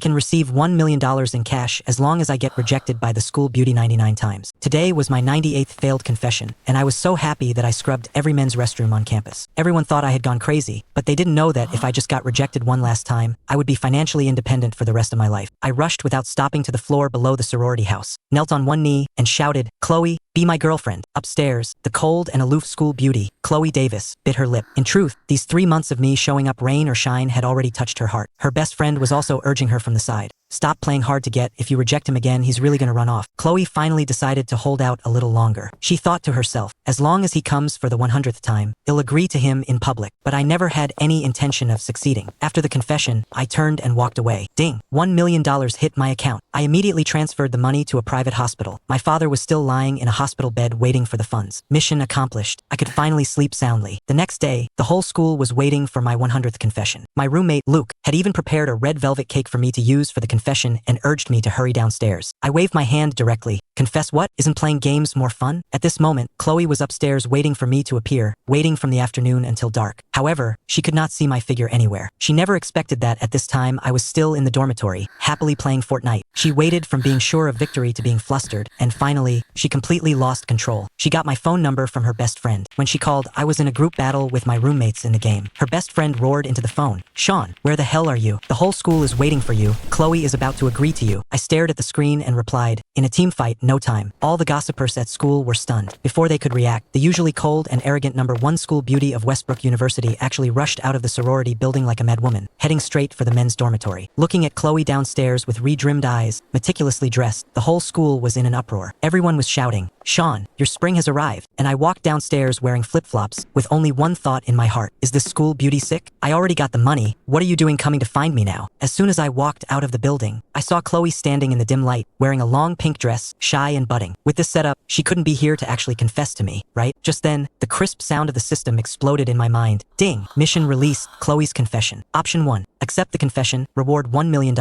can receive $1 million in cash as long as I get rejected by the school beauty 99 times. Today was my 98th failed confession, and I was so happy that I scrubbed every men's restroom on campus. Everyone thought I had gone crazy, but they didn't know that if I just got rejected one last time, I would be financially independent for the rest of my life. I rushed without stopping to the floor below the sorority house, knelt on one knee, and shouted, "Chloe, be my girlfriend." Upstairs, the cold and aloof school beauty, Chloe Davis, bit her lip. In truth, these 3 months of me showing up rain or shine had already touched her heart. Her best friend was also urging her from the side. "Stop playing hard to get. If you reject him again, he's really gonna run off." Chloe finally decided to hold out a little longer. She thought to herself, as long as he comes for the 100th time, I'll agree to him in public. But I never had any intention of succeeding. After the confession, I turned and walked away. Ding! $1 million hit my account. I immediately transferred the money to a private hospital. My father was still lying in a hospital bed waiting for the funds. Mission accomplished. I could finally sleep soundly. The next day, the whole school was waiting for my 100th confession. My roommate, Luke, had even prepared a red velvet cake for me to use for the confession and urged me to hurry downstairs. I waved my hand directly. "Confess what? Isn't playing games more fun?" At this moment, Chloe was upstairs waiting for me to appear, waiting from the afternoon until dark. However, she could not see my figure anywhere. She never expected that at this time I was still in the dormitory, happily playing Fortnite. She waited from being sure of victory to being flustered, and finally, she completely lost control. She got my phone number from her best friend. When she called, I was in a group battle with my roommates in the game. Her best friend roared into the phone, "Sean, where the hell are you? The whole school is waiting for you. Chloe is about to agree to you." I stared at the screen and replied, "In a team fight, no time." All the gossipers at school were stunned. Before they could react, the usually cold and arrogant #1 school beauty of Westbrook University actually rushed out of the sorority building like a mad woman, heading straight for the men's dormitory. Looking at Chloe downstairs with redrimmed eyes, meticulously dressed, the whole school was in an uproar. Everyone was shouting, "Sean, your spring has arrived." And I walked downstairs wearing flip-flops, with only one thought in my heart. Is this school beauty sick? I already got the money. What are you doing coming to find me now? As soon as I walked out of the building, I saw Chloe standing in the dim light, wearing a long pink dress, shy and budding. With this setup, she couldn't be here to actually confess to me, right? Just then, the crisp sound of the system exploded in my mind. Ding! Mission released, Chloe's confession. Option 1. Accept the confession, reward $1 million.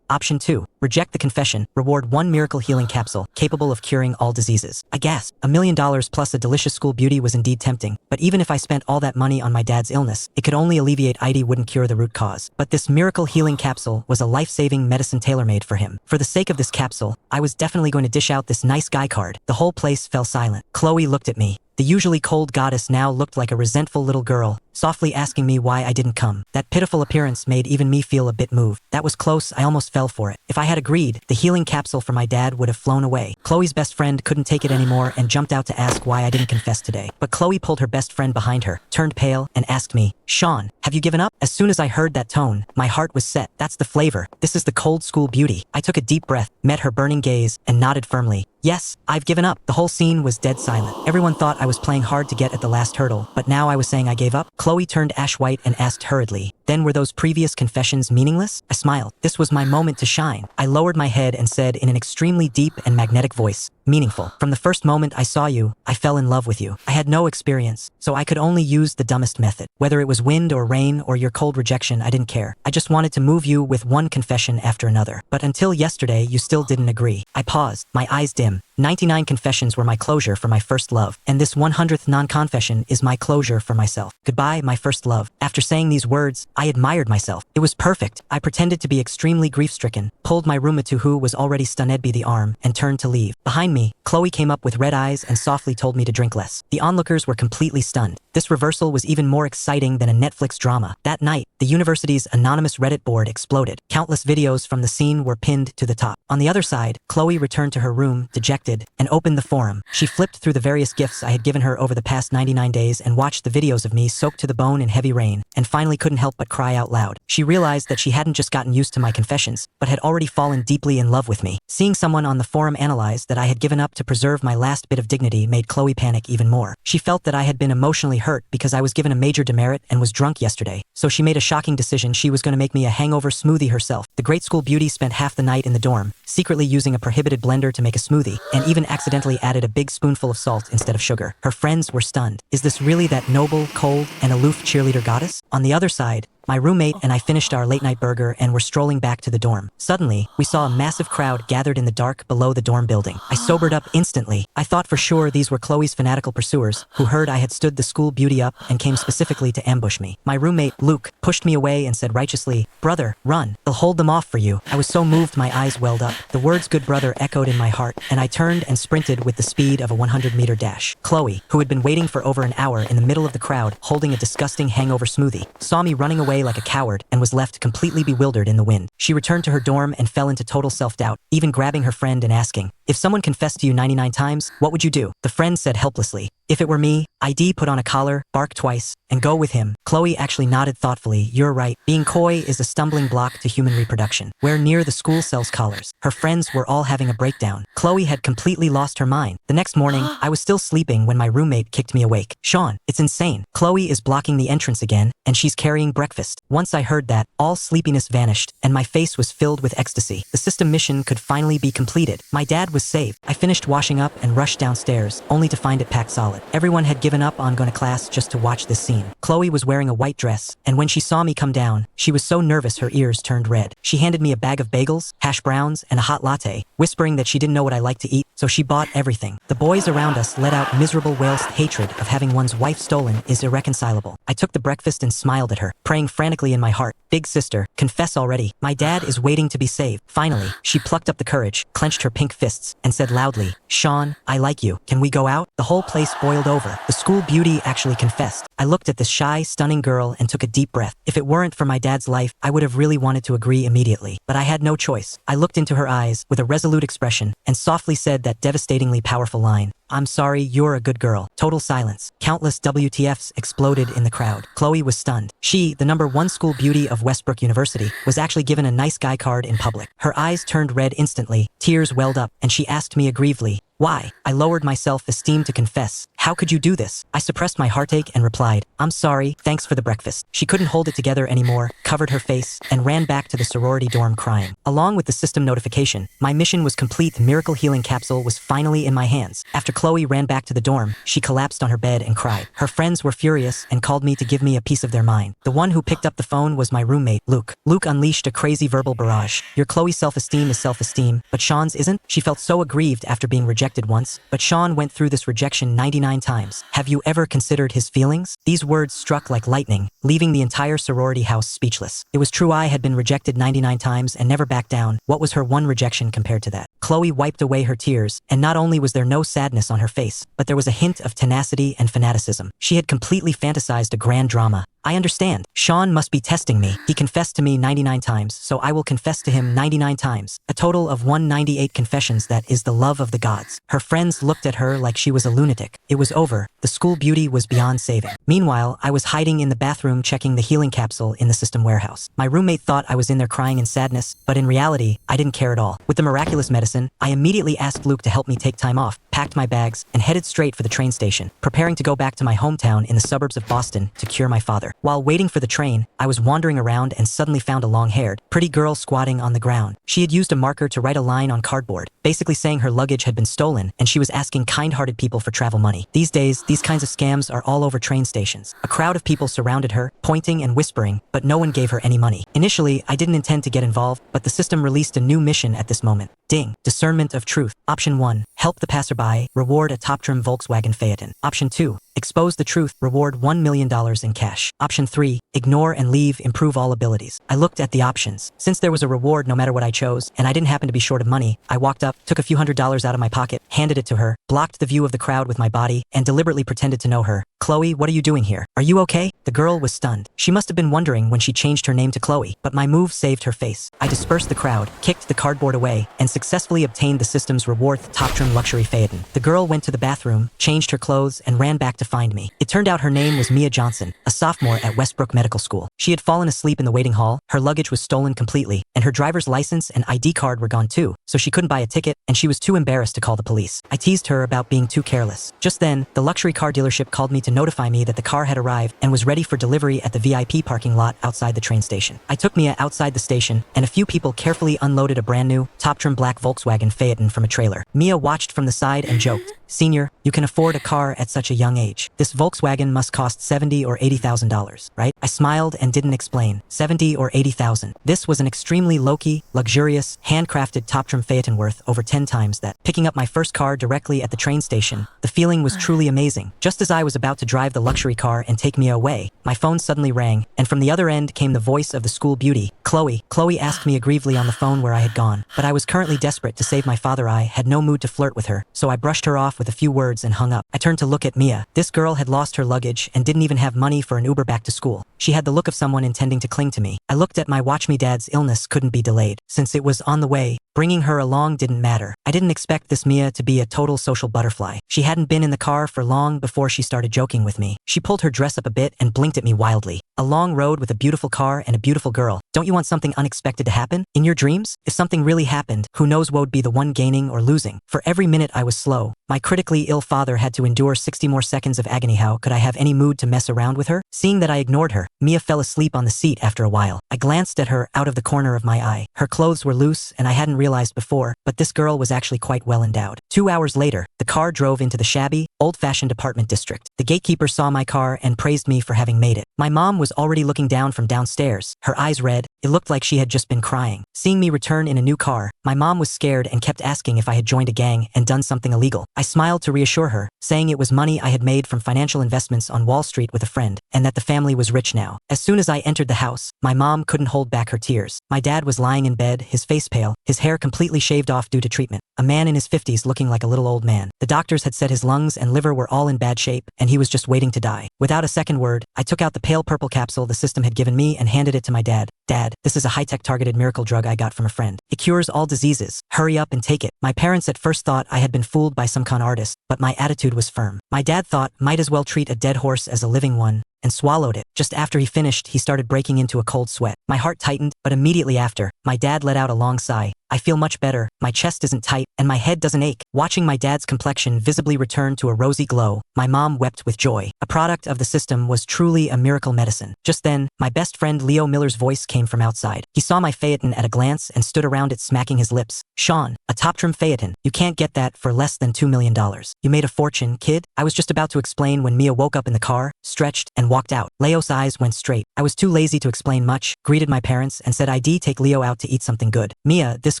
Option 2. Reject the confession, reward 1 miracle healing capsule, capable of curing all diseases. I gasped. $1 million plus a delicious school beauty was indeed tempting, but even if I spent all that money on my dad's illness, it could only alleviate IT, wouldn't cure the root cause. But this miracle healing capsule was a life-saving medicine tailor-made for him. For the sake of this capsule, I was definitely going to dish out this nice guy card. The whole place fell silent. Chloe looked at me. The usually cold goddess now looked like a resentful little girl, softly asking me why I didn't come. That pitiful appearance made even me feel a bit moved. That was close, I almost fell for it. If I had agreed, the healing capsule for my dad would have flown away. Chloe's best friend couldn't take it anymore and jumped out to ask why I didn't confess today. But Chloe pulled her best friend behind her, turned pale, and asked me, "Sean, have you given up?" As soon as I heard that tone, my heart was set. That's the flavor. This is the cold school beauty. I took a deep breath, met her burning gaze, and nodded firmly. "Yes, I've given up." The whole scene was dead silent. Everyone thought I was playing hard to get at the last hurdle, but now I was saying I gave up. Chloe turned ash white and asked hurriedly, "Then were those previous confessions meaningless?" I smiled. This was my moment to shine. I lowered my head and said in an extremely deep and magnetic voice, "Meaningful. From the first moment I saw you, I fell in love with you. I had no experience, so I could only use the dumbest method. Whether it was wind or rain or your cold rejection, I didn't care. I just wanted to move you with one confession after another. But until yesterday, you still didn't agree." I paused, my eyes dim. 99 confessions were my closure for my first love, and this 100th non-confession is my closure for myself. Goodbye, my first love. After saying these words, I admired myself. It was perfect. I pretended to be extremely grief-stricken, pulled my roommate who was already stunned by the arm, and turned to leave. Behind me, Chloe came up with red eyes and softly told me to drink less. The onlookers were completely stunned. This reversal was even more exciting than a Netflix drama. That night, the university's anonymous Reddit board exploded. Countless videos from the scene were pinned to the top. On the other side, Chloe returned to her room, dejected, and opened the forum. She flipped through the various gifts I had given her over the past 99 days and watched the videos of me soaked to the bone in heavy rain, and finally couldn't help but cry out loud. She realized that she hadn't just gotten used to my confessions, but had already fallen deeply in love with me. Seeing someone on the forum analyze that I had given up to preserve my last bit of dignity made Chloe panic even more. She felt that I had been emotionally hurt because I was given a major demerit and was drunk yesterday, so she made a shocking decision. She was going to make me a hangover smoothie herself. The great school beauty spent half the night in the dorm, secretly using a prohibited blender to make a smoothie, and even accidentally added a big spoonful of salt instead of sugar. Her friends were stunned. Is this really that noble, cold, and aloof cheerleader goddess? On the other side, My roommate and I finished our late-night burger and were strolling back to the dorm. Suddenly, we saw a massive crowd gathered in the dark below the dorm building. I sobered up instantly. I thought for sure these were Chloe's fanatical pursuers, who heard I had stood the school beauty up and came specifically to ambush me. My roommate, Luke, pushed me away and said righteously, "Brother, run. They'll hold them off for you." I was so moved my eyes welled up. The words "good brother" echoed in my heart, and I turned and sprinted with the speed of a 100-meter dash. Chloe, who had been waiting for over an hour in the middle of the crowd holding a disgusting hangover smoothie, saw me running away like a coward and was left completely bewildered in the wind. She returned to her dorm and fell into total self-doubt, even grabbing her friend and asking, "If someone confessed to you 99 times, what would you do?" The friend said helplessly, "If it were me, I'd put on a collar, bark twice, and go with him." Chloe actually nodded thoughtfully. "You're right. Being coy is a stumbling block to human reproduction. Where near the school sells collars." Her friends were all having a breakdown. Chloe had completely lost her mind. The next morning, I was still sleeping when my roommate kicked me awake. "Sean, it's insane. Chloe is blocking the entrance again, and she's carrying breakfast." Once I heard that, all sleepiness vanished, and my face was filled with ecstasy. The system mission could finally be completed. My dad was saved. I finished washing up and rushed downstairs, only to find it packed solid. Everyone had given up on going to class just to watch this scene. Chloe was wearing a white dress, and when she saw me come down, she was so nervous her ears turned red. She handed me a bag of bagels, hash browns, and a hot latte, whispering that she didn't know what I liked to eat, so she bought everything. The boys around us let out miserable wails. Hatred of having one's wife stolen is irreconcilable. I took the breakfast and smiled at her, praying frantically in my heart, "Big sister, confess already. My dad is waiting to be saved." Finally, she plucked up the courage, clenched her pink fists, and said loudly, "Sean, I like you. Can we go out?" The whole place boiled over. The school beauty actually confessed. I looked at this shy, stunning girl and took a deep breath. If it weren't for my dad's life, I would have really wanted to agree immediately. But I had no choice. I looked into her eyes with a resolute expression and softly said that devastatingly powerful line, "I'm sorry, you're a good girl." Total silence. Countless WTFs exploded in the crowd. Chloe was stunned. She, the #1 school beauty of Westbrook University, was actually given a nice guy card in public. Her eyes turned red instantly, tears welled up, and she asked me aggrievedly, "Why?" I lowered my self-esteem to confess. "How could you do this?" I suppressed my heartache and replied, "I'm sorry, thanks for the breakfast." She couldn't hold it together anymore, covered her face, and ran back to the sorority dorm crying. Along with the system notification, my mission was complete. The miracle healing capsule was finally in my hands. After Chloe ran back to the dorm, she collapsed on her bed and cried. Her friends were furious and called me to give me a piece of their mind. The one who picked up the phone was my roommate, Luke. Luke unleashed a crazy verbal barrage. "Your Chloe's self-esteem is self-esteem, but Sean's isn't." She felt so aggrieved after being rejected once, but Sean went through this rejection 99 times. "Have you ever considered his feelings?" These words struck like lightning, leaving the entire sorority house speechless. It was true, I had been rejected 99 times and never backed down. What was her one rejection compared to that? Chloe wiped away her tears, and not only was there no sadness on her face, but there was a hint of tenacity and fanaticism. She had completely fantasized a grand drama. "I understand. Sean must be testing me. He confessed to me 99 times, so I will confess to him 99 times. A total of 198 confessions. That is the love of the gods." Her friends looked at her like she was a lunatic. It was over. The school beauty was beyond saving. Meanwhile, I was hiding in the bathroom checking the healing capsule in the system warehouse. My roommate thought I was in there crying in sadness, but in reality, I didn't care at all. With the miraculous medicine, I immediately asked Luke to help me take time off, packed my bags, and headed straight for the train station, preparing to go back to my hometown in the suburbs of Boston to cure my father. While waiting for the train, I was wandering around and suddenly found a long-haired, pretty girl squatting on the ground. She had used a marker to write a line on cardboard, basically saying her luggage had been stolen and she was asking kind-hearted people for travel money. These days, these kinds of scams are all over train stations. A crowd of people surrounded her, pointing and whispering, but no one gave her any money. Initially, I didn't intend to get involved, but the system released a new mission at this moment. Ding. Discernment of truth. Option 1. Help the passerby. Reward a top-trim Volkswagen Phaeton. Option 2. Expose the truth. Reward $1 million in cash. Option 3. Ignore and leave. Improve all abilities. I looked at the options. Since there was a reward no matter what I chose, and I didn't happen to be short of money, I walked up, took a few $100s out of my pocket, handed it to her, blocked the view of the crowd with my body, and deliberately pretended to know her. "Chloe, what are you doing here? Are you okay?" The girl was stunned. She must have been wondering when she changed her name to Chloe, but my move saved her face. I dispersed the crowd, kicked the cardboard away, and successfully obtained the system's reward, top-trim luxury Phaeton. The girl went to the bathroom, changed her clothes, and ran back to find me. It turned out her name was Mia Johnson, a sophomore at Westbrook Medical School. She had fallen asleep in the waiting hall, her luggage was stolen completely, and her driver's license and ID card were gone too, so she couldn't buy a ticket, and she was too embarrassed to call the police. I teased her about being too careless. Just then, the luxury car dealership called me to notify me that the car had arrived and was ready for delivery at the VIP parking lot outside the train station. I took Mia outside the station, and a few people carefully unloaded a brand new, top-trim black Volkswagen Phaeton from a trailer. Mia watched from the side and joked, "Senior, you can afford a car at such a young age. This Volkswagen must cost $70 or $80,000, right?" I smiled and didn't explain. 70 or 80,000. This was an extremely low-key, luxurious, handcrafted top-trim Phaeton worth over 10 times that. Picking up my first car directly at the train station, the feeling was truly amazing. Just as I was about to drive the luxury car and take Mia away, my phone suddenly rang, and from the other end came the voice of the school beauty, Chloe. Chloe asked me aggrievely on the phone where I had gone, but I was currently desperate to save my father. I had no mood to flirt with her, so I brushed her off with a few words and hung up. I turned to look at Mia. This girl had lost her luggage and didn't even have money for an Uber back to school. She had the look of someone intending to cling to me. I looked at my watch. Me dad's illness couldn't be delayed. Since it was on the way, bringing her along didn't matter. I didn't expect this Mia to be a total social butterfly. She hadn't been in the car for long before she started joking with me. She pulled her dress up a bit and blinked at me wildly. "A long road with a beautiful car and a beautiful girl. Don't you want something unexpected to happen? In your dreams? If something really happened, who knows what would be the one gaining or losing?" For every minute I was slow. My critically ill father had to endure 60 more seconds of agony. How could I have any mood to mess around with her? Seeing that I ignored her, Mia fell asleep on the seat after a while. I glanced at her out of the corner of my eye. Her clothes were loose and I hadn't realized before, but this girl was actually quite well endowed. 2 hours later, the car drove into the shabby, old-fashioned apartment district. The gatekeeper saw my car and praised me for having made it. My mom was already looking down from downstairs, her eyes red. It looked like she had just been crying. Seeing me return in a new car, my mom was scared and kept asking if I had joined a gang and done something illegal. I smiled to reassure her, saying it was money I had made from financial investments on Wall Street with a friend, and that the family was rich now. As soon as I entered the house, my mom couldn't hold back her tears. My dad was lying in bed, his face pale, his hair completely shaved off due to treatment. A man in his 50s looking like a little old man. The doctors had said his lungs and liver were all in bad shape, and he was just waiting to die. Without a second word, I took out the pale purple capsule the system had given me and handed it to my dad. "Dad, this is a high-tech targeted miracle drug I got from a friend. It cures all diseases. Hurry up and take it." My parents at first thought I had been fooled by some con artist, but my attitude was firm. My dad thought, might as well treat a dead horse as a living one, and swallowed it. Just after he finished, he started breaking into a cold sweat. My heart tightened, but immediately after, my dad let out a long sigh. "I feel much better, my chest isn't tight, and my head doesn't ache." Watching my dad's complexion visibly return to a rosy glow, my mom wept with joy. A product of the system was truly a miracle medicine. Just then, my best friend Leo Miller's voice came from outside. He saw my Phaeton at a glance and stood around it smacking his lips. "Sean, a top-trim Phaeton. You can't get that for less than $2 million. You made a fortune, kid." I was just about to explain when Mia woke up in the car, stretched, and walked out. Leo's eyes went straight. I was too lazy to explain much, greeted my parents, and said I'd take Leo out to eat something good. Mia, this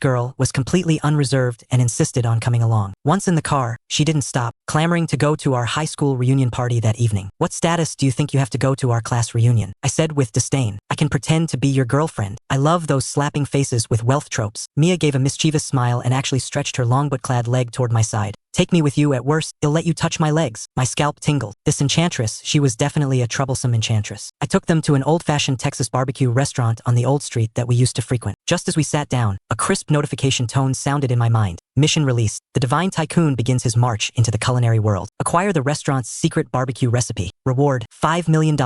girl, was completely unreserved and insisted on coming along. Once in the car, she didn't stop, clamoring to go to our high school reunion party that evening. "What status do you think you have to go to our class reunion?" I said with disdain. "I can pretend to be your girlfriend. I love those slapping faces with wealth tropes." Mia gave a mischievous smile and actually stretched her long but clad leg toward my side. "Take me with you. At worst, I'll let you touch my legs." My scalp tingled. This enchantress, she was definitely a troublesome enchantress. I took them to an old-fashioned Texas barbecue restaurant on the old street that we used to frequent. Just as we sat down, a crisp notification tone sounded in my mind. Mission released. The divine tycoon begins his march into the culinary world. Acquire the restaurant's secret barbecue recipe. Reward, $5 million.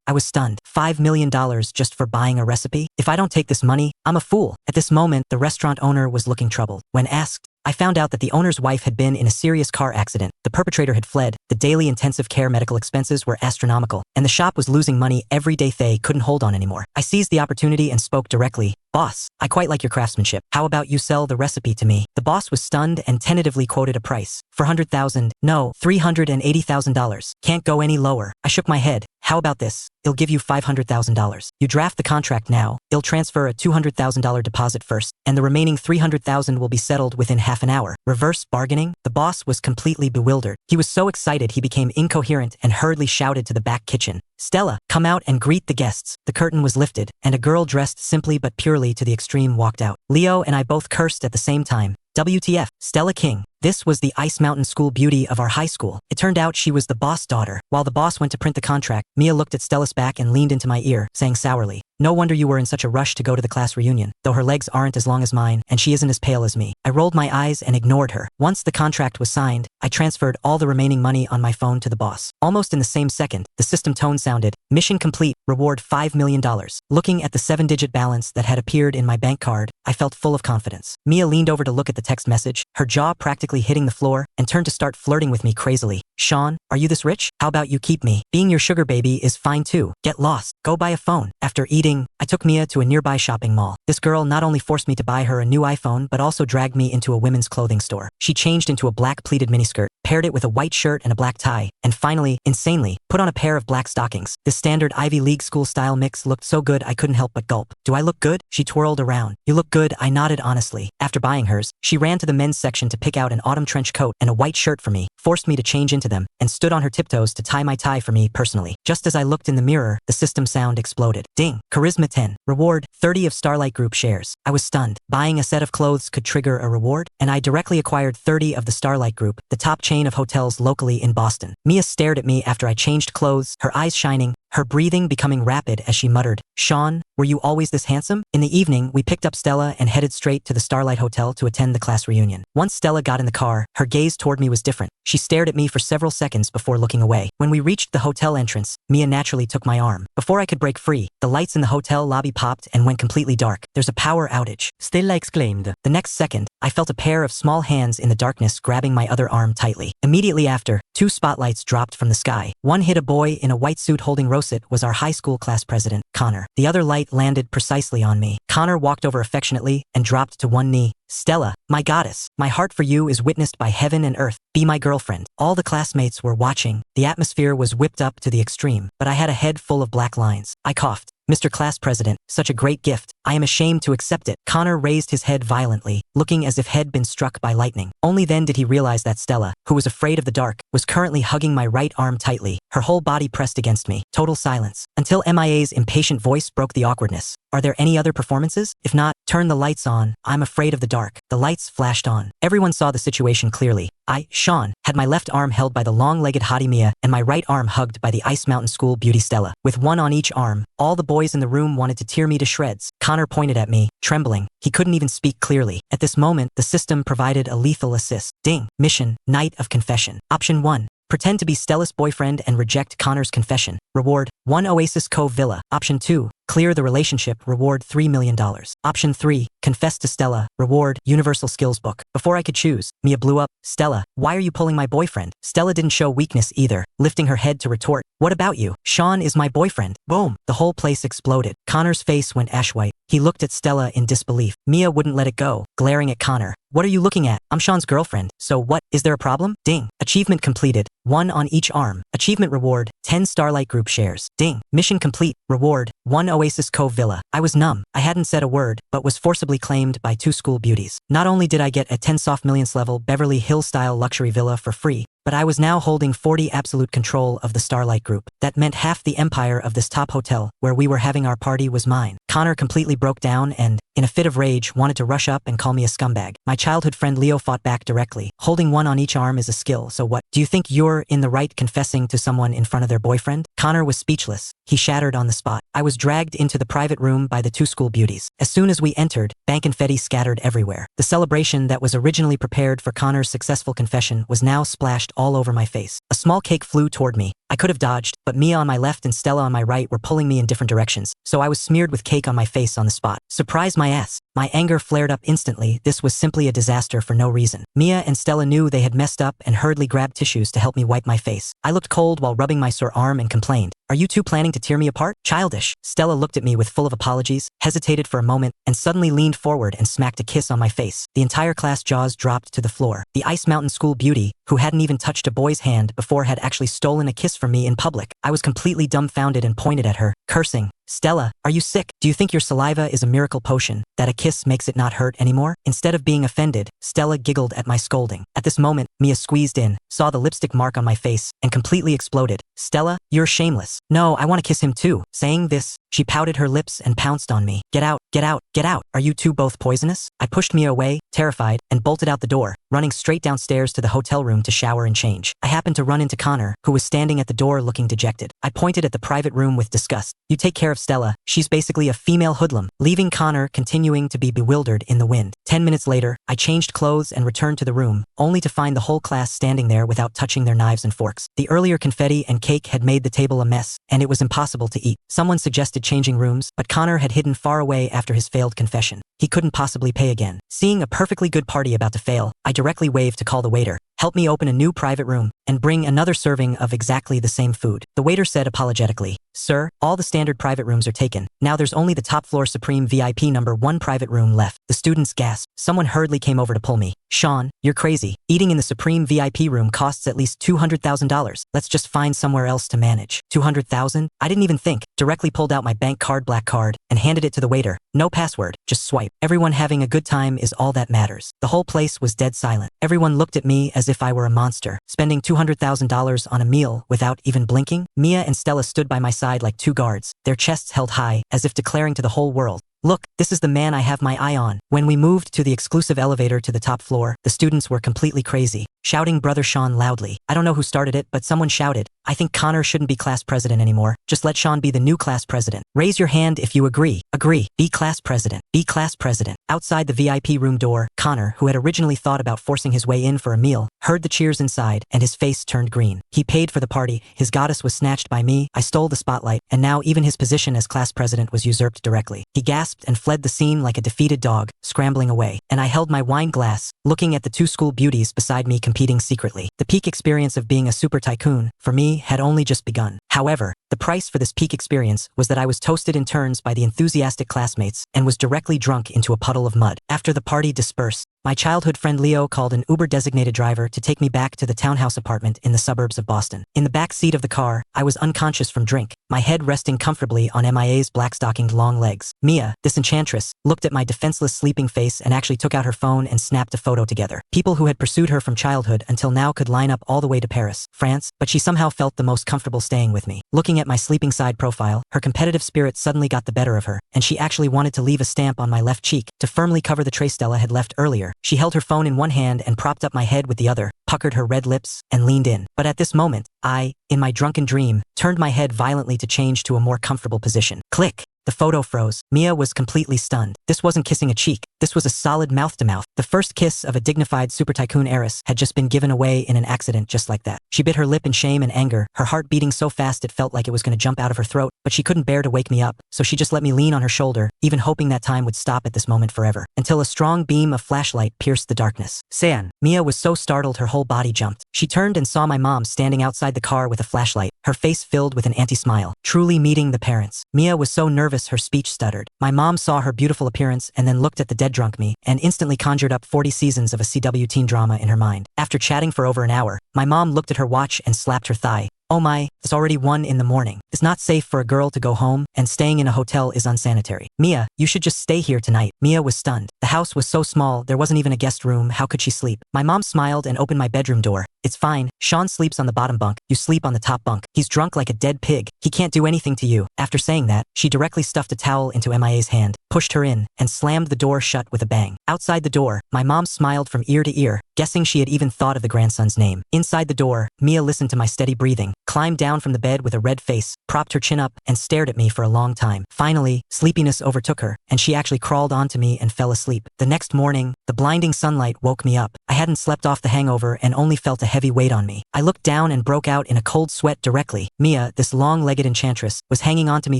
I was stunned. $5 million just for buying a recipe? If I don't take this money, I'm a fool. At this moment, the restaurant owner was looking troubled. When asked, I found out that the owner's wife had been in a serious car accident. The perpetrator had fled. The daily intensive care medical expenses were astronomical, and the shop was losing money every day. They couldn't hold on anymore. I seized the opportunity and spoke directly. "Boss, I quite like your craftsmanship. How about you sell the recipe to me?" The boss was stunned and tentatively quoted a price. "400,000, no, $380,000. Can't go any lower." I shook my head. "How about this? I'll give you $500,000. You draft the contract now. I'll transfer a $200,000 deposit first, and the remaining $300,000 will be settled within half an hour." Reverse bargaining? The boss was completely bewildered. He was so excited he became incoherent and hurriedly shouted to the back kitchen, "Stella, come out and greet the guests." The curtain was lifted, and a girl dressed simply but purely to the extreme walked out. Leo and I both cursed at the same time. WTF, Stella King. This was the Ice Mountain School beauty of our high school. It turned out she was the boss' daughter. While the boss went to print the contract, Mia looked at Stella's back and leaned into my ear, saying sourly, "No wonder you were in such a rush to go to the class reunion, though her legs aren't as long as mine, and she isn't as pale as me." I rolled my eyes and ignored her. Once the contract was signed, I transferred all the remaining money on my phone to the boss. Almost in the same second, the system tone sounded, "Mission complete, reward $5 million. Looking at the 7-digit balance that had appeared in my bank card, I felt full of confidence. Mia leaned over to look at the text message, her jaw practically hitting the floor, and turned to start flirting with me crazily. "Sean, are you this rich? How about you keep me? Being your sugar baby is fine too. Get lost. Go buy a phone." After eating, I took Mia to a nearby shopping mall. This girl not only forced me to buy her a new iPhone but also dragged me into a women's clothing store. She changed into a black pleated miniskirt, paired it with a white shirt and a black tie, and finally, insanely, put on a pair of black stockings. This standard Ivy League school-style mix looked so good I couldn't help but gulp. Do I look good? She twirled around. You look good, I nodded honestly. After buying hers, she ran to the men's section to pick out an autumn trench coat and a white shirt for me, forced me to change into them, and stood on her tiptoes to tie my tie for me personally. Just as I looked in the mirror, the system sound exploded. Ding. Charisma 10. Reward, 30 of Starlight Group shares. I was stunned. Buying a set of clothes could trigger a reward, and I directly acquired 30 of the Starlight Group, the top chain of hotels locally in Boston. Mia stared at me after I changed clothes, her eyes shining, her breathing becoming rapid as she muttered, "Sean, were you always this handsome?" In the evening, we picked up Stella and headed straight to the Starlight Hotel to attend the class reunion. Once Stella got in the car, her gaze toward me was different. She stared at me for several seconds before looking away. When we reached the hotel entrance, Mia naturally took my arm. Before I could break free, the lights in the hotel lobby popped and went completely dark. "There's a power outage," Stella exclaimed. The next second, I felt a pair of small hands in the darkness grabbing my other arm tightly. Immediately after, 2 spotlights dropped from the sky. One hit a boy in a white suit holding Rosit was our high school class president, Connor. The other light landed precisely on me. Connor walked over affectionately and dropped to one knee. "Stella, my goddess, my heart for you is witnessed by heaven and earth. Be my girlfriend." All the classmates were watching. The atmosphere was whipped up to the extreme, but I had a head full of black lines. I coughed. "Mr. Class President, such a great gift. I am ashamed to accept it." Connor raised his head violently, looking as if he'd been struck by lightning. Only then did he realize that Stella, who was afraid of the dark, was currently hugging my right arm tightly, her whole body pressed against me. Total silence. Until MIA's impatient voice broke the awkwardness. "Are there any other performances? If not, turn the lights on. I'm afraid of the dark." The lights flashed on. Everyone saw the situation clearly. I, Sean, had my left arm held by the long-legged hottie Mia and my right arm hugged by the Ice Mountain School beauty Stella. With one on each arm, all the boys in the room wanted to tear me to shreds. Connor pointed at me, trembling. He couldn't even speak clearly. At this moment, the system provided a lethal assist. Ding. Mission, Night of Confession. Option 1. Pretend to be Stella's boyfriend and reject Connor's confession. Reward, 1 Oasis Cove Villa. Option 2. Clear the relationship. Reward, $3 million. Option 3. Confess to Stella. Reward, Universal Skills Book. Before I could choose, Mia blew up. "Stella, why are you pulling my boyfriend?" Stella didn't show weakness either, lifting her head to retort, "What about you? Sean is my boyfriend." Boom. The whole place exploded. Connor's face went ash white. He looked at Stella in disbelief. Mia wouldn't let it go, glaring at Connor. "What are you looking at? I'm Sean's girlfriend. So what? Is there a problem?" Ding. Achievement completed. 1 on each arm. Achievement reward, 10 Starlight Group shares. Ding. Mission complete. Reward, 1 Oasis Cove Villa. I was numb. I hadn't said a word, but was forcibly claimed by 2 school beauties. Not only did I get a 10 soft millionths level Beverly Hills-style luxury villa for free, but I was now holding 40 absolute control of the Starlight Group. That meant half the empire of this top hotel, where we were having our party, was mine. Connor completely broke down and, in a fit of rage, wanted to rush up and call me a scumbag. My childhood friend Leo fought back directly. "Holding one on each arm is a skill, so what? Do you think you're in the right confessing to someone in front of their boyfriend?" Connor was speechless. He shattered on the spot. I was dragged into the private room by the 2 school beauties. As soon as we entered, bank confetti scattered everywhere. The celebration that was originally prepared for Connor's successful confession was now splashed all over my face. A small cake flew toward me. I could have dodged, but Mia on my left and Stella on my right were pulling me in different directions, so I was smeared with cake on my face on the spot. Surprise my ass. My anger flared up instantly. This was simply a disaster for no reason. Mia and Stella knew they had messed up and hurriedly grabbed tissues to help me wipe my face. I looked cold while rubbing my sore arm and complained, "Are you two planning to tear me apart? Childish." Stella looked at me with full of apologies, hesitated for a moment, and suddenly leaned forward and smacked a kiss on my face. The entire class jaws dropped to the floor. The Ice Mountain School beauty, who hadn't even touched a boy's hand before, had actually stolen a kiss from me in public. I was completely dumbfounded and pointed at her, cursing, "Stella, are you sick? Do you think your saliva is a miracle potion, that a kiss makes it not hurt anymore?" Instead of being offended, Stella giggled at my scolding. At this moment, Mia squeezed in, saw the lipstick mark on my face, and completely exploded. "Stella, you're shameless." "No, I want to kiss him too." Saying this, she pouted her lips and pounced on me. "Get out, get out, get out. Are you two both poisonous?" I pushed Mia away, terrified, and bolted out the door, running straight downstairs to the hotel room to shower and change. I happened to run into Connor, who was standing at the door looking dejected. I pointed at the private room with disgust. "You take care of Stella. She's basically a female hoodlum," leaving Connor continuing to be bewildered in the wind. 10 minutes later, I changed clothes and returned to the room, only to find the whole class standing there without touching their knives and forks. The earlier confetti and cake had made the table a mess, and it was impossible to eat. Someone suggested changing rooms, but Connor had hidden far away after his failed confession. He couldn't possibly pay again. Seeing a perfectly good party about to fail, I directly waved to call the waiter. help me open a new private room, and bring another serving of exactly the same food. The waiter said apologetically, "Sir, all the standard private rooms are taken. Now there's only the top floor Supreme VIP number 1 private room left." The students gasped. Someone hurriedly came over to pull me. "Sean, you're crazy. Eating in the Supreme VIP room costs at least $200,000. Let's just find somewhere else to manage." 200,000? I didn't even think. Directly pulled out my bank card, black card, and handed it to the waiter. "No password, just swipe. Everyone having a good time is all that matters." The whole place was dead silent. Everyone looked at me as if I were a monster, spending $200,000 on a meal without even blinking. Mia and Stella stood by my side like 2 guards, their chests held high, as if declaring to the whole world, "Look, this is the man I have my eye on." When we moved to the exclusive elevator to the top floor, the students were completely crazy, shouting Brother Sean loudly. I don't know who started it, but someone shouted, "I think Connor shouldn't be class president anymore. Just let Sean be the new class president. Raise your hand if you agree." Agree. Be class president. Be class president. Outside the VIP room door, Connor, who had originally thought about forcing his way in for a meal, heard the cheers inside, and his face turned green. He paid for the party, his goddess was snatched by me, I stole the spotlight, and now even his position as class president was usurped directly. He gasped and fled the scene like a defeated dog, scrambling away, and I held my wine glass, looking at the 2 school beauties beside me competing secretly. The peak experience of being a super tycoon, for me, had only just begun. However, the price for this peak experience was that I was toasted in turns by the enthusiastic classmates and was directly drunk into a puddle of mud. After the party dispersed, my childhood friend Leo called an Uber-designated driver to take me back to the townhouse apartment in the suburbs of Boston. In the back seat of the car, I was unconscious from drink, my head resting comfortably on MIA's black-stockinged long legs. Mia, this enchantress, looked at my defenseless sleeping face and actually took out her phone and snapped a photo together. People who had pursued her from childhood until now could line up all the way to Paris, France, but she somehow felt the most comfortable staying with me. Looking at my sleeping side profile, her competitive spirit suddenly got the better of her, and she actually wanted to leave a stamp on my left cheek to firmly cover the trace Stella had left earlier. She held her phone in one hand and propped up my head with the other, puckered her red lips, and leaned in. But at this moment, I, in my drunken dream, turned my head violently to change to a more comfortable position. Click! The photo froze. Mia was completely stunned. This wasn't kissing a cheek. This was a solid mouth-to-mouth. The first kiss of a dignified super tycoon heiress had just been given away in an accident just like that. She bit her lip in shame and anger, her heart beating so fast it felt like it was going to jump out of her throat, but she couldn't bear to wake me up, so she just let me lean on her shoulder, even hoping that time would stop at this moment forever, until a strong beam of flashlight pierced the darkness. "San." Mia was so startled her whole body jumped. She turned and saw my mom standing outside the car with a flashlight, her face filled with an anti-smile, truly meeting the parents. Mia was so nervous her speech stuttered. My mom saw her beautiful appearance and then looked at the dead drunk me and instantly conjured up 40 seasons of a CW teen drama in her mind. After chatting for over an hour, my mom looked at her watch and slapped her thigh. "Oh my, it's already 1 in the morning. It's not safe for a girl to go home, and staying in a hotel is unsanitary. Mia, you should just stay here tonight." Mia was stunned. The house was so small, there wasn't even a guest room. How could she sleep? My mom smiled and opened my bedroom door. "It's fine. Sean sleeps on the bottom bunk. You sleep on the top bunk. He's drunk like a dead pig. He can't do anything to you." After saying that, she directly stuffed a towel into MIA's hand, pushed her in, and slammed the door shut with a bang. Outside the door, my mom smiled from ear to ear, guessing she had even thought of the grandson's name. Inside the door, Mia listened to my steady breathing, climbed down from the bed with a red face, propped her chin up, and stared at me for a long time. Finally, sleepiness overtook her, and she actually crawled onto me and fell asleep. The next morning, the blinding sunlight woke me up. I hadn't slept off the hangover and only felt a heavy weight on me. I looked down and broke out in a cold sweat directly. Mia, this long-legged enchantress, was hanging onto me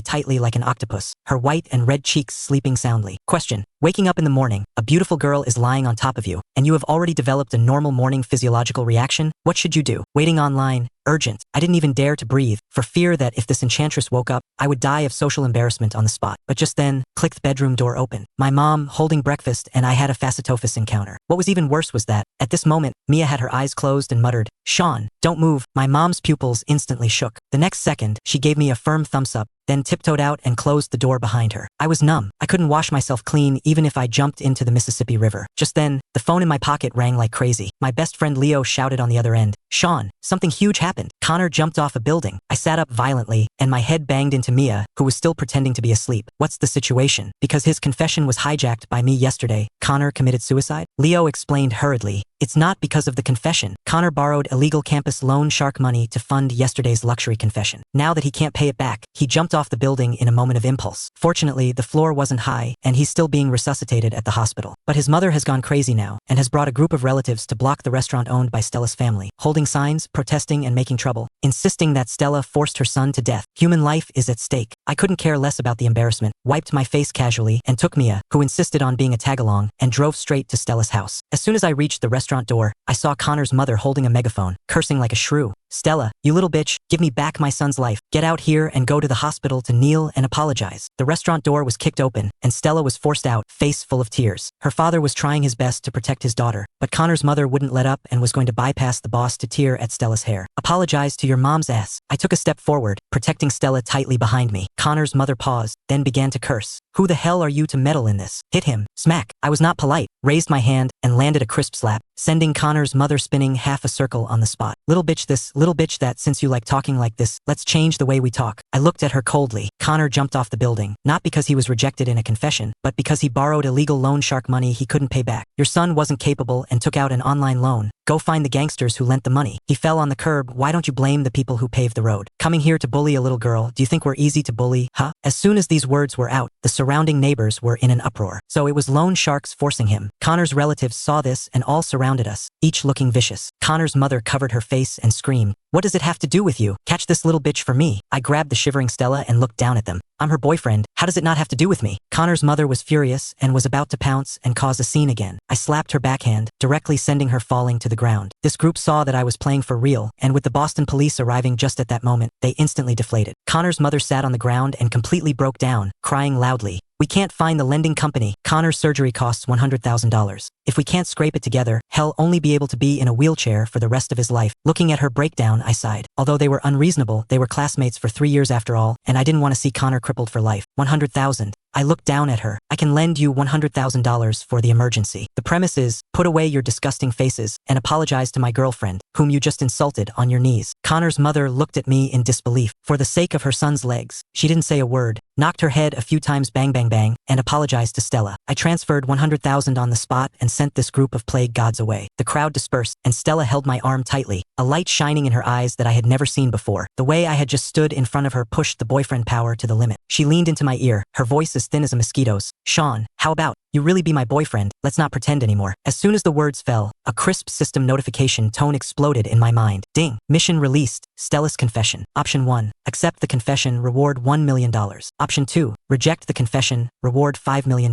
tightly like an octopus, her white and red cheeks sleeping soundly. Question: waking up in the morning, a beautiful girl is lying on top of you, and you have already developed a normal morning physiological reaction? What should you do? Waiting online? Urgent. I didn't even dare to breathe, for fear that if this enchantress woke up, I would die of social embarrassment on the spot. But just then, click, the bedroom door opened. My mom, holding breakfast, and I had a facetofus encounter. What was even worse was that, at this moment, Mia had her eyes closed and muttered, "Sean, don't move." My mom's pupils instantly shook. The next second, she gave me a firm thumbs up, then tiptoed out and closed the door behind her. I was numb. I couldn't wash myself clean even if I jumped into the Mississippi River. Just then, the phone in my pocket rang like crazy. My best friend Leo shouted on the other end, "Sean, something huge happened. Connor jumped off a building." I sat up violently, and my head banged into Mia, who was still pretending to be asleep. "What's the situation? Because his confession was hijacked by me yesterday, Connor committed suicide?" Leo explained hurriedly. "It's not because of the confession. Connor borrowed illegal campus loan shark money to fund yesterday's luxury confession. Now that he can't pay it back, he jumped off the building in a moment of impulse. Fortunately, the floor wasn't high, and he's still being resuscitated at the hospital. But his mother has gone crazy now, and has brought a group of relatives to block the restaurant owned by Stella's family, holding signs, protesting, and making trouble, insisting that Stella forced her son to death. Human life is at stake." I couldn't care less about the embarrassment, wiped my face casually, and took Mia, who insisted on being a tag-along, and drove straight to Stella's house. As soon as I reached the restaurant door, I saw Connor's mother holding a megaphone, cursing like a shrew. "Stella, you little bitch, give me back my son's life. Get out here and go to the hospital to kneel and apologize." The restaurant door was kicked open, and Stella was forced out, face full of tears. Her father was trying his best to protect his daughter, but Connor's mother wouldn't let up and was going to bypass the boss to tear at Stella's hair. "Apologize to your mom's ass." I took a step forward, protecting Stella tightly behind me. Connor's mother paused, then began to curse. "Who the hell are you to meddle in this?" Hit him. Smack. I was not polite, raised my hand, and landed a crisp slap, sending Connor's mother spinning half a circle on the spot. "Little bitch this, little bitch that, since you like talking like this, let's change the way we talk." I looked at her coldly. Connor jumped off the building, not because he was rejected in a confession, but because he borrowed illegal loan shark money he couldn't pay back. "Your son wasn't capable and took out an online loan. Go find the gangsters who lent the money. He fell on the curb. Why don't you blame the people who paved the road? Coming here to bully a little girl, do you think we're easy to bully, huh?" As soon as these words were out, the surrounding neighbors were in an uproar. So it was loan sharks forcing him. Connor's relatives saw this and all surrounded us, each looking vicious. Connor's mother covered her face and screamed, "What does it have to do with you? Catch this little bitch for me." I grabbed the shivering Stella and looked down at them. "I'm her boyfriend. How does it not have to do with me?" Connor's mother was furious and was about to pounce and cause a scene again. I slapped her backhand, directly sending her falling to the ground. This group saw that I was playing for real, and with the Boston police arriving just at that moment, they instantly deflated. Connor's mother sat on the ground and completely broke down, crying loudly. "We can't find the lending company. Connor's surgery costs $100,000. If we can't scrape it together, he'll only be able to be in a wheelchair for the rest of his life." Looking at her breakdown, I sighed. Although they were unreasonable, they were classmates for 3 years after all, and I didn't want to see Connor crippled for life. $100,000. I looked down at her. "I can lend you $100,000 for the emergency. The premise is, put away your disgusting faces and apologize to my girlfriend, whom you just insulted, on your knees." Connor's mother looked at me in disbelief. For the sake of her son's legs, she didn't say a word, knocked her head a few times bang bang bang, and apologized to Stella. I transferred $100,000 on the spot and sent this group of plague gods away. The crowd dispersed, and Stella held my arm tightly, a light shining in her eyes that I had never seen before. The way I had just stood in front of her pushed the boyfriend power to the limit. She leaned into my ear, her voice as thin as a mosquito's. "Sean, how about you really be my boyfriend? Let's not pretend anymore." As soon as the words fell, a crisp system notification tone exploded in my mind. Ding. Mission released. Stella's confession. Option 1. Accept the confession, reward $1 million. Option 2. Reject the confession, reward $5 million.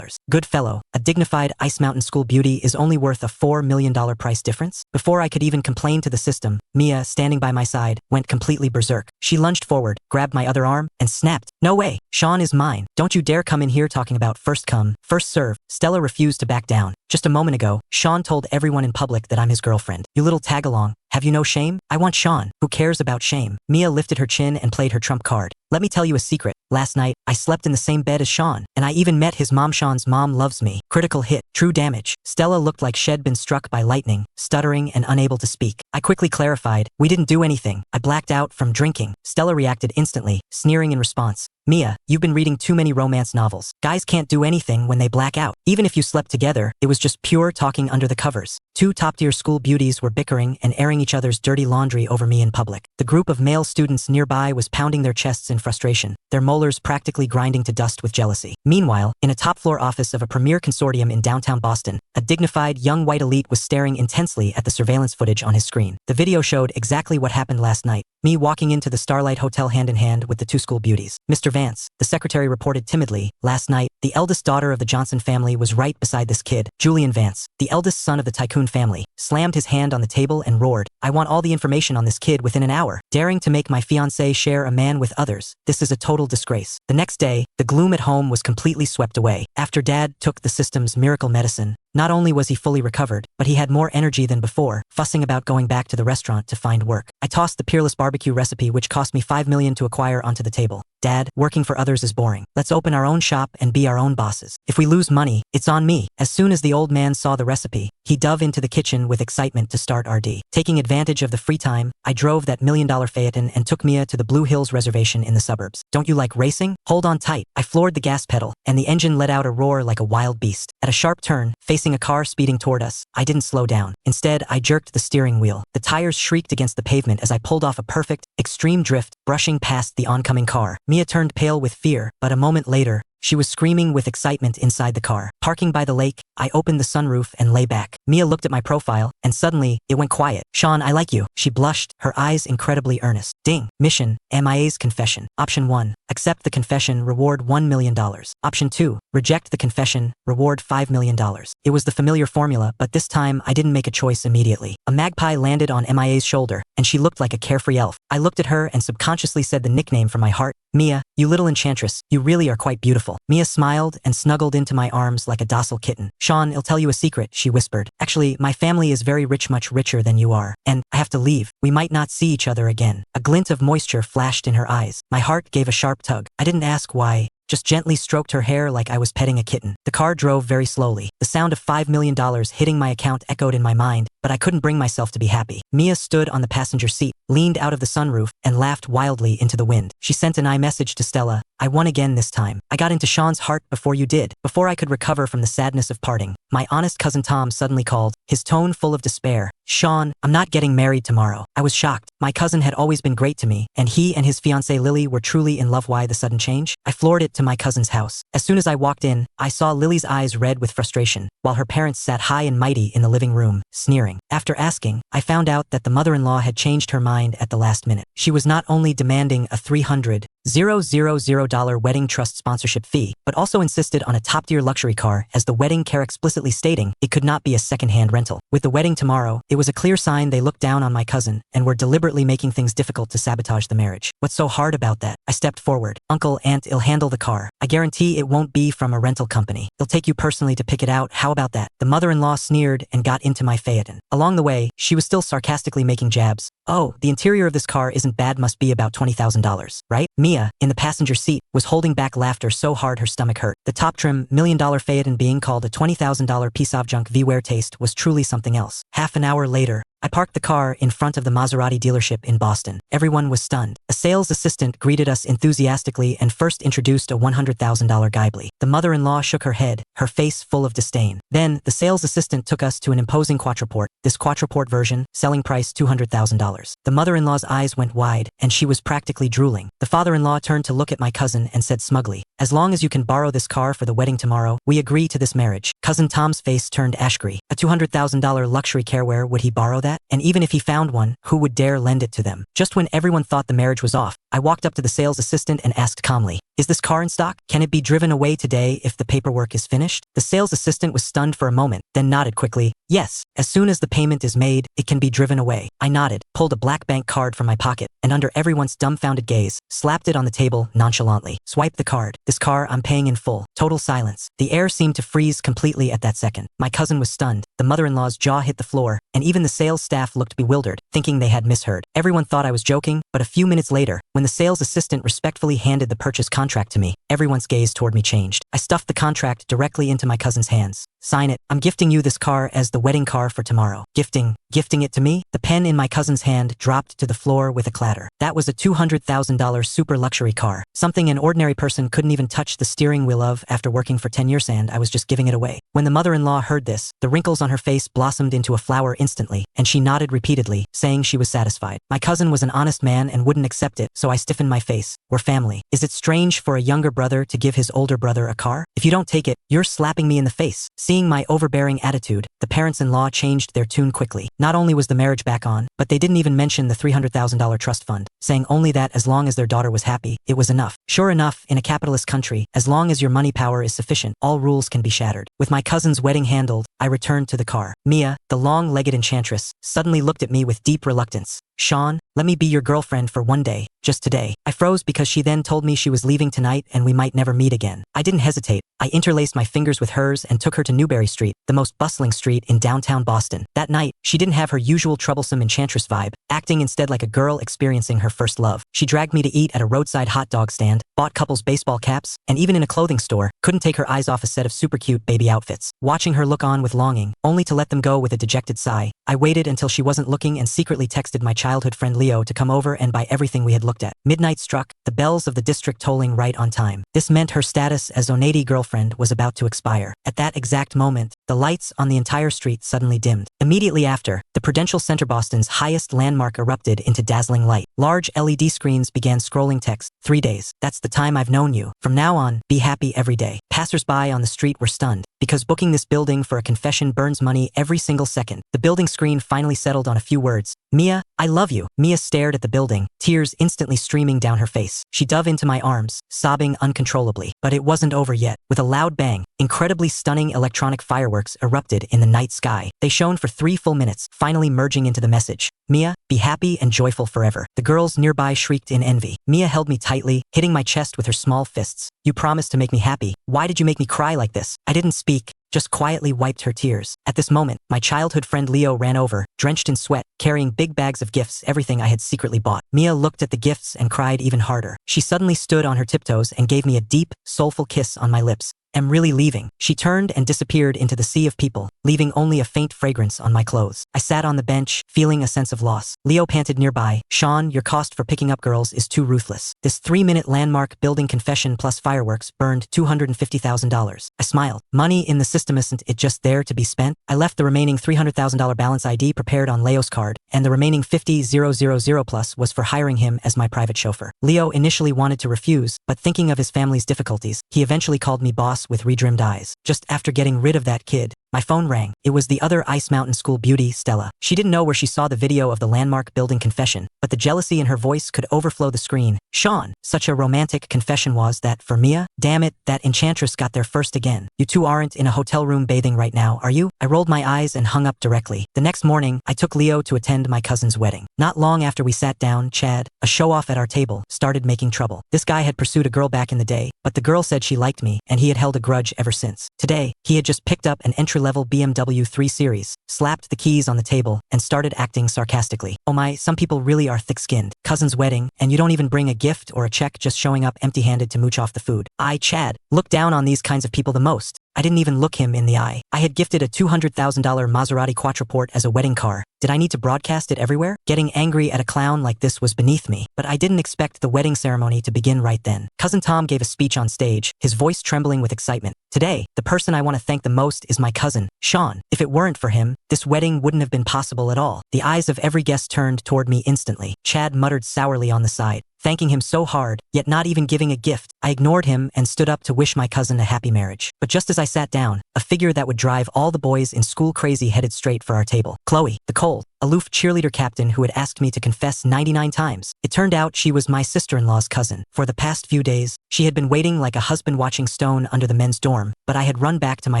Good fellow, a dignified Ice Mountain school beauty is only worth a $4 million price difference? Before I could even complain to the system, Mia, standing by my side, went completely berserk. She lunged forward, grabbed my other arm, and snapped. "No way. Sean is mine. Don't you dare come in here talking about first come, first serve." Stella refused to back down. "Just a moment ago, Sean told everyone in public that I'm his girlfriend. You little tag-along. Have you no shame?" "I want Sean. Who cares about shame?" Mia lifted her chin and played her trump card. "Let me tell you a secret. Last night, I slept in the same bed as Sean, and I even met his mom. Sean's mom loves me." Critical hit. True damage. Stella looked like she'd been struck by lightning, stuttering and unable to speak. I quickly clarified, "We didn't do anything. I blacked out from drinking." Stella reacted instantly, sneering in response. "Mia, you've been reading too many romance novels. Guys can't do anything when they black out. Even if you slept together, it was just pure talking under the covers." Two top-tier school beauties were bickering and airing each other's dirty laundry over me in public. The group of male students nearby was pounding their chests in frustration, their molars practically grinding to dust with jealousy. Meanwhile, in a top-floor office of a premier consortium in downtown Boston, a dignified young white elite was staring intensely at the surveillance footage on his screen. The video showed exactly what happened last night. Me walking into the Starlight Hotel hand in hand with the two school beauties. "Mr. Vance," the secretary reported timidly, "last night, the eldest daughter of the Johnson family was right beside this kid, Julian Vance, the eldest son of the tycoon family," slammed his hand on the table and roared, "I want all the information on this kid within an hour. Daring to make my fiancée share a man with others. This is a total disgrace." The next day, the gloom at home was completely swept away. After Dad took the system's miracle medicine, not only was he fully recovered, but he had more energy than before, fussing about going back to the restaurant to find work. I tossed the peerless barbecue recipe which cost me $5 million to acquire onto the table. "Dad, working for others is boring. Let's open our own shop and be our own bosses. If we lose money, it's on me." As soon as the old man saw the recipe, he dove into the kitchen with excitement to start RD. Taking advantage of the free time, I drove that $1 million Phaeton and took Mia to the Blue Hills Reservation in the suburbs. "Don't you like racing? Hold on tight." I floored the gas pedal, and the engine let out a roar like a wild beast. At a sharp turn, facing a car speeding toward us, I didn't slow down. Instead, I jerked the steering wheel. The tires shrieked against the pavement as I pulled off a perfect, extreme drift, brushing past the oncoming car. Mia turned pale with fear, but a moment later, she was screaming with excitement inside the car. Parking by the lake, I opened the sunroof and lay back. Mia looked at my profile, and suddenly, it went quiet. "Sean, I like you." She blushed, her eyes incredibly earnest. Ding. Mission, MIA's confession. Option 1. Accept the confession, reward $1 million. Option 2. Reject the confession, reward $5 million. It was the familiar formula, but this time I didn't make a choice immediately. A magpie landed on MIA's shoulder, and she looked like a carefree elf. I looked at her and subconsciously said the nickname from my heart, Mia, you little enchantress, you really are quite beautiful. Mia smiled and snuggled into my arms like a docile kitten. Sean, I'll tell you a secret, she whispered. Actually, my family is very rich, much richer than you are. And I have to leave. We might not see each other again. A glint of moisture flashed in her eyes. My heart gave a sharp tug. I didn't ask why. Just gently stroked her hair like I was petting a kitten. The car drove very slowly. The sound of $5 million hitting my account echoed in my mind, but I couldn't bring myself to be happy. Mia stood on the passenger seat, leaned out of the sunroof, and laughed wildly into the wind. She sent an iMessage to Stella. I won again this time. I got into Sean's heart before you did. Before I could recover from the sadness of parting, my honest cousin Tom suddenly called, his tone full of despair. Sean, I'm not getting married tomorrow. I was shocked. My cousin had always been great to me, and he and his fiancée Lily were truly in love. Why the sudden change? I floored it to my cousin's house. As soon as I walked in, I saw Lily's eyes red with frustration, while her parents sat high and mighty in the living room, sneering. After asking, I found out that the mother-in-law had changed her mind at the last minute. She was not only demanding a $300,000 wedding trust sponsorship fee, but also insisted on a top-tier luxury car, as the wedding care explicitly stating it could not be a second-hand rental. With the wedding tomorrow, it was a clear sign they looked down on my cousin and were deliberately making things difficult to sabotage the marriage. What's so hard about that? I stepped forward. Uncle, Aunt, I'll handle the car. I guarantee it won't be from a rental company. They'll take you personally to pick it out. How about that? The mother-in-law sneered and got into my Phaeton. Along the way, she was still sarcastically making jabs. Oh, the interior of this car isn't bad, must be about $20,000, right? Mia, in the passenger seat, was holding back laughter so hard her stomach hurt. The top trim, $1 million Phaeton being called a $20,000 piece of junk V-ware taste was truly something else. Half an hour later, I parked the car in front of the Maserati dealership in Boston. Everyone was stunned. A sales assistant greeted us enthusiastically and first introduced a $100,000 Ghibli. The mother-in-law shook her head, her face full of disdain. Then, the sales assistant took us to an imposing quattraport. This quattraport version, selling price $200,000. The mother-in-law's eyes went wide, and she was practically drooling. The father-in-law turned to look at my cousin and said smugly, as long as you can borrow this car for the wedding tomorrow, we agree to this marriage. Cousin Tom's face turned ash-gray. A $200,000 luxury car, where would he borrow that? And even if he found one, who would dare lend it to them? Just when everyone thought the marriage was off, I walked up to the sales assistant and asked calmly, is this car in stock? Can it be driven away today if the paperwork is finished? The sales assistant was stunned for a moment, then nodded quickly. Yes, as soon as the payment is made, it can be driven away. I nodded, pulled a black bank card from my pocket, and under everyone's dumbfounded gaze, slapped it on the table nonchalantly. Swipe the card. This car I'm paying in full. Total silence. The air seemed to freeze completely at that second. My cousin was stunned. The mother-in-law's jaw hit the floor, and even the sales staff looked bewildered, thinking they had misheard. Everyone thought I was joking, but a few minutes later, when the sales assistant respectfully handed the purchase contract to me, everyone's gaze toward me changed. I stuffed the contract directly into my cousin's hands. Sign it. I'm gifting you this car as the wedding car for tomorrow. Gifting it to me? The pen in my cousin's hand dropped to the floor with a clatter. That was a $200,000 super luxury car. Something an ordinary person couldn't even touch the steering wheel of after working for 10 years, and I was just giving it away. When the mother-in-law heard this, the wrinkles on her face blossomed into a flower instantly, and she nodded repeatedly, saying she was satisfied. My cousin was an honest man and wouldn't accept it, so I stiffened my face. We're family. Is it strange for a younger brother to give his older brother a car? If you don't take it, you're slapping me in the face. Seeing my overbearing attitude, the parents-in-law changed their tune quickly. Not only was the marriage back on, but they didn't even mention the $300,000 trust fund, saying only that as long as their daughter was happy, it was enough. Sure enough, in a capitalist country, as long as your money power is sufficient, all rules can be shattered. With my cousin's wedding handled, I returned to the car. Mia, the long-legged enchantress, suddenly looked at me with deep reluctance. Sean, let me be your girlfriend for one day, just today. I froze because she then told me she was leaving tonight and we might never meet again. I didn't hesitate. I interlaced my fingers with hers and took her to Newberry Street, the most bustling street in downtown Boston. That night, she didn't have her usual troublesome enchantress vibe, acting instead like a girl experiencing her first love. She dragged me to eat at a roadside hot dog stand, bought couples baseball caps, and even in a clothing store, couldn't take her eyes off a set of super cute baby outfits. Watching her look on with longing, only to let them go with a dejected sigh, I waited until she wasn't looking and secretly texted my childhood friend Leo to come over and buy everything we had looked at. Midnight struck, the bells of the district tolling right on time. This meant her status as Oneidy girlfriend was about to expire. At that exact moment, the lights on the entire street suddenly dimmed. Immediately after, the Prudential Center, Boston's highest landmark, erupted into dazzling light. Large LED screens began scrolling text. 3 days. That's the time I've known you. From now on, be happy every day. Passers-by on the street were stunned, because booking this building for a confession burns money every single second. The building screen finally settled on a few words. Mia, I love you. Mia stared at the building, tears instantly streaming down her face. She dove into my arms, sobbing uncontrollably. But it wasn't over yet. With a loud bang, incredibly stunning electronic fireworks erupted in the night sky. They shone for 3 full minutes, finally merging into the message. Mia, be happy and joyful forever. The girls nearby shrieked in envy. Mia held me tightly, hitting my chest with her small fists. You promised to make me happy. Why did you make me cry like this? I didn't speak, just quietly wiped her tears. At this moment, my childhood friend Leo ran over, drenched in sweat, carrying big bags of gifts, everything I had secretly bought. Mia looked at the gifts and cried even harder. She suddenly stood on her tiptoes and gave me a deep, soulful kiss on my lips. Am really leaving. She turned and disappeared into the sea of people, leaving only a faint fragrance on my clothes. I sat on the bench, feeling a sense of loss. Leo panted nearby. Sean, your cost for picking up girls is too ruthless. This 3-minute landmark building confession plus fireworks burned $250,000. I smiled. Money in the system isn't it just there to be spent? I left the remaining $300,000 balance ID prepared on Leo's card, and the remaining $50,000 plus was for hiring him as my private chauffeur. Leo initially wanted to refuse, but thinking of his family's difficulties, he eventually called me boss with redrimmed eyes. Just after getting rid of that kid, my phone rang. It was the other Ice Mountain School beauty, Stella. She didn't know where she saw the video of the landmark building confession, but the jealousy in her voice could overflow the screen. Sean, such a romantic confession was that for Mia? Damn it, that enchantress got there first again. You two aren't in a hotel room bathing right now, are you? I rolled my eyes and hung up directly. The next morning, I took Leo to attend my cousin's wedding. Not long after we sat down, Chad, a show-off at our table, started making trouble. This guy had pursued a girl back in the day, but the girl said she liked me, and he had held a grudge ever since. Today, he had just picked up an entry-level BMW 3 Series, slapped the keys on the table, and started acting sarcastically. Oh my, some people really are thick-skinned. Cousin's wedding, and you don't even bring a gift or a check, just showing up empty-handed to mooch off the food. I, Chad, look down on these kinds of people the most. I didn't even look him in the eye. I had gifted a $200,000 Maserati Quattraport as a wedding car. Did I need to broadcast it everywhere? Getting angry at a clown like this was beneath me, but I didn't expect the wedding ceremony to begin right then. Cousin Tom gave a speech on stage, his voice trembling with excitement. Today, the person I want to thank the most is my cousin, Sean. If it weren't for him, this wedding wouldn't have been possible at all. The eyes of every guest turned toward me instantly. Chad muttered sourly on the side, thanking him so hard, yet not even giving a gift. I ignored him and stood up to wish my cousin a happy marriage. But just as I sat down, a figure that would drive all the boys in school crazy headed straight for our table. Chloe, the cold, aloof cheerleader captain who had asked me to confess 99 times. It turned out she was my sister-in-law's cousin. For the past few days, she had been waiting like a husband watching stone under the men's dorm, but I had run back to my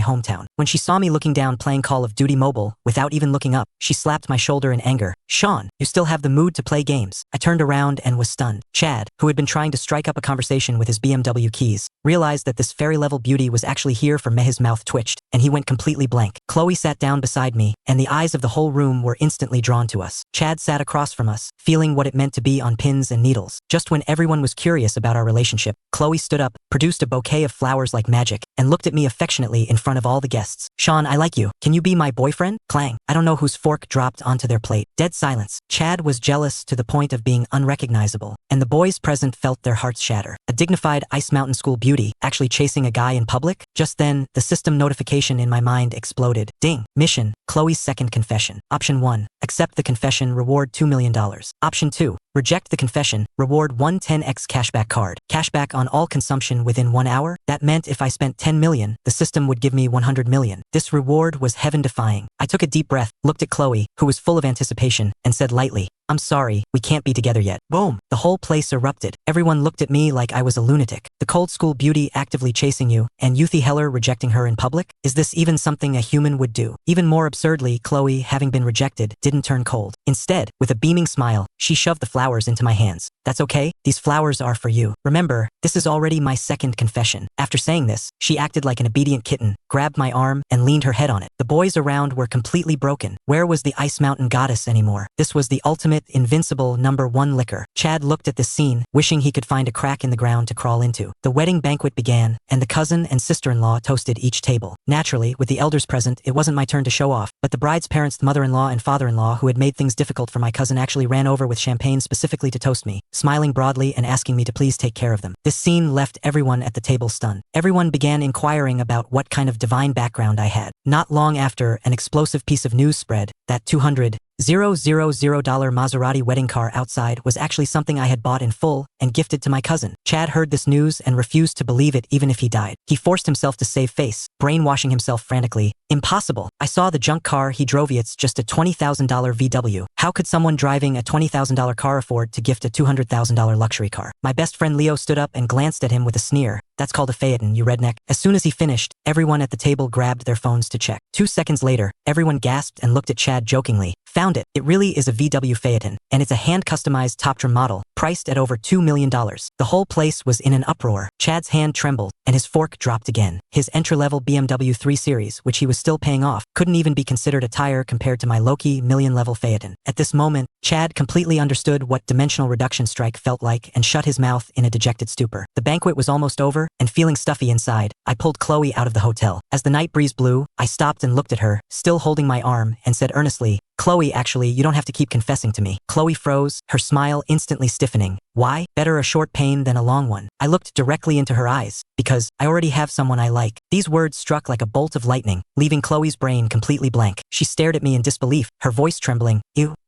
hometown. When she saw me looking down playing Call of Duty Mobile, without even looking up, she slapped my shoulder in anger. Sean, you still have the mood to play games. I turned around and was stunned. Chad, who had been trying to strike up a conversation with his BMW keys, realized that this fairy-level beauty was actually here for me. His mouth twitched, and he went completely blank. Chloe sat down beside me, and the eyes of the whole room were instantly drawn to us. Chad sat across from us, feeling what it meant to be on pins and needles. Just when everyone was curious about our relationship, Chloe stood up, produced a bouquet of flowers like magic, and looked at me affectionately in front of all the guests. Sean, I like you. Can you be my boyfriend? Clang. I don't know whose fork dropped onto their plate. Dead silence. Chad was jealous to the point of being unrecognizable, and the boys present felt their hearts shatter. A dignified Ice Mountain School beauty actually chasing a guy in public? Just then, the system notification in my mind exploded. Ding. Mission. Chloe's second confession. Option 1. Accept the confession, reward $2 million. Option 2. Reject the confession, reward 110x cashback card. Cashback on all consumption within 1 hour? That meant if I spent 10 million, the system would give me 100 million. This reward was heaven-defying. I took a deep breath, looked at Chloe, who was full of anticipation, and said lightly, I'm sorry, we can't be together yet. Boom! The whole place erupted. Everyone looked at me like I was a lunatic. The cold school beauty actively chasing you, and Youthy Heller rejecting her in public? Is this even something a human would do? Even more absurdly, Chloe, having been rejected, didn't turn cold. Instead, with a beaming smile, she shoved the flowers into my hands. That's okay, these flowers are for you. Remember, this is already my second confession. After saying this, she acted like an obedient kitten, grabbed my arm, and leaned her head on it. The boys around were completely broken. Where was the Ice Mountain goddess anymore? This was the ultimate, invincible #1 liquor. Chad looked at this scene, wishing he could find a crack in the ground to crawl into. The wedding banquet began, and the cousin and sister-in-law toasted each table. Naturally, with the elders present, it wasn't my turn to show off, but the bride's parents, mother-in-law and father-in-law, who had made things difficult for my cousin, actually ran over with champagne specifically to toast me, smiling broadly and asking me to please take care of them. This scene left everyone at the table stunned. Everyone began inquiring about what kind of divine background I had. Not long after, an explosive piece of news spread that $200 $000 Maserati wedding car outside was actually something I had bought in full and gifted to my cousin. Chad heard this news and refused to believe it even if he died. He forced himself to save face, brainwashing himself frantically. Impossible. I saw the junk car he drove. It's just a $20,000 VW. How could someone driving a $20,000 car afford to gift a $200,000 luxury car? My best friend Leo stood up and glanced at him with a sneer. That's called a Phaeton, you redneck. As soon as he finished, everyone at the table grabbed their phones to check. 2 seconds later, everyone gasped and looked at Chad jokingly. Found it. It really is a VW Phaeton, and it's a hand-customized top trim model, priced at over $2 million. The whole place was in an uproar. Chad's hand trembled, and his fork dropped again. His entry-level BMW 3 Series, which he was still paying off, couldn't even be considered a tire compared to my low-key million-level Phaeton. At this moment, Chad completely understood what dimensional reduction strike felt like and shut his mouth in a dejected stupor. The banquet was almost over, and feeling stuffy inside, I pulled Chloe out of the hotel. As the night breeze blew, I stopped and looked at her, still holding my arm, and said earnestly, "Chloe, actually, you don't have to keep confessing to me." Chloe froze, her smile instantly stiffening. Why? Better a short pain than a long one. I looked directly into her eyes. Because I already have someone I like. These words struck like a bolt of lightning, leaving Chloe's brain completely blank. She stared at me in disbelief, her voice trembling.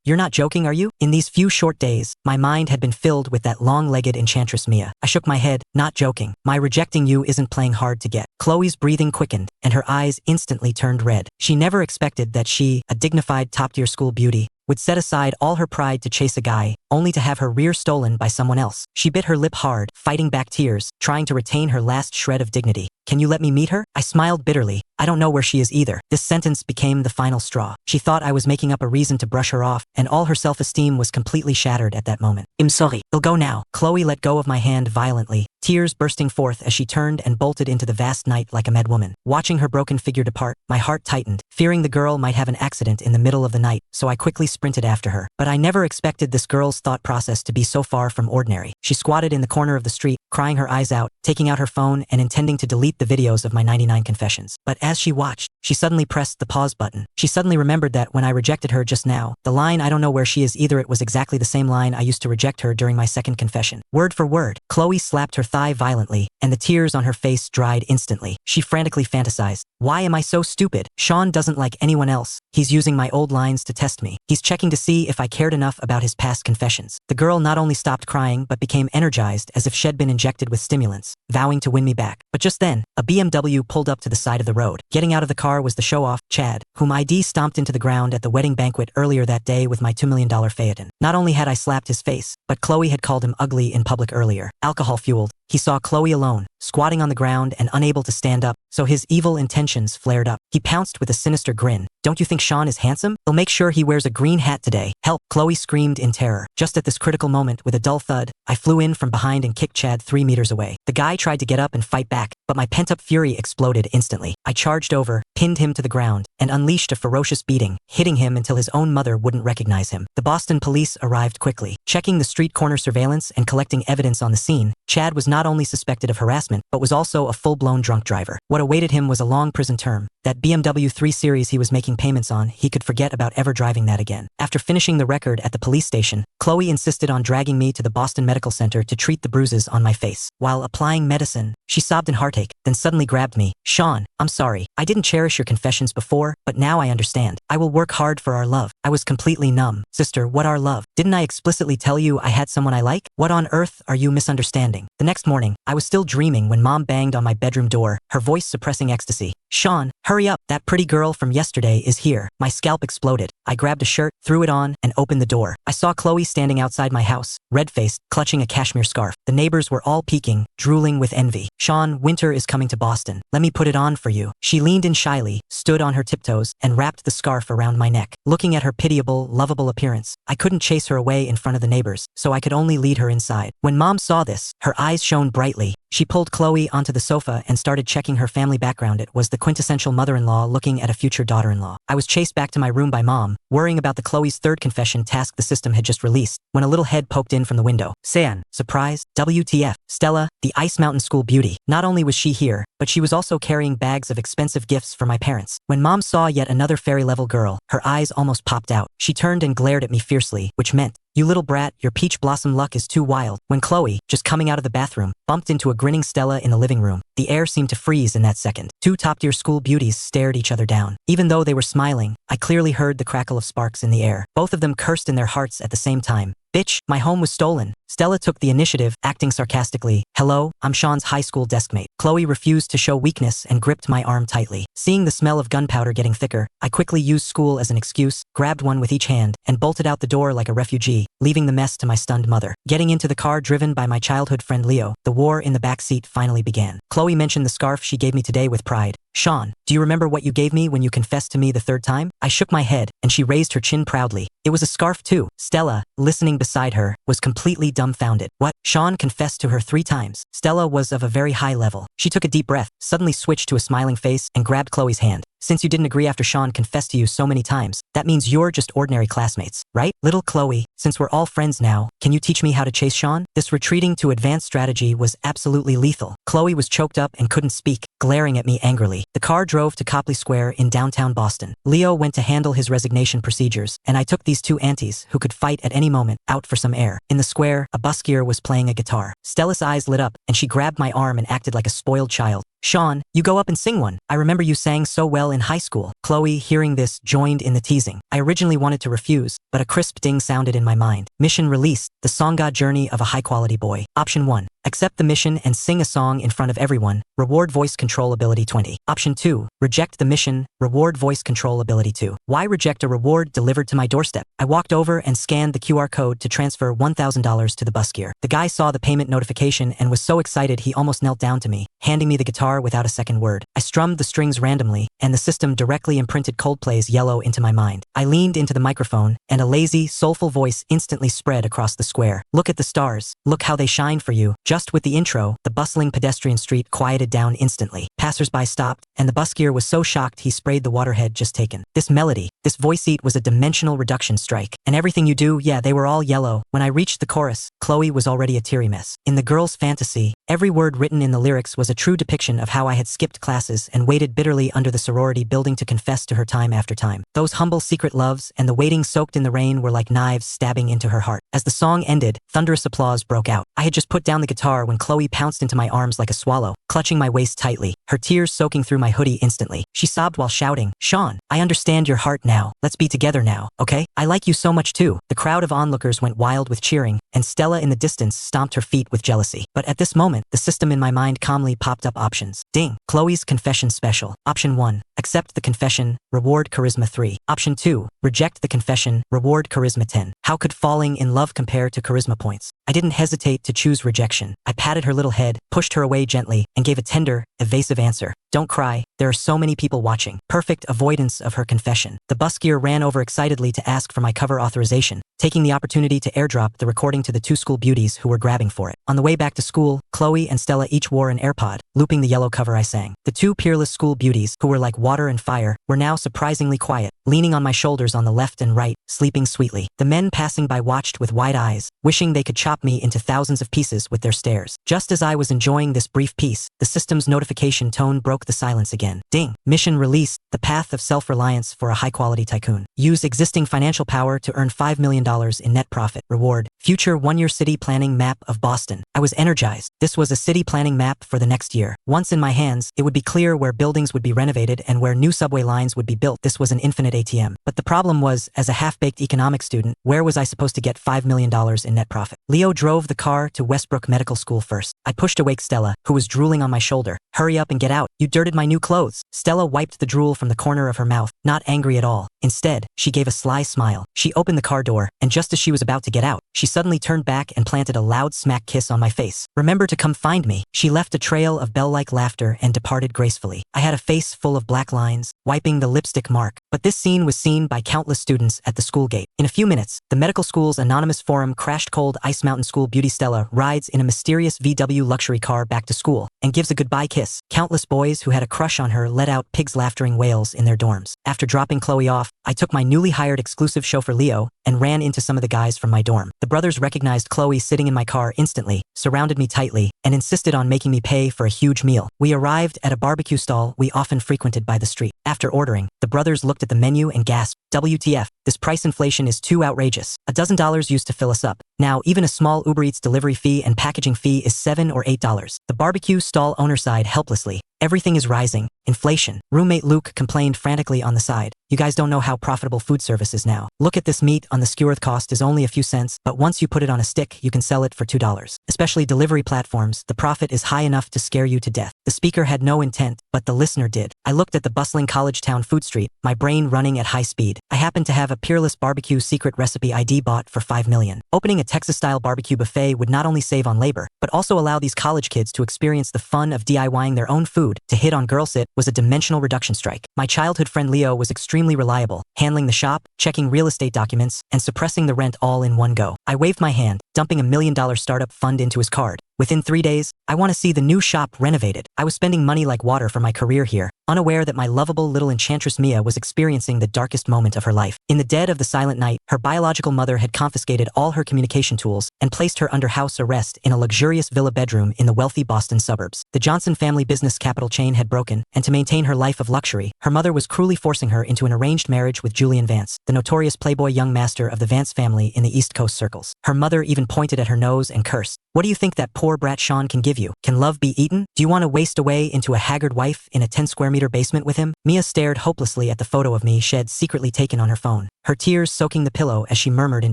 You're not joking, are you? In these few short days, my mind had been filled with that long-legged enchantress Mia. I shook my head, not joking. My rejecting you isn't playing hard to get. Chloe's breathing quickened, and her eyes instantly turned red. She never expected that she, a dignified top-tier school beauty, would set aside all her pride to chase a guy, only to have her rear stolen by someone else. She bit her lip hard, fighting back tears, trying to retain her last shred of dignity. "Can you let me meet her?" I smiled bitterly. "I don't know where she is either." This sentence became the final straw. She thought I was making up a reason to brush her off, and all her self-esteem was completely shattered at that moment. "I'm sorry. I'll go now." Chloe let go of my hand violently, tears bursting forth as she turned and bolted into the vast night like a mad woman. Watching her broken figure depart, my heart tightened, fearing the girl might have an accident in the middle of the night, so I quickly sprinted after her. But I never expected this girl's thought process to be so far from ordinary. She squatted in the corner of the street, crying her eyes out, taking out her phone and intending to delete the videos of my 99 confessions. But as she watched, she suddenly pressed the pause button. She suddenly remembered that when I rejected her just now, the line "I don't know where she is either" it was exactly the same line I used to reject her during my second confession. Word for word. Chloe slapped her thigh violently, and the tears on her face dried instantly. She frantically fantasized. "Why am I so stupid? Sean doesn't like anyone else. He's using my old lines to test me. He's checking to see if I cared enough about his past confessions." The girl not only stopped crying but became energized as if she'd been injected with stimulants, vowing to win me back. But just then, a BMW pulled up to the side of the road. Getting out of the car was the show-off, Chad, whom I'd stomped into the ground at the wedding banquet earlier that day with my $2 million Phaeton. Not only had I slapped his face, but Chloe had called him ugly in public earlier. Alcohol-fueled, he saw Chloe alone, squatting on the ground and unable to stand up, so his evil intentions flared up. He pounced with a sinister grin. "Don't you think Sean is handsome? He'll make sure he wears a green hat today. Help!" Chloe screamed in terror. Just at this critical moment, with a dull thud, I flew in from behind and kicked Chad 3 meters away. The guy tried to get up and fight back, but my pent-up fury exploded instantly. I charged over, pinned him to the ground, and unleashed a ferocious beating, hitting him until his own mother wouldn't recognize him. The Boston police arrived quickly. Checking the street corner surveillance and collecting evidence on the scene, Chad was not only suspected of harassment, but was also a full-blown drunk driver. What awaited him was a long prison term. That BMW 3 Series he was making payments on, he could forget about ever driving that again. After finishing the record at the police station, Chloe insisted on dragging me to the Boston Medical Center to treat the bruises on my face. While applying medicine, she sobbed in heartache, then suddenly grabbed me. "Sean, I'm sorry. I didn't cherish your confessions before, but now I understand. I will work hard for our love." I was completely numb. "Sister, what our love? Didn't I explicitly tell you I had someone I like? What on earth are you misunderstanding?" The next morning, I was still dreaming when Mom banged on my bedroom door, her voice suppressing ecstasy. "Sean, hurry up. That pretty girl from yesterday is here." My scalp exploded. I grabbed a shirt, threw it on, and opened the door. I saw Chloe standing outside my house, red-faced, clutching a cashmere scarf. The neighbors were all peeking, drooling with envy. "Sean, winter is coming to Boston. Let me put it on for you." She leaned in shyly, stood on her tiptoes, and wrapped the scarf around my neck. Looking at her pitiable, lovable appearance, I couldn't chase her away in front of the neighbors, so I could only lead her inside. When Mom saw this, her eyes shone brightly. She pulled Chloe onto the sofa and started checking her family background. It was the quintessential mother-in-law looking at a future daughter-in-law. I was chased back to my room by Mom, worrying about the Chloe's third confession task the system had just released, when a little head poked in from the window. "San, surprise, WTF, Stella, the Ice Mountain School beauty." Not only was she here, but she was also carrying bags of expensive gifts for my parents. When Mom saw yet another fairy-level girl, her eyes almost popped out. She turned and glared at me fiercely, which meant, "You little brat, your peach blossom luck is too wild." When Chloe, just coming out of the bathroom, bumped into a grinning Stella in the living room, the air seemed to freeze in that second. Two top-tier school beauties stared each other down. Even though they were smiling, I clearly heard the crackle of of sparks in the air. Both of them cursed in their hearts at the same time. Bitch, my home was stolen. Stella took the initiative, acting sarcastically. Hello, I'm Sean's high school deskmate. Chloe refused to show weakness and gripped my arm tightly. Seeing the smell of gunpowder getting thicker, I quickly used school as an excuse, grabbed one with each hand, and bolted out the door like a refugee, leaving the mess to my stunned mother. Getting into the car driven by my childhood friend Leo, the war in the back seat finally began. Chloe mentioned the scarf she gave me today with pride. Sean, do you remember what you gave me when you confessed to me the third time? I shook my head, and she raised her chin proudly. It was a scarf too. Stella, listening beside her, was completely dumbfounded. What? Sean confessed to her 3 times. Stella was of a very high level. She took a deep breath, suddenly switched to a smiling face, and grabbed Chloe's hand. Since you didn't agree after Sean confessed to you so many times, that means you're just ordinary classmates, right? Little Chloe, since we're all friends now, can you teach me how to chase Sean? This retreating to advanced strategy was absolutely lethal. Chloe was choked up and couldn't speak, glaring at me angrily. The car drove to Copley Square in downtown Boston. Leo went to handle his resignation procedures, and I took these 2 aunties, who could fight at any moment, out for some air. In the square, a buskier was playing a guitar. Stella's eyes lit up, and she grabbed my arm and acted like a spoiled child. Sean, you go up and sing one. I remember you sang so well in high school. Chloe, hearing this, joined in the teasing. I originally wanted to refuse, but a crisp ding sounded in my mind. Mission released, the Sangha journey of a high-quality boy. Option 1. Accept the mission and sing a song in front of everyone. Reward voice control ability 20. Option 2. Reject the mission. Reward voice control ability 2. Why reject a reward delivered to my doorstep? I walked over and scanned the QR code to transfer $1,000 to the buskier. The guy saw the payment notification and was so excited he almost knelt down to me, handing me the guitar without a second word. I strummed the strings randomly, and the system directly imprinted Coldplay's Yellow into my mind. I leaned into the microphone, and a lazy, soulful voice instantly spread across the square. Look at the stars. Look how they shine for you. Just with the intro, the bustling pedestrian street quieted down instantly. Passersby stopped, and the buskier was so shocked he sprayed the waterhead just taken. This melody, this voice eat was a dimensional reduction strike. And everything you do, yeah, they were all yellow. When I reached the chorus, Chloe was already a teary mess. In the girl's fantasy, every word written in the lyrics was a true depiction of how I had skipped classes and waited bitterly under the sorority building to confess to her time after time. Those humble secret loves and the waiting soaked in the rain were like knives stabbing into her heart. As the song ended, thunderous applause broke out. I had just put down the guitar when Chloe pounced into my arms like a swallow, clutching my waist tightly, her tears soaking through my hoodie instantly. She sobbed while shouting, Sean, I understand your heart now. Let's be together now, okay? I like you so much too. The crowd of onlookers went wild with cheering, and Stella in the distance stomped her feet with jealousy. But at this moment, the system in my mind calmly popped up options. Ding! Chloe's confession special. Option 1. Accept the confession, reward charisma 3. Option 2. Reject the confession, reward charisma 10. How could falling in love compare to charisma points? I didn't hesitate to choose rejection. I patted her little head, pushed her away gently, and gave a tender, evasive answer. Don't cry, there are so many people watching. Perfect avoidance of her confession. The buskier ran over excitedly to ask for my cover authorization, taking the opportunity to airdrop the recording to the 2 school beauties who were grabbing for it. On the way back to school, Chloe and Stella each wore an AirPod, looping the yellow cover I sang. The 2 peerless school beauties, who were like water and fire, were now surprisingly quiet, leaning on my shoulders on the left and right, sleeping sweetly. The men passing by watched with wide eyes, wishing they could chop me into thousands of pieces with their stares. Just as I was enjoying this brief peace, the system's notification tone broke the silence again. Ding! Mission released, the path of self-reliance for a high-quality tycoon. Use existing financial power to earn $5 million in net profit. Reward, future 1-year city planning map of Boston. I was energized. This was a city planning map for the next year. Once in my hands, it would be clear where buildings would be renovated and where new subway lines would be built. This was an infinite ATM. But the problem was, as a half-baked economics student, where was I supposed to get $5 million in net profit? Leo drove the car to Westbrook Medical School first. I pushed awake Stella, who was drooling on my shoulder. Hurry up and get out. You dirted my new clothes. Stella wiped the drool from the corner of her mouth, not angry at all. Instead, she gave a sly smile. She opened the car door, and just as she was about to get out, she suddenly turned back and planted a loud smack kiss on my face. Remember to come find me. She left a trail of bell-like laughter and departed gracefully. I had a face full of black lines, wiping the lipstick mark. But this scene was seen by countless students at the school gate. In a few minutes, the medical school's anonymous forum crashed cold Ice Mountain School beauty Stella rides in a mysterious VW luxury car back to school and gives a goodbye kiss. Countless boys who had a crush on her let out pigs' laughtering wails in their dorms. After dropping Chloe off, I took my newly hired exclusive chauffeur Leo and ran into some of the guys from my dorm. The brothers recognized Chloe sitting in my car instantly, surrounded me tightly, and insisted on making me pay for a huge meal. We arrived at a barbecue stall we often frequented by the street. After ordering, the brothers looked at the menu and gasped, WTF, this price inflation is too outrageous. $12 used to fill us up. Now, even a small Uber Eats delivery fee and packaging fee is $7 or $8. The barbecue stall owner sighed helplessly. Everything is rising. Inflation. Roommate Luke complained frantically on the side. You guys don't know how profitable food service is now. Look at this meat on the skewer. The cost is only a few cents, but once you put it on a stick, you can sell it for $2. Especially delivery platforms, the profit is high enough to scare you to death. The speaker had no intent, but the listener did. I looked at the bustling college town food street, my brain running at high speed. I happened to have a Peerless Barbecue secret recipe ID bought for $5 million. Opening a Texas-style barbecue buffet would not only save on labor, but also allow these college kids to experience the fun of DIYing their own food. To hit on girls, it was a dimensional reduction strike. My childhood friend Leo was extremely reliable, handling the shop, checking real estate documents, and suppressing the rent all in one go. I waved my hand, dumping $1 million startup fund into his card. Within 3 days, I want to see the new shop renovated. I was spending money like water for my career here, unaware that my lovable little enchantress Mia was experiencing the darkest moment of her life. In the dead of the silent night, her biological mother had confiscated all her communication tools and placed her under house arrest in a luxurious villa bedroom in the wealthy Boston suburbs. The Johnson family business capital chain had broken, and to maintain her life of luxury, her mother was cruelly forcing her into an arranged marriage with Julian Vance, the notorious playboy young master of the Vance family in the East Coast circles. Her mother even pointed at her nose and cursed. What do you think that poor brat Sean can give you? Can love be eaten? Do you want to waste away into a haggard wife in a 10-square-meter basement with him? Mia stared hopelessly at the photo of me she had secretly taken on her phone, her tears soaking the pillow as she murmured in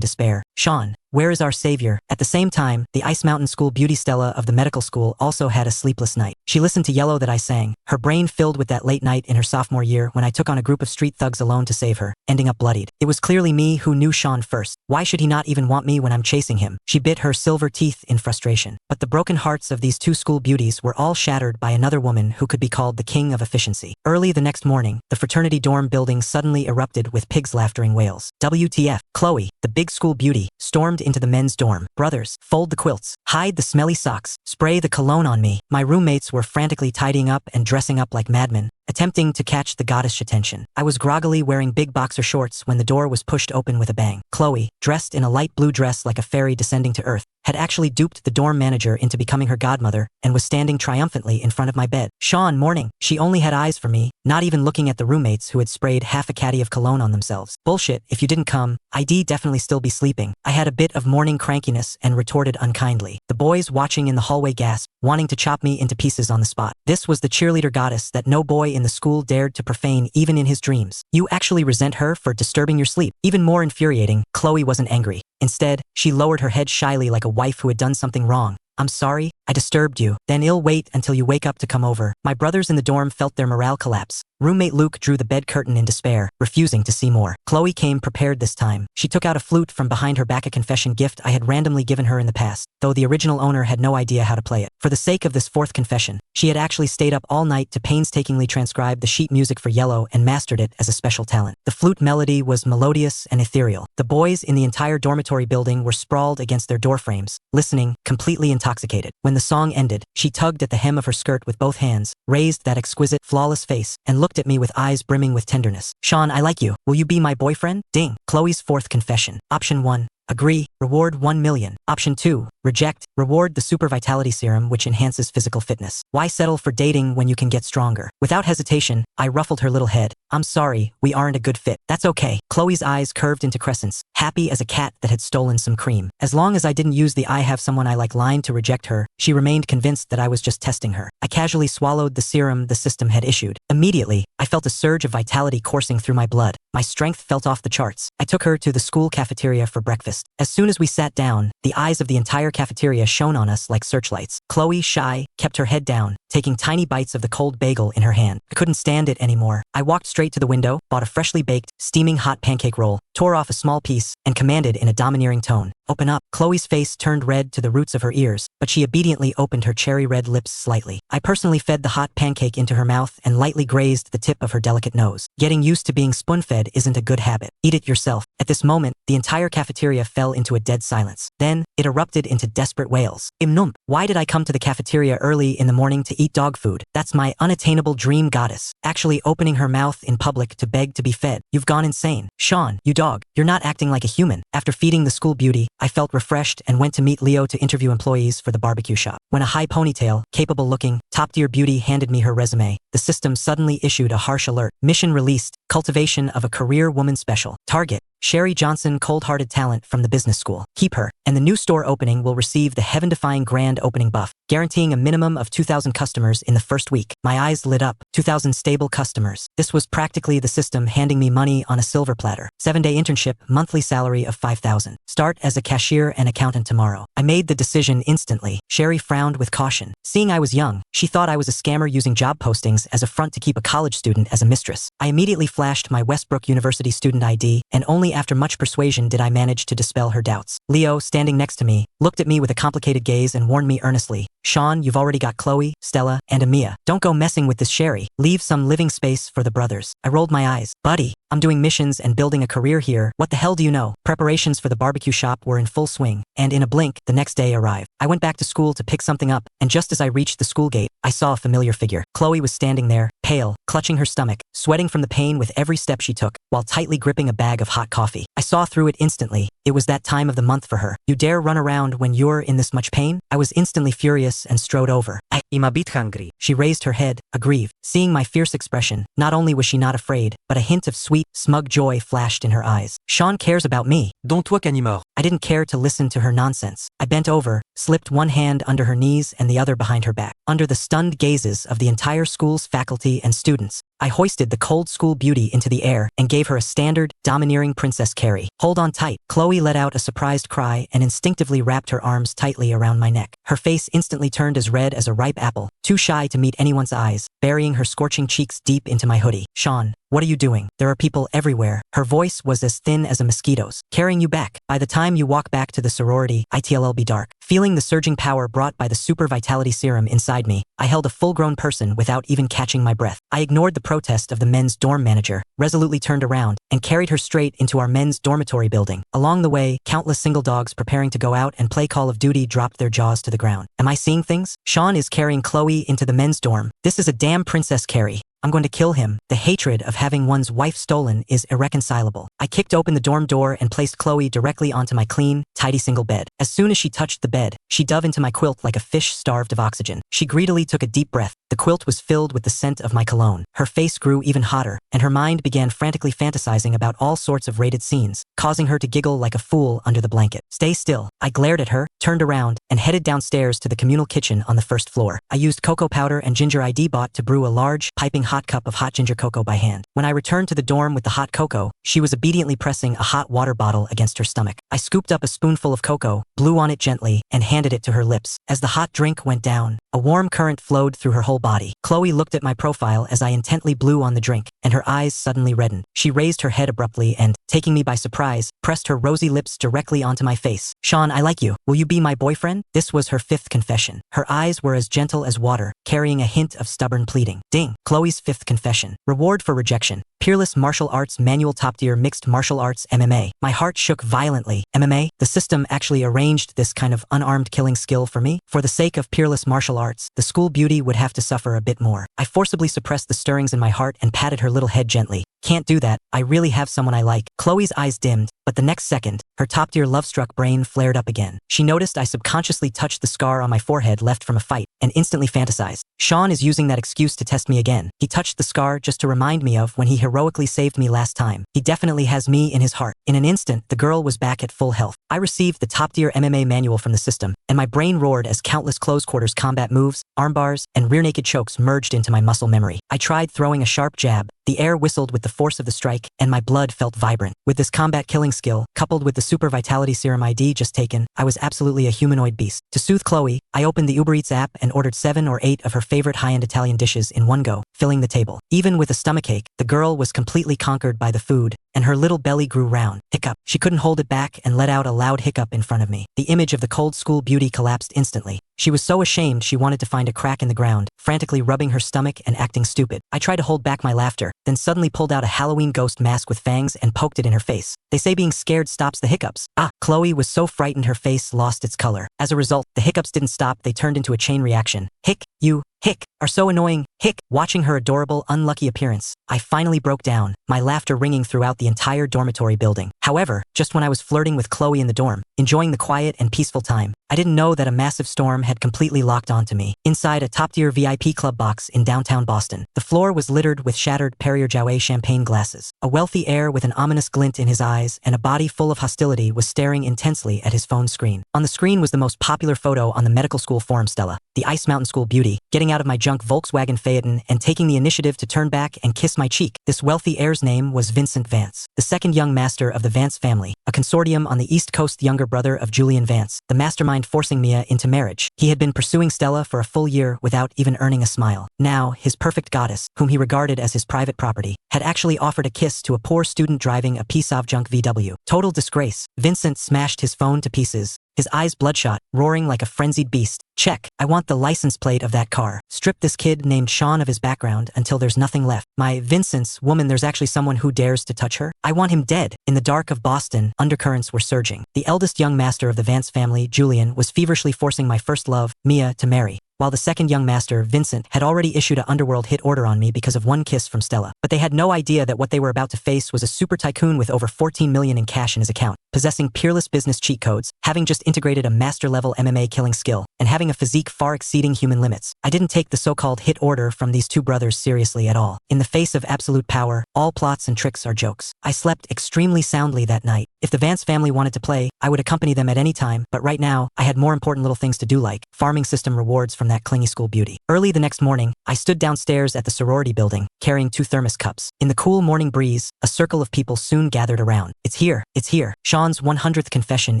despair, Sean, where is our savior? At the same time, the Ice Mountain School beauty Stella of the medical school also had a sleepless night. She listened to Yellow That I Sang, her brain filled with that late night in her sophomore year when I took on a group of street thugs alone to save her, ending up bloodied. It was clearly me who knew Sean first. Why should he not even want me when I'm chasing him? She bit her silver teeth in frustration. But the broken hearts of these two school beauties were all shattered by another woman who could be called the king of efficiency. Early the next morning, the fraternity dorm building suddenly erupted with pigs' laughtering wails. WTF? Chloe, the big school beauty, stormed into the men's dorm. Brothers, fold the quilts, hide the smelly socks, spray the cologne on me. My roommates were frantically tidying up and dressing up like madmen, attempting to catch the goddess' attention. I was groggily wearing big boxer shorts when the door was pushed open with a bang. Chloe, dressed in a light blue dress like a fairy descending to earth, had actually duped the dorm manager into becoming her godmother and was standing triumphantly in front of my bed. Sean, morning. She only had eyes for me, not even looking at the roommates who had sprayed half a caddy of cologne on themselves. Bullshit, if you didn't come, I'd definitely still be sleeping. I had a bit of morning crankiness and retorted unkindly. The boys watching in the hallway gasped, wanting to chop me into pieces on the spot. This was the cheerleader goddess that no boy in the school dared to profane even in his dreams. You actually resent her for disturbing your sleep. Even more infuriating, Chloe wasn't angry. Instead, she lowered her head shyly like a wife who had done something wrong. I'm sorry, I disturbed you. Then I'll wait until you wake up to come over. My brothers in the dorm felt their morale collapse. Roommate Luke drew the bed curtain in despair, refusing to see more. Chloe came prepared this time. She took out a flute from behind her back, a confession gift I had randomly given her in the past, though the original owner had no idea how to play it. For the sake of this fourth confession, she had actually stayed up all night to painstakingly transcribe the sheet music for Yellow and mastered it as a special talent. The flute melody was melodious and ethereal. The boys in the entire dormitory building were sprawled against their doorframes, listening, completely intoxicated. When the song ended, she tugged at the hem of her skirt with both hands, raised that exquisite, flawless face, and looked at me with eyes brimming with tenderness. Sean, I like you. Will you be my boyfriend? Ding. Chloe's fourth confession. Option 1. Agree, reward 1 million. Option 2, reject, reward the super vitality serum which enhances physical fitness. Why settle for dating when you can get stronger? Without hesitation, I ruffled her little head. I'm sorry, we aren't a good fit. That's okay. Chloe's eyes curved into crescents, happy as a cat that had stolen some cream. As long as I didn't use the I have someone I like line to reject her, she remained convinced that I was just testing her. I casually swallowed the serum the system had issued. Immediately, I felt a surge of vitality coursing through my blood. My strength felt off the charts. I took her to the school cafeteria for breakfast. As soon as we sat down, the eyes of the entire cafeteria shone on us like searchlights. Chloe, shy, kept her head down, taking tiny bites of the cold bagel in her hand. I couldn't stand it anymore. I walked straight to the window, bought a freshly baked, steaming hot pancake roll, tore off a small piece, and commanded in a domineering tone, "Open up." Chloe's face turned red to the roots of her ears, but she obediently opened her cherry-red lips slightly. I personally fed the hot pancake into her mouth and lightly grazed the tip of her delicate nose. Getting used to being spoon-fed isn't a good habit. Eat it yourself. At this moment, the entire cafeteria fell into a dead silence. Then, it erupted into desperate wails. Imnump. Why did I come to the cafeteria early in the morning to eat dog food? That's my unattainable dream goddess, actually opening her mouth in public to beg to be fed. You've gone insane. Sean, you dog. You're not acting like a human. After feeding the school beauty, I felt refreshed and went to meet Leo to interview employees for the barbecue shop. When a high ponytail, capable-looking, top-tier beauty handed me her resume, the system suddenly issued a harsh alert. Mission released. Cultivation of a career woman special. Target. Sherry Johnson, cold-hearted talent from the business school. Keep her, and the new store opening will receive the heaven-defying grand opening buff. guaranteeing a minimum of 2,000 customers in the first week. My eyes lit up. 2,000 stable customers. This was practically the system handing me money on a silver platter. 7-day internship, monthly salary of 5,000. Start as a cashier and accountant tomorrow. I made the decision instantly. Sherry frowned with caution. Seeing I was young, she thought I was a scammer using job postings as a front to keep a college student as a mistress. I immediately flashed my Westbrook University student ID, and only after much persuasion did I manage to dispel her doubts. Leo, standing next to me, looked at me with a complicated gaze and warned me earnestly, "Sean, you've already got Chloe, Stella, and Amia. Don't go messing with this Sherry. Leave some living space for the brothers." I rolled my eyes. "Buddy, I'm doing missions and building a career here. What the hell do you know?" Preparations for the barbecue shop were in full swing, and in a blink, the next day arrived. I went back to school to pick something up, and just as I reached the school gate, I saw a familiar figure. Chloe was standing there, pale, clutching her stomach, sweating from the pain with every step she took, while tightly gripping a bag of hot coffee. I saw through it instantly. It was that time of the month for her. "You dare run around when you're in this much pain?" I was instantly furious and strode over. "I'm a bit hungry." She raised her head, aggrieved. Seeing my fierce expression, not only was she not afraid, but a hint of sweet, smug joy flashed in her eyes. "Sean cares about me. Don't toi qu'animore." I didn't care to listen to her nonsense. I bent over, slipped one hand under her knees and the other behind her back. Under the stunned gazes of the entire school's faculty and students, I hoisted the cold school beauty into the air and gave her a standard, domineering Princess Carrie. "Hold on tight." Chloe let out a surprised cry and instinctively wrapped her arms tightly around my neck. Her face instantly turned as red as a ripe apple, too shy to meet anyone's eyes, burying her scorching cheeks deep into my hoodie. "Sean, what are you doing? There are people everywhere." Her voice was as thin as a mosquito's. "Carrying you back. By the time you walk back to the sorority, it'll be dark." Feeling the surging power brought by the super vitality serum inside me, I held a full-grown person without even catching my breath. I ignored the protest of the men's dorm manager, resolutely turned around, and carried her straight into our men's dormitory building. Along the way, countless single dogs preparing to go out and play Call of Duty dropped their jaws to the ground. Am I seeing things? Sean is carrying Chloe into the men's dorm. This is a damn Princess Carrie. I'm going to kill him. The hatred of having one's wife stolen is irreconcilable. I kicked open the dorm door and placed Chloe directly onto my clean, tidy single bed. As soon as she touched the bed, she dove into my quilt like a fish starved of oxygen. She greedily took a deep breath. The quilt was filled with the scent of my cologne. Her face grew even hotter, and her mind began frantically fantasizing about all sorts of rated scenes, causing her to giggle like a fool under the blanket. "Stay still." I glared at her, turned around, and headed downstairs to the communal kitchen on the first floor. I used cocoa powder and ginger ID bought to brew a large, piping hot cup of hot ginger cocoa by hand. When I returned to the dorm with the hot cocoa, she was obediently pressing a hot water bottle against her stomach. I scooped up a spoonful of cocoa, blew on it gently, and handed it to her lips. As the hot drink went down, a warm current flowed through her whole body. Chloe looked at my profile as I intently blew on the drink, and her eyes suddenly reddened. She raised her head abruptly and, taking me by surprise, pressed her rosy lips directly onto my face. "Sean, I like you. Will you be my boyfriend?" This was her fifth confession. Her eyes were as gentle as water, carrying a hint of stubborn pleading. Ding! Chloe's fifth confession. Reward for rejection. Peerless Martial Arts Manual Top Tier Mixed Martial Arts MMA. My heart shook violently. MMA? The system actually arranged this kind of unarmed killing skill for me? For the sake of peerless martial arts, the school beauty would have to suffer a bit more. I forcibly suppressed the stirrings in my heart and patted her little head gently. "Can't do that. I really have someone I like." Chloe's eyes dimmed, but the next second, her top-tier love-struck brain flared up again. She noticed I subconsciously touched the scar on my forehead left from a fight, and instantly fantasized. Sean is using that excuse to test me again. He touched the scar just to remind me of when he heroically saved me last time. He definitely has me in his heart. In an instant, the girl was back at full health. I received the top-tier MMA manual from the system, and my brain roared as countless close quarters combat moves, arm bars, and rear naked chokes merged into my muscle memory. I tried throwing a sharp jab. The air whistled with the force of the strike, and my blood felt vibrant. With this combat killing skill, coupled with the super vitality serum ID just taken, I was absolutely a humanoid beast. To soothe Chloe, I opened the Uber Eats app and ordered 7 or 8 of her favorite high-end Italian dishes in one go, filling the table. Even with a stomachache, the girl was completely conquered by the food, and her little belly grew round. Hiccup. She couldn't hold it back and let out a loud hiccup in front of me. The image of the cold school beauty collapsed instantly. She was so ashamed she wanted to find a crack in the ground, frantically rubbing her stomach and acting stupid. I tried to hold back my laughter, then suddenly pulled out a Halloween ghost mask with fangs and poked it in her face. They say being scared stops the hiccups. Chloe was so frightened her face lost its color. As a result, the hiccups didn't stop, they turned into a chain reaction. Hic, you, hic, are so annoying, hic. Watching her adorable, unlucky appearance, I finally broke down, my laughter ringing throughout the entire dormitory building. However, just when I was flirting with Chloe in the dorm, enjoying the quiet and peaceful time, I didn't know that a massive storm had completely locked onto me. Inside a top-tier VIP club box in downtown Boston, the floor was littered with shattered Perrier Jouet champagne glasses. A wealthy heir with an ominous glint in his eyes and a body full of hostility was staring intensely at his phone screen. On the screen was the most popular photo on the medical school forum. Stella. the Ice Mountain School beauty, getting out of my junk Volkswagen Phaeton and taking the initiative to turn back and kiss my cheek. This wealthy heir's name was Vincent Vance, the second young master of the Vance family, a consortium on the East Coast, younger brother of Julian Vance, the mastermind forcing Mia into marriage. He had been pursuing Stella for a full year without even earning a smile. Now, his perfect goddess, whom he regarded as his private property, had actually offered a kiss to a poor student driving a piece of junk VW. Total disgrace. Vincent smashed his phone to pieces, his eyes bloodshot, roaring like a frenzied beast. Check. I want the license plate of that car. Strip this kid named Sean of his background until there's nothing left. My Vincent's woman, there's actually someone who dares to touch her. I want him dead. In the dark of Boston, undercurrents were surging. The eldest young master of the Vance family, Julian, was feverishly forcing my first love, Mia, to marry, while the second young master, Vincent, had already issued an underworld hit order on me because of one kiss from Stella. But they had no idea that what they were about to face was a super tycoon with over 14 million in cash in his account, possessing peerless business cheat codes, having just integrated a master-level MMA killing skill, and having a physique far exceeding human limits. I didn't take the so-called hit order from these two brothers seriously at all. In the face of absolute power, all plots and tricks are jokes. I slept extremely soundly that night. If the Vance family wanted to play, I would accompany them at any time, but right now, I had more important little things to do, like farming system rewards from that clingy school beauty. Early the next morning, I stood downstairs at the sorority building, carrying 2 thermos cups. In the cool morning breeze, a circle of people soon gathered around. It's here. It's here. Sean's 100th confession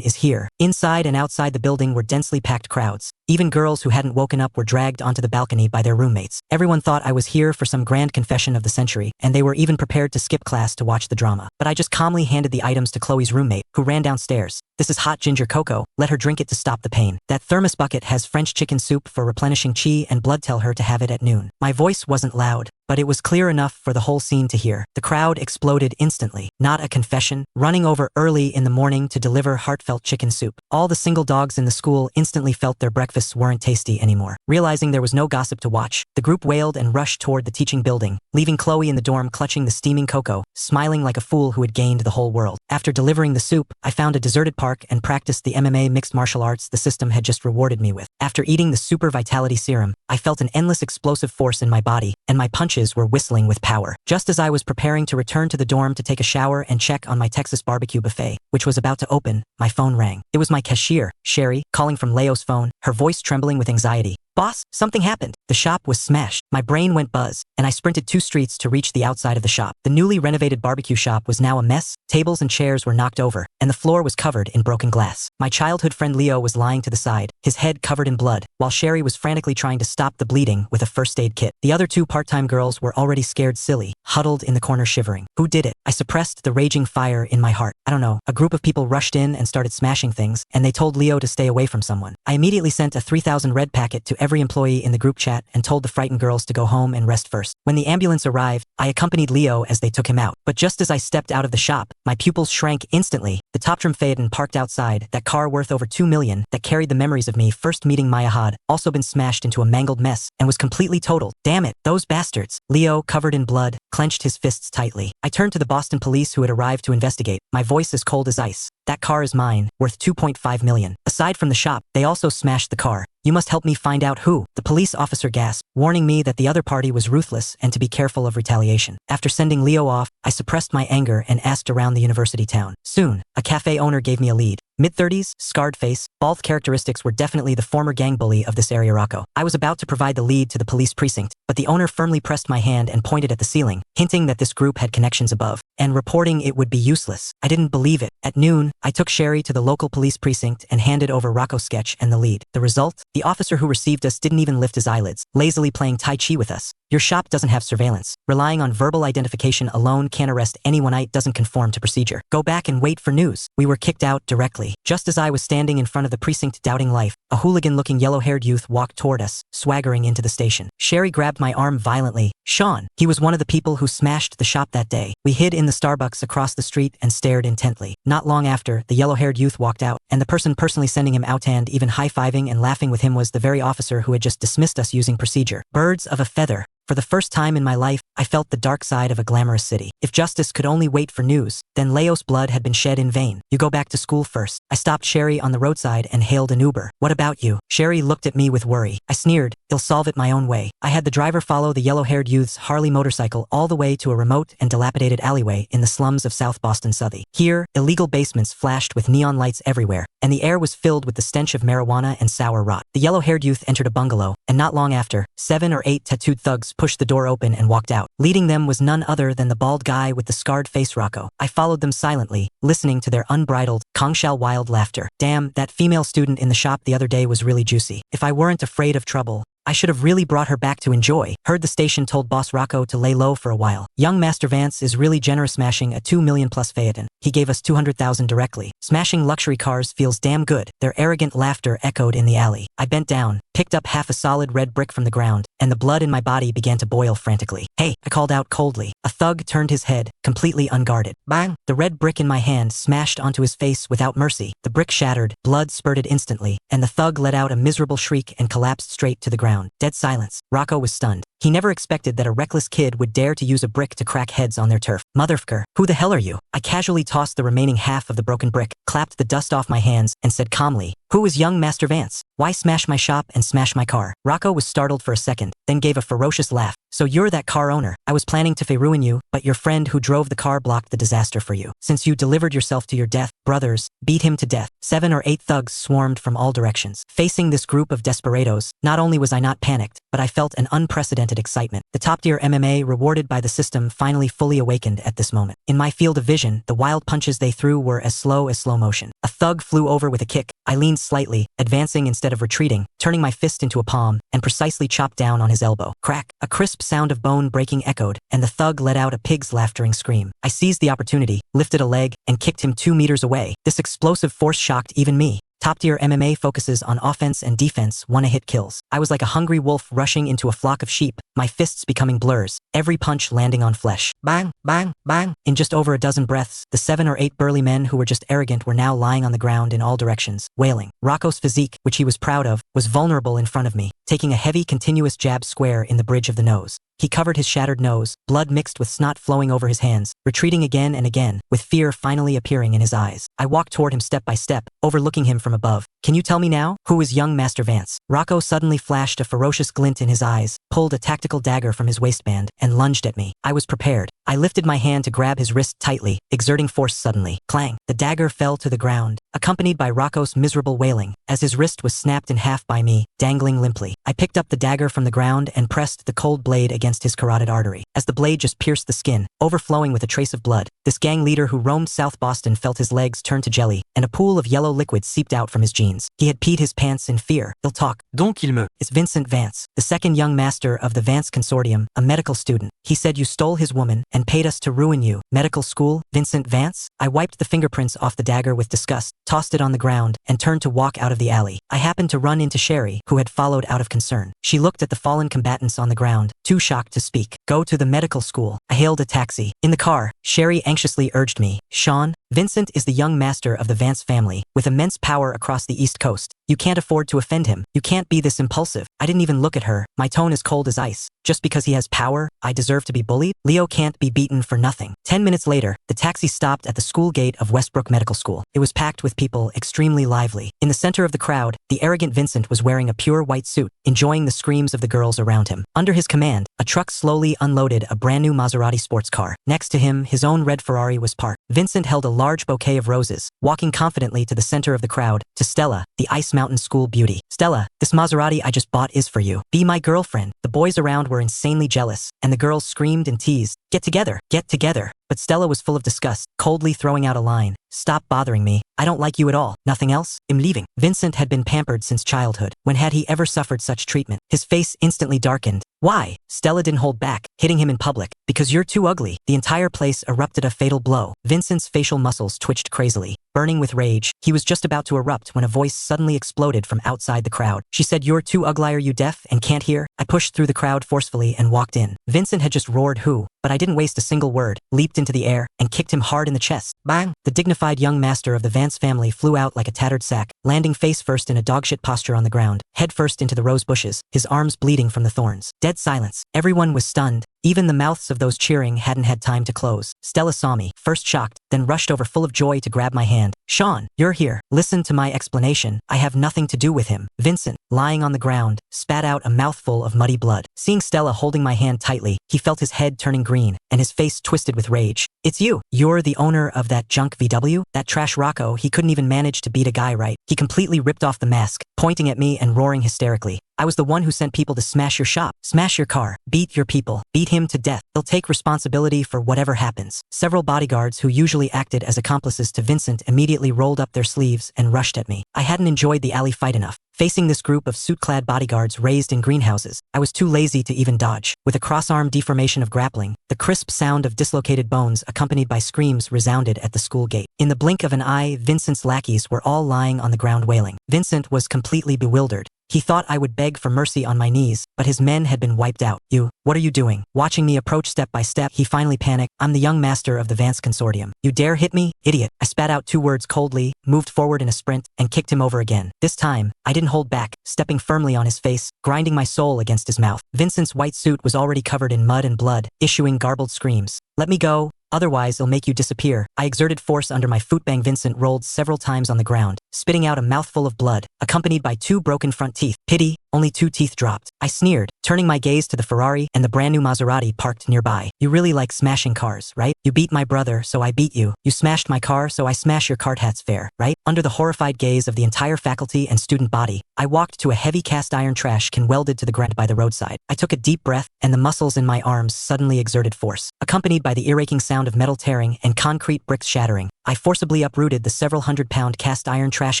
is here. Inside and outside the building were densely packed crowds. Even girls who hadn't woken up were dragged onto the balcony by their roommates. Everyone thought I was here for some grand confession of the century, and they were even prepared to skip class to watch the drama. But I just calmly handed the items to Chloe's roommate, who ran downstairs. This is hot ginger cocoa. Let her drink it to stop the pain. That thermos bucket has French chicken soup for replenishing chi and blood. Tell her to have it at noon. My voice wasn't loud, but it was clear enough for the whole scene to hear. The crowd exploded instantly. Not a confession. Running over early in the morning to deliver heartfelt chicken soup. All the single dogs in the school instantly felt their breakfasts weren't tasty anymore. Realizing there was no gossip to watch, the group wailed and rushed toward the teaching building, leaving Chloe in the dorm clutching the steaming cocoa, smiling like a fool who had gained the whole world. After delivering the soup, I found a deserted park and practiced the MMA mixed martial arts the system had just rewarded me with. After eating the super vitality serum, I felt an endless explosive force in my body, and my punches were whistling with power. Just as I was preparing to return to the dorm to take a shower and check on my Texas barbecue buffet, which was about to open, my phone rang. It was my cashier, Sherry, calling from Leo's phone, her voice trembling with anxiety. Boss, something happened. The shop was smashed. My brain went buzz, and I sprinted 2 streets to reach the outside of the shop. The newly renovated barbecue shop was now a mess. Tables and chairs were knocked over, and the floor was covered in broken glass. My childhood friend Leo was lying to the side, his head covered in blood, while Sherry was frantically trying to stop the bleeding with a first aid kit. The other 2 part-time girls were already scared silly, huddled in the corner shivering. Who did it? I suppressed the raging fire in my heart. I don't know. A group of people rushed in and started smashing things, and they told Leo to stay away from someone. I immediately sent a 3,000 red packet to every employee in the group chat and told the frightened girls to go home and rest first. When the ambulance arrived, I accompanied Leo as they took him out. But just as I stepped out of the shop, my pupils shrank instantly. The top trim Phaeton parked outside, that car worth over 2 million, that carried the memories of me first meeting Maya had also been smashed into a mangled mess and was completely totaled. Damn it, those bastards. Leo, covered in blood, clenched his fists tightly. I turned to the Boston police who had arrived to investigate, my voice as cold as ice. That car is mine, worth 2.5 million. Aside from the shop, they also smashed the car. You must help me find out who. The police officer gasped, warning me that the other party was ruthless and to be careful of retaliation. After sending Leo off, I suppressed my anger and asked around the university town. Soon, a cafe owner gave me a lead. Mid-30s, scarred face, bald characteristics were definitely the former gang bully of this area Rocco. I was about to provide the lead to the police precinct, but the owner firmly pressed my hand and pointed at the ceiling, hinting that this group had connections above, and reporting it would be useless. I didn't believe it. At noon, I took Sherry to the local police precinct and handed over Rocco's sketch and the lead. The result? The officer who received us didn't even lift his eyelids, lazily playing Tai Chi with us. Your shop doesn't have surveillance. Relying on verbal identification alone can't arrest anyone. It doesn't conform to procedure. Go back and wait for news. We were kicked out directly. Just as I was standing in front of the precinct doubting life, a hooligan-looking yellow-haired youth walked toward us, swaggering into the station. Sherry grabbed my arm violently. Sean. He was one of the people who smashed the shop that day. We hid in the Starbucks across the street and stared intently. Not long after, the yellow-haired youth walked out, and the person personally sending him out and even high-fiving and laughing with him was the very officer who had just dismissed us using procedure. Birds of a feather For the first time in my life, I felt the dark side of a glamorous city. If justice could only wait for news, then Leo's blood had been shed in vain. You go back to school first. I stopped Sherry on the roadside and hailed an Uber. What about you? Sherry looked at me with worry. I sneered. I'll solve it my own way. I had the driver follow the yellow-haired youth's Harley motorcycle all the way to a remote and dilapidated alleyway in the slums of South Boston Southie. Here, illegal basements flashed with neon lights everywhere, and the air was filled with the stench of marijuana and sour rot. The yellow-haired youth entered a bungalow, and not long after, 7 or 8 tattooed thugs pushed the door open and walked out. Leading them was none other than the bald guy with the scarred face, Rocco. I followed them silently, listening to their unbridled, wild laughter. Damn, that female student in the shop the other day was really juicy. If I weren't afraid of trouble, I should have really brought her back to enjoy. Heard the station told boss Rocco to lay low for a while. Young Master Vance is really generous, smashing a 2 million plus Phaeton. He gave us 200,000 directly. Smashing luxury cars feels damn good. Their arrogant laughter echoed in the alley. I bent down, picked up half a solid red brick from the ground, and the blood in my body began to boil frantically. Hey, I called out coldly. A thug turned his head, completely unguarded. Bang! The red brick in my hand smashed onto his face without mercy. The brick shattered, blood spurted instantly, and the thug let out a miserable shriek and collapsed straight to the ground. Dead silence. Rocco was stunned. He never expected that a reckless kid would dare to use a brick to crack heads on their turf. Motherfucker, who the hell are you? I casually tossed the remaining half of the broken brick, clapped the dust off my hands, and said calmly, who is young Master Vance? Why smash my shop and smash my car? Rocco was startled for a second, then gave a ferocious laugh. So you're that car owner. I was planning to ruin you, but your friend who drove the car blocked the disaster for you. Since you delivered yourself to your death, brothers, beat him to death. 7 or 8 thugs swarmed from all directions. Facing this group of desperados, not only was I not panicked, but I felt an unprecedented excitement. The top-tier MMA rewarded by the system finally fully awakened at this moment. In my field of vision, the wild punches they threw were as slow as slow motion. A thug flew over with a kick. I leaned slightly, advancing instead of retreating, turning my fist into a palm, and precisely chopped down on his elbow. Crack! A crisp sound of bone breaking echoed, and the thug let out a pig's laughtering scream. I seized the opportunity, lifted a leg, and kicked him 2 meters away. This explosive force shocked even me. Top-tier MMA focuses on offense and defense, one-hit kills. I was like a hungry wolf rushing into a flock of sheep, my fists becoming blurs, every punch landing on flesh. Bang, bang, bang. In just over a dozen breaths, the 7 or 8 burly men who were just arrogant were now lying on the ground in all directions, wailing. Rocco's physique, which he was proud of, was vulnerable in front of me, taking a heavy, continuous jab square in the bridge of the nose. He covered his shattered nose, blood mixed with snot flowing over his hands, retreating again and again, with fear finally appearing in his eyes. I walked toward him step by step, overlooking him from above. Can you tell me now? Who is young Master Vance? Rocco suddenly flashed a ferocious glint in his eyes, pulled a tactical dagger from his waistband, and lunged at me. I was prepared. I lifted my hand to grab his wrist tightly, exerting force suddenly. Clang! The dagger fell to the ground, accompanied by Rocco's miserable wailing, as his wrist was snapped in half by me, dangling limply. I picked up the dagger from the ground and pressed the cold blade against his carotid artery. As the blade just pierced the skin, overflowing with a trace of blood, this gang leader who roamed South Boston felt his legs turn to jelly, and a pool of yellow liquid seeped out from his jeans. He had peed his pants in fear. He'll talk. Donc il me... It's Vincent Vance, the second young master of the Vance Consortium, a medical student. He said you stole his woman and paid us to ruin you. Medical school? Vincent Vance? I wiped the fingerprints off the dagger with disgust, tossed it on the ground, and turned to walk out of the alley. I happened to run into Sherry, who had followed out of concern. She looked at the fallen combatants on the ground, too shocked to speak. Go to the medical school. I hailed a taxi. In the car, Sherry anxiously urged me, Sean, Vincent is the young master of the Vance family, with immense power across the East Coast. You can't afford to offend him. You can't be this impulsive. I didn't even look at her, my tone as cold as ice. Just because he has power, I deserve to be bullied? Leo can't be beaten for nothing. 10 minutes later, the taxi stopped at the school gate of Westbrook Medical School. It was packed with people, extremely lively. In the center of the crowd, the arrogant Vincent was wearing a pure white suit, enjoying the screams of the girls around him. Under his command, a truck slowly unloaded a brand new Maserati sports car. Next to him, his own red Ferrari was parked. Vincent held a large bouquet of roses, walking confidently to the center of the crowd, to Stella, the Ice Mountain school beauty. Stella, this Maserati I just bought is for you. Be my girlfriend. The boys around were insanely jealous, and the girls screamed and teased, get together, get together. But Stella was full of disgust, coldly throwing out a line. Stop bothering me. I don't like you at all. Nothing else? I'm leaving. Vincent had been pampered since childhood. When had he ever suffered such treatment? His face instantly darkened. Why? Stella didn't hold back, hitting him in public. Because you're too ugly. The entire place erupted a fatal blow. Vincent's facial muscles twitched crazily. burning with rage. He was just about to erupt when a voice suddenly exploded from outside the crowd. She said, "You're too ugly. Are you deaf and can't hear?" I pushed through the crowd forcefully and walked in. Vincent had just roared "Who?" But I didn't waste a single word, leaped into the air, and kicked him hard in the chest. Bang! The dignified young master of the Vance family flew out like a tattered sack, landing face first in a dogshit posture on the ground, head first into the rose bushes, his arms bleeding from the thorns. Dead silence. Everyone was stunned. Even the mouths of those cheering hadn't had time to close. Stella saw me, first shocked, then rushed over full of joy to grab my hand. "Sean, you're here. Listen to my explanation. I have nothing to do with him." Vincent, lying on the ground, spat out a mouthful of muddy blood. Seeing Stella holding my hand tightly, he felt his head turning green, and his face twisted with rage. "It's you. You're the owner of that junk VW? That trash Rocco, he couldn't even manage to beat a guy right." He completely ripped off the mask, pointing at me and roaring hysterically. "I was the one who sent people to smash your shop, smash your car, beat your people, beat him to death. He'll take responsibility for whatever happens." Several bodyguards who usually acted as accomplices to Vincent immediately rolled up their sleeves and rushed at me. I hadn't enjoyed the alley fight enough. Facing this group of suit-clad bodyguards raised in greenhouses, I was too lazy to even dodge. With a cross-arm deformation of grappling, the crisp sound of dislocated bones accompanied by screams resounded at the school gate. In the blink of an eye, Vincent's lackeys were all lying on the ground wailing. Vincent was completely bewildered. He thought I would beg for mercy on my knees, but his men had been wiped out. "You, what are you doing?" Watching me approach step by step, he finally panicked. "I'm the young master of the Vance Consortium. You dare hit me? Idiot." I spat out 2 words coldly, moved forward in a sprint, and kicked him over again. This time, I didn't hold back, stepping firmly on his face, grinding my soul against his mouth. Vincent's white suit was already covered in mud and blood, issuing garbled screams. "Let me go. Otherwise, it'll make you disappear." I exerted force under my footbang. Vincent rolled several times on the ground, spitting out a mouthful of blood, accompanied by 2 broken front teeth. "Pity, only 2 teeth dropped." I sneered, turning my gaze to the Ferrari and the brand new Maserati parked nearby. "You really like smashing cars, right? You beat my brother, so I beat you. You smashed my car, so I smash your cart. Hat's fair, right?" Under the horrified gaze of the entire faculty and student body, I walked to a heavy cast iron trash can welded to the ground by the roadside. I took a deep breath, and the muscles in my arms suddenly exerted force. Accompanied by the ear-raking sound of metal tearing and concrete bricks shattering, I forcibly uprooted the several hundred-pound cast iron trash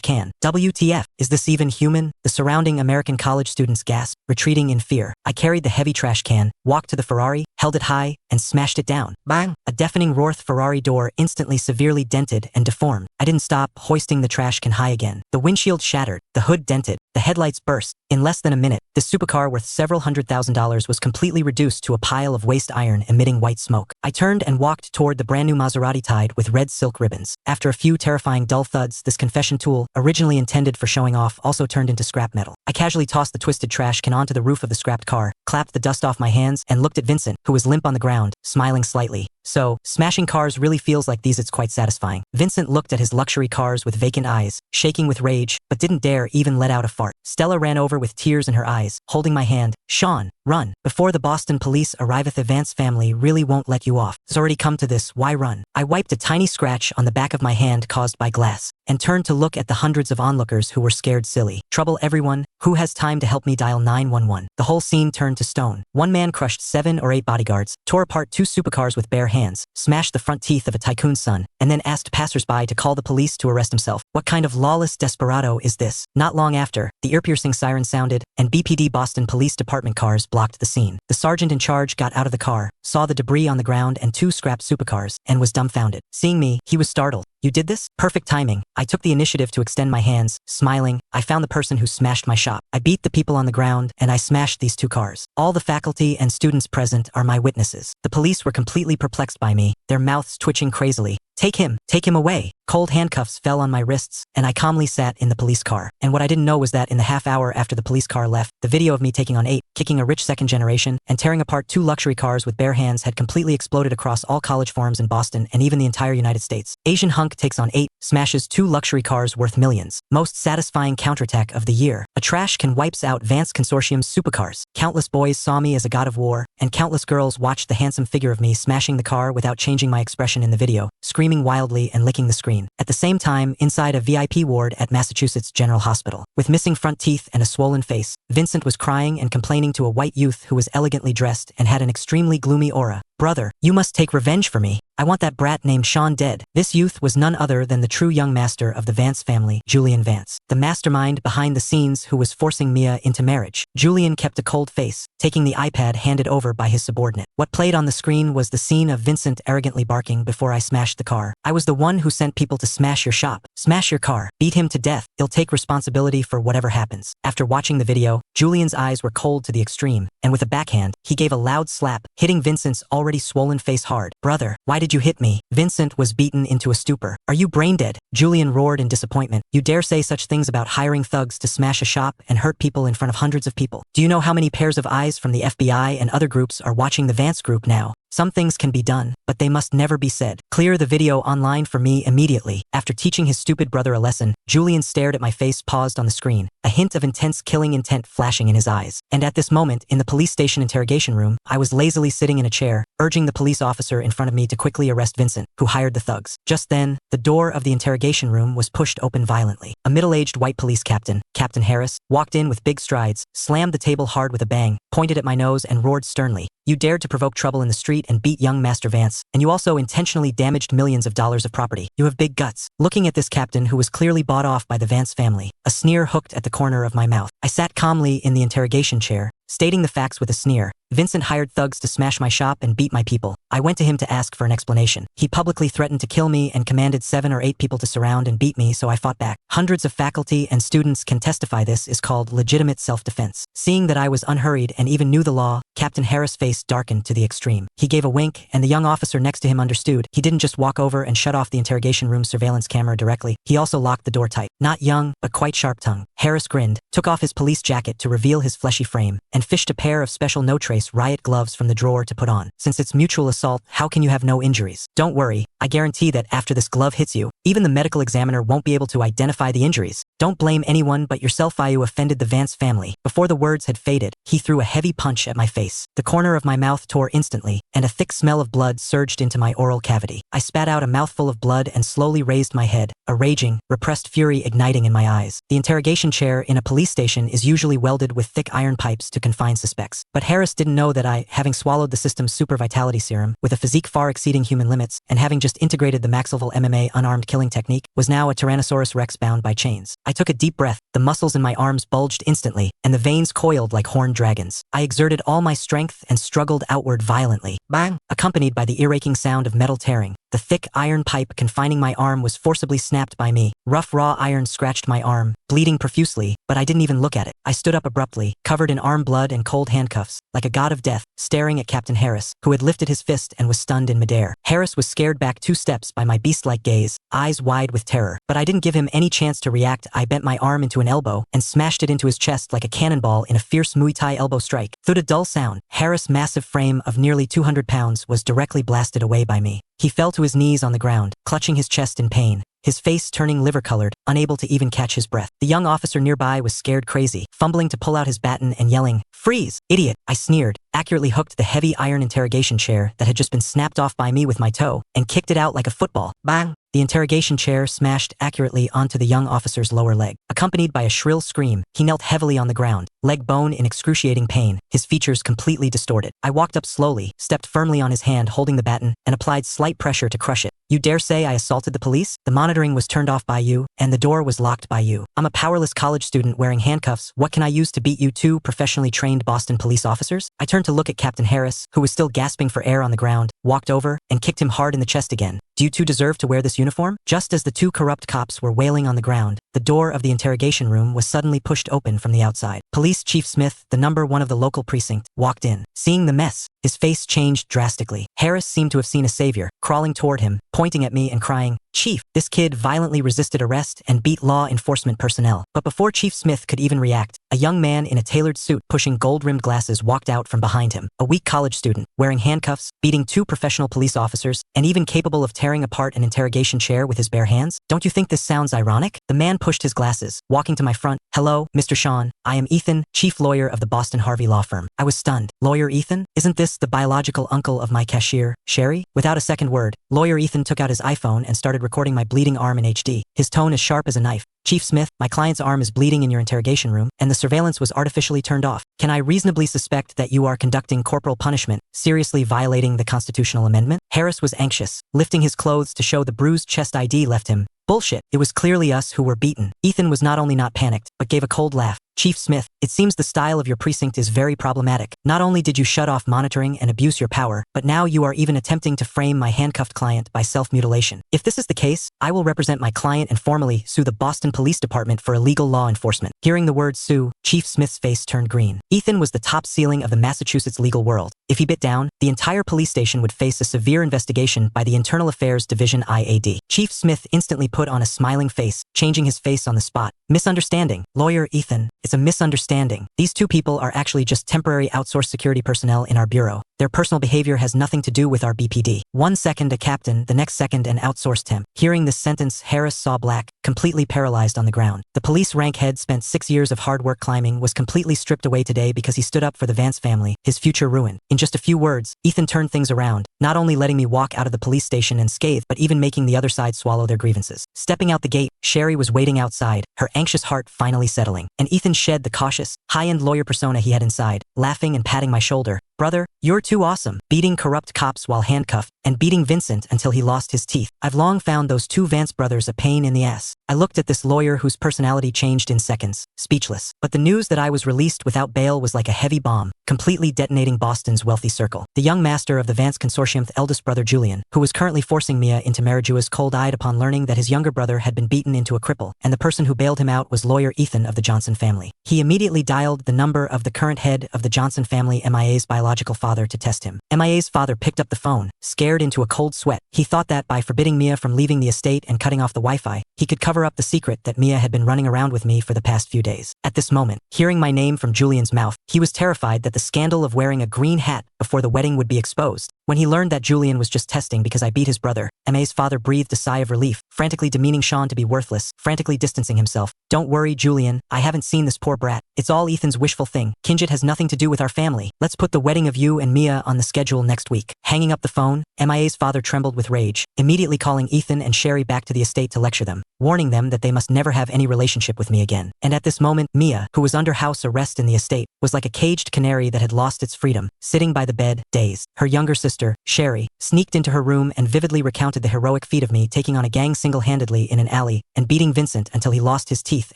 can. "WTF? Is this even human?" The surrounding American college students gasped, retreating in fear. I carried the heavy trash can, walked to the Ferrari, held it high, and smashed it down. Bang! A deafening roar. The Ferrari door instantly severely dented and deformed. I didn't stop, hoisting the trash can high again. The windshield shattered, the hood dented, the headlights burst. In less than a minute, this supercar worth several $100,000 was completely reduced to a pile of waste iron emitting white smoke. I turned and walked toward the brand new Maserati tied with red silk ribbons. After a few terrifying dull thuds, this confession tool, originally intended for showing off, also turned into scrap metal. I casually tossed the twisted trash can onto the roof of the scrapped car, clapped the dust off my hands, and looked at Vincent, who was limp on the ground, smiling slightly. "So, smashing cars really feels like these. It's quite satisfying." Vincent looked at his luxury cars with vacant eyes, shaking with rage, but didn't dare even let out a fart. Stella ran over with tears in her eyes, holding my hand. "Sean, run. Before the Boston police arriveth, the Vance family really won't let you off. It's already come to this, why run?" I wiped a tiny scratch on the back of my hand caused by glass, and turned to look at the hundreds of onlookers who were scared silly. "Trouble, everyone? Who has time to help me? Dial 911. The whole scene turned to stone. One man crushed 7 or 8 bodyguards, tore apart 2 supercars with bare hands, smashed the front teeth of a tycoon's son, and then asked passersby to call the police to arrest himself. What kind of lawless desperado is this? Not long after, the ear-piercing siren sounded, and BPD Boston Police Department cars blocked the scene. The sergeant in charge got out of the car, saw the debris on the ground and 2 scrapped supercars, and was dumbfounded. Seeing me, he was startled. "You did this?" Perfect timing. I took the initiative to extend my hands, smiling. I found the person who smashed my shop. I beat the people on the ground, and I smashed these 2 cars. All the faculty and students present are my witnesses. The police were completely perplexed by me, their mouths twitching crazily. Take him away." Cold handcuffs fell on my wrists, and I calmly sat in the police car. And what I didn't know was that in the half hour after the police car left, the video of me taking on 8, kicking a rich second generation, and tearing apart 2 luxury cars with bare hands had completely exploded across all college forums in Boston and even the entire United States. Asian hunk takes on 8, smashes 2 luxury cars worth millions. Most satisfying counterattack of the year. A trash can wipes out Vance Consortium's supercars. Countless boys saw me as a god of war, and countless girls watched the handsome figure of me smashing the car without changing my expression in the video, screaming wildly and licking the screen. At the same time, inside a VIP ward at Massachusetts General Hospital, with missing front teeth and a swollen face, Vincent was crying and complaining to a white youth who was elegantly dressed and had an extremely gloomy aura. "Brother, you must take revenge for me. I want that brat named Sean dead. This youth was none other than the true young master of the Vance family, Julian Vance, the mastermind behind the scenes who was forcing Mia into marriage. Julian kept a cold face, taking the iPad handed over by his subordinate. What played on the screen was the scene of Vincent arrogantly barking before I smashed the car. I was the one who sent people to smash your shop, smash your car, beat him to death. He'll take responsibility for whatever happens. After watching the video, Julian's eyes were cold to the extreme, and with a backhand, he gave a loud slap, hitting Vincent's already swollen face hard. Brother, why did you hit me? Vincent was beaten into a stupor. Are you brain dead? Julian roared in disappointment. You dare say such things about hiring thugs to smash a shop and hurt people in front of hundreds of people? Do you know how many pairs of eyes from the FBI and other groups are watching the Vance group now? Some things can be done, but they must never be said. Clear the video online for me immediately. After teaching his stupid brother a lesson, Julian stared at my face paused on the screen, a hint of intense killing intent flashing in his eyes. And at this moment, in the police station interrogation room, I was lazily sitting in a chair, urging the police officer in front of me to quickly arrest Vincent, who hired the thugs. Just then, the door of the interrogation room was pushed open violently. A middle-aged white police captain, Captain Harris, walked in with big strides, slammed the table hard with a bang, pointed at my nose and roared sternly. You dared to provoke trouble in the street and beat young Master Vance, and you also intentionally damaged millions of dollars of property. You have big guts. Looking at this captain who was clearly bought off by the Vance family, a sneer hooked at the corner of my mouth. I sat calmly in the interrogation chair, stating the facts with a sneer. Vincent hired thugs to smash my shop and beat my people. I went to him to ask for an explanation. He publicly threatened to kill me and commanded 7 or 8 people to surround and beat me, so I fought back. Hundreds of faculty and students can testify this is called legitimate self-defense. Seeing that I was unhurried and even knew the law, Captain Harris' face darkened to the extreme. He gave a wink, and the young officer next to him understood. He didn't just walk over and shut off the interrogation room surveillance camera directly. He also locked the door tight. Not young, but quite sharp-tongued. Harris grinned, took off his police jacket to reveal his fleshy frame, and fished a pair of special no-trace riot gloves from the drawer to put on. Since it's mutual assault, how can you have no injuries? Don't worry, I guarantee that after this glove hits you, even the medical examiner won't be able to identify the injuries. Don't blame anyone but yourself. You offended the Vance family. Before the words had faded, he threw a heavy punch at my face. The corner of my mouth tore instantly, and a thick smell of blood surged into my oral cavity. I spat out a mouthful of blood and slowly raised my head, a raging, repressed fury igniting in my eyes. The interrogation chair in a police station is usually welded with thick iron pipes to confine suspects. But Harris didn't know that I, having swallowed the system's super vitality serum, with a physique far exceeding human limits, and having just integrated the max level MMA unarmed killing technique, was now a Tyrannosaurus Rex bound by chains. I took a deep breath, the muscles in my arms bulged instantly, and the veins coiled like horned dragons. I exerted all my strength and struggled outward violently. Bang! Accompanied by the ear-raking sound of metal tearing, the thick iron pipe confining my arm was forcibly snapped by me. Rough raw iron scratched my arm, bleeding profusely, but I didn't even look at it. I stood up abruptly, covered in arm blood and cold handcuffs, like a god of death, staring at Captain Harris, who had lifted his fist and was stunned in midair. Harris was scared back 2 steps by my beast-like gaze, eyes wide with terror, but I didn't give him any chance to react. I bent my arm into an elbow and smashed it into his chest like a cannonball in a fierce Muay Thai elbow strike. Through a dull sound, Harris' massive frame of nearly 200 pounds was directly blasted away by me. He fell to his knees on the ground, clutching his chest in pain, his face turning liver-colored, unable to even catch his breath. The young officer nearby was scared crazy, fumbling to pull out his baton and yelling, "Freeze, idiot!" I sneered, accurately hooked the heavy iron interrogation chair that had just been snapped off by me with my toe, and kicked it out like a football. Bang! The interrogation chair smashed accurately onto the young officer's lower leg. Accompanied by a shrill scream, he knelt heavily on the ground, leg bone in excruciating pain, his features completely distorted. I walked up slowly, stepped firmly on his hand holding the baton, and applied slight pressure to crush it. You dare say I assaulted the police? The monitoring was turned off by you, and the door was locked by you. I'm a powerless college student wearing handcuffs. What can I use to beat you 2 professionally trained Boston police officers? I turned to look at Captain Harris, who was still gasping for air on the ground, walked over, and kicked him hard in the chest again. Do you 2 deserve to wear this uniform? Just as the 2 corrupt cops were wailing on the ground, the door of the interrogation room was suddenly pushed open from the outside. Police Chief Smith, the number 1 of the local precinct, walked in. Seeing the mess, his face changed drastically. Harris seemed to have seen a savior, crawling toward him, pointing at me and crying, "Chief!" This kid violently resisted arrest and beat law enforcement personnel. But before Chief Smith could even react, a young man in a tailored suit pushing gold-rimmed glasses walked out from behind him. A weak college student, wearing handcuffs, beating 2 professional police officers, and even capable of tearing apart an interrogation chair with his bare hands? Don't you think this sounds ironic? The man pushed his glasses, walking to my front. "Hello, Mr. Sean. I am Ethan, chief lawyer of the Boston Harvey law firm." I was stunned. Lawyer Ethan? Isn't this the biological uncle of my cashier, Sherry? Without a second word, Lawyer Ethan took out his iPhone and started recording my bleeding arm in HD. His tone as sharp as a knife. "Chief Smith, my client's arm is bleeding in your interrogation room, and the surveillance was artificially turned off. Can I reasonably suspect that you are conducting corporal punishment, seriously violating the constitutional amendment?" Harris was anxious, lifting his clothes to show the bruised chest ID left him. Bullshit, it was clearly us who were beaten. Ethan was not only not panicked, but gave a cold laugh. Chief Smith, it seems the style of your precinct is very problematic. Not only did you shut off monitoring and abuse your power, but now you are even attempting to frame my handcuffed client by self-mutilation. If this is the case, I will represent my client and formally sue the Boston Police Department for illegal law enforcement. Hearing the word sue, Chief Smith's face turned green. Ethan was the top ceiling of the Massachusetts legal world. If he bit down, the entire police station would face a severe investigation by the Internal Affairs Division IAD. Chief Smith instantly put on a smiling face, changing his face on the spot. Misunderstanding. Lawyer Ethan, it's a misunderstanding. These two people are actually just temporary outsourced security personnel in our bureau. Their personal behavior has nothing to do with our BPD. 1 second a captain, the next second an outsourced temp. Hearing this sentence, Harris saw black, completely paralyzed on the ground. The police rank head spent 6 years of hard work climbing was completely stripped away today because he stood up for the Vance family, his future ruined. In just a few words, Ethan turned things around, not only letting me walk out of the police station unscathed, but even making the other side swallow their grievances. Stepping out the gate, Sherry was waiting outside, her anxious heart finally settling. And Ethan shed the cautious, high-end lawyer persona he had inside, laughing and patting my shoulder. Brother, you're too awesome. Beating corrupt cops while handcuffed, and beating Vincent until he lost his teeth. I've long found those two Vance brothers a pain in the ass. I looked at this lawyer whose personality changed in seconds, speechless. But the news that I was released without bail was like a heavy bomb, completely detonating Boston's wealthy circle. The young master of the Vance Consortium's eldest brother Julian, who was currently forcing Mia into marriage, was cold-eyed upon learning that his younger brother had been beaten into a cripple, and the person who bailed him out was lawyer Ethan of the Johnson family. He immediately dialed the number of the current head of the Johnson family, MIA's biological father, to test him. MIA's father picked up the phone, scared into a cold sweat. He thought that by forbidding Mia from leaving the estate and cutting off the Wi-Fi, he could cover up the secret that Mia had been running around with me for the past few days. At this moment, hearing my name from Julian's mouth, he was terrified that the scandal of wearing a green hat before the wedding would be exposed. When he learned that Julian was just testing because I beat his brother, MA's father breathed a sigh of relief, frantically demeaning Sean to be worthless, frantically distancing himself. Don't worry, Julian, I haven't seen this poor brat. It's all Ethan's wishful thing. Kinjit has nothing to do with our family. Let's put the wedding of you and Mia on the schedule next week. Hanging up the phone, MIA's father trembled with rage, immediately calling Ethan and Sherry back to the estate to lecture them, warning them that they must never have any relationship with me again. And at this moment, Mia, who was under house arrest in the estate, was like a caged canary that had lost its freedom, sitting by the bed, dazed. Her younger sister, Sherry, sneaked into her room and vividly recounted the heroic feat of me taking on a gang single-handedly in an alley and beating Vincent until he lost his teeth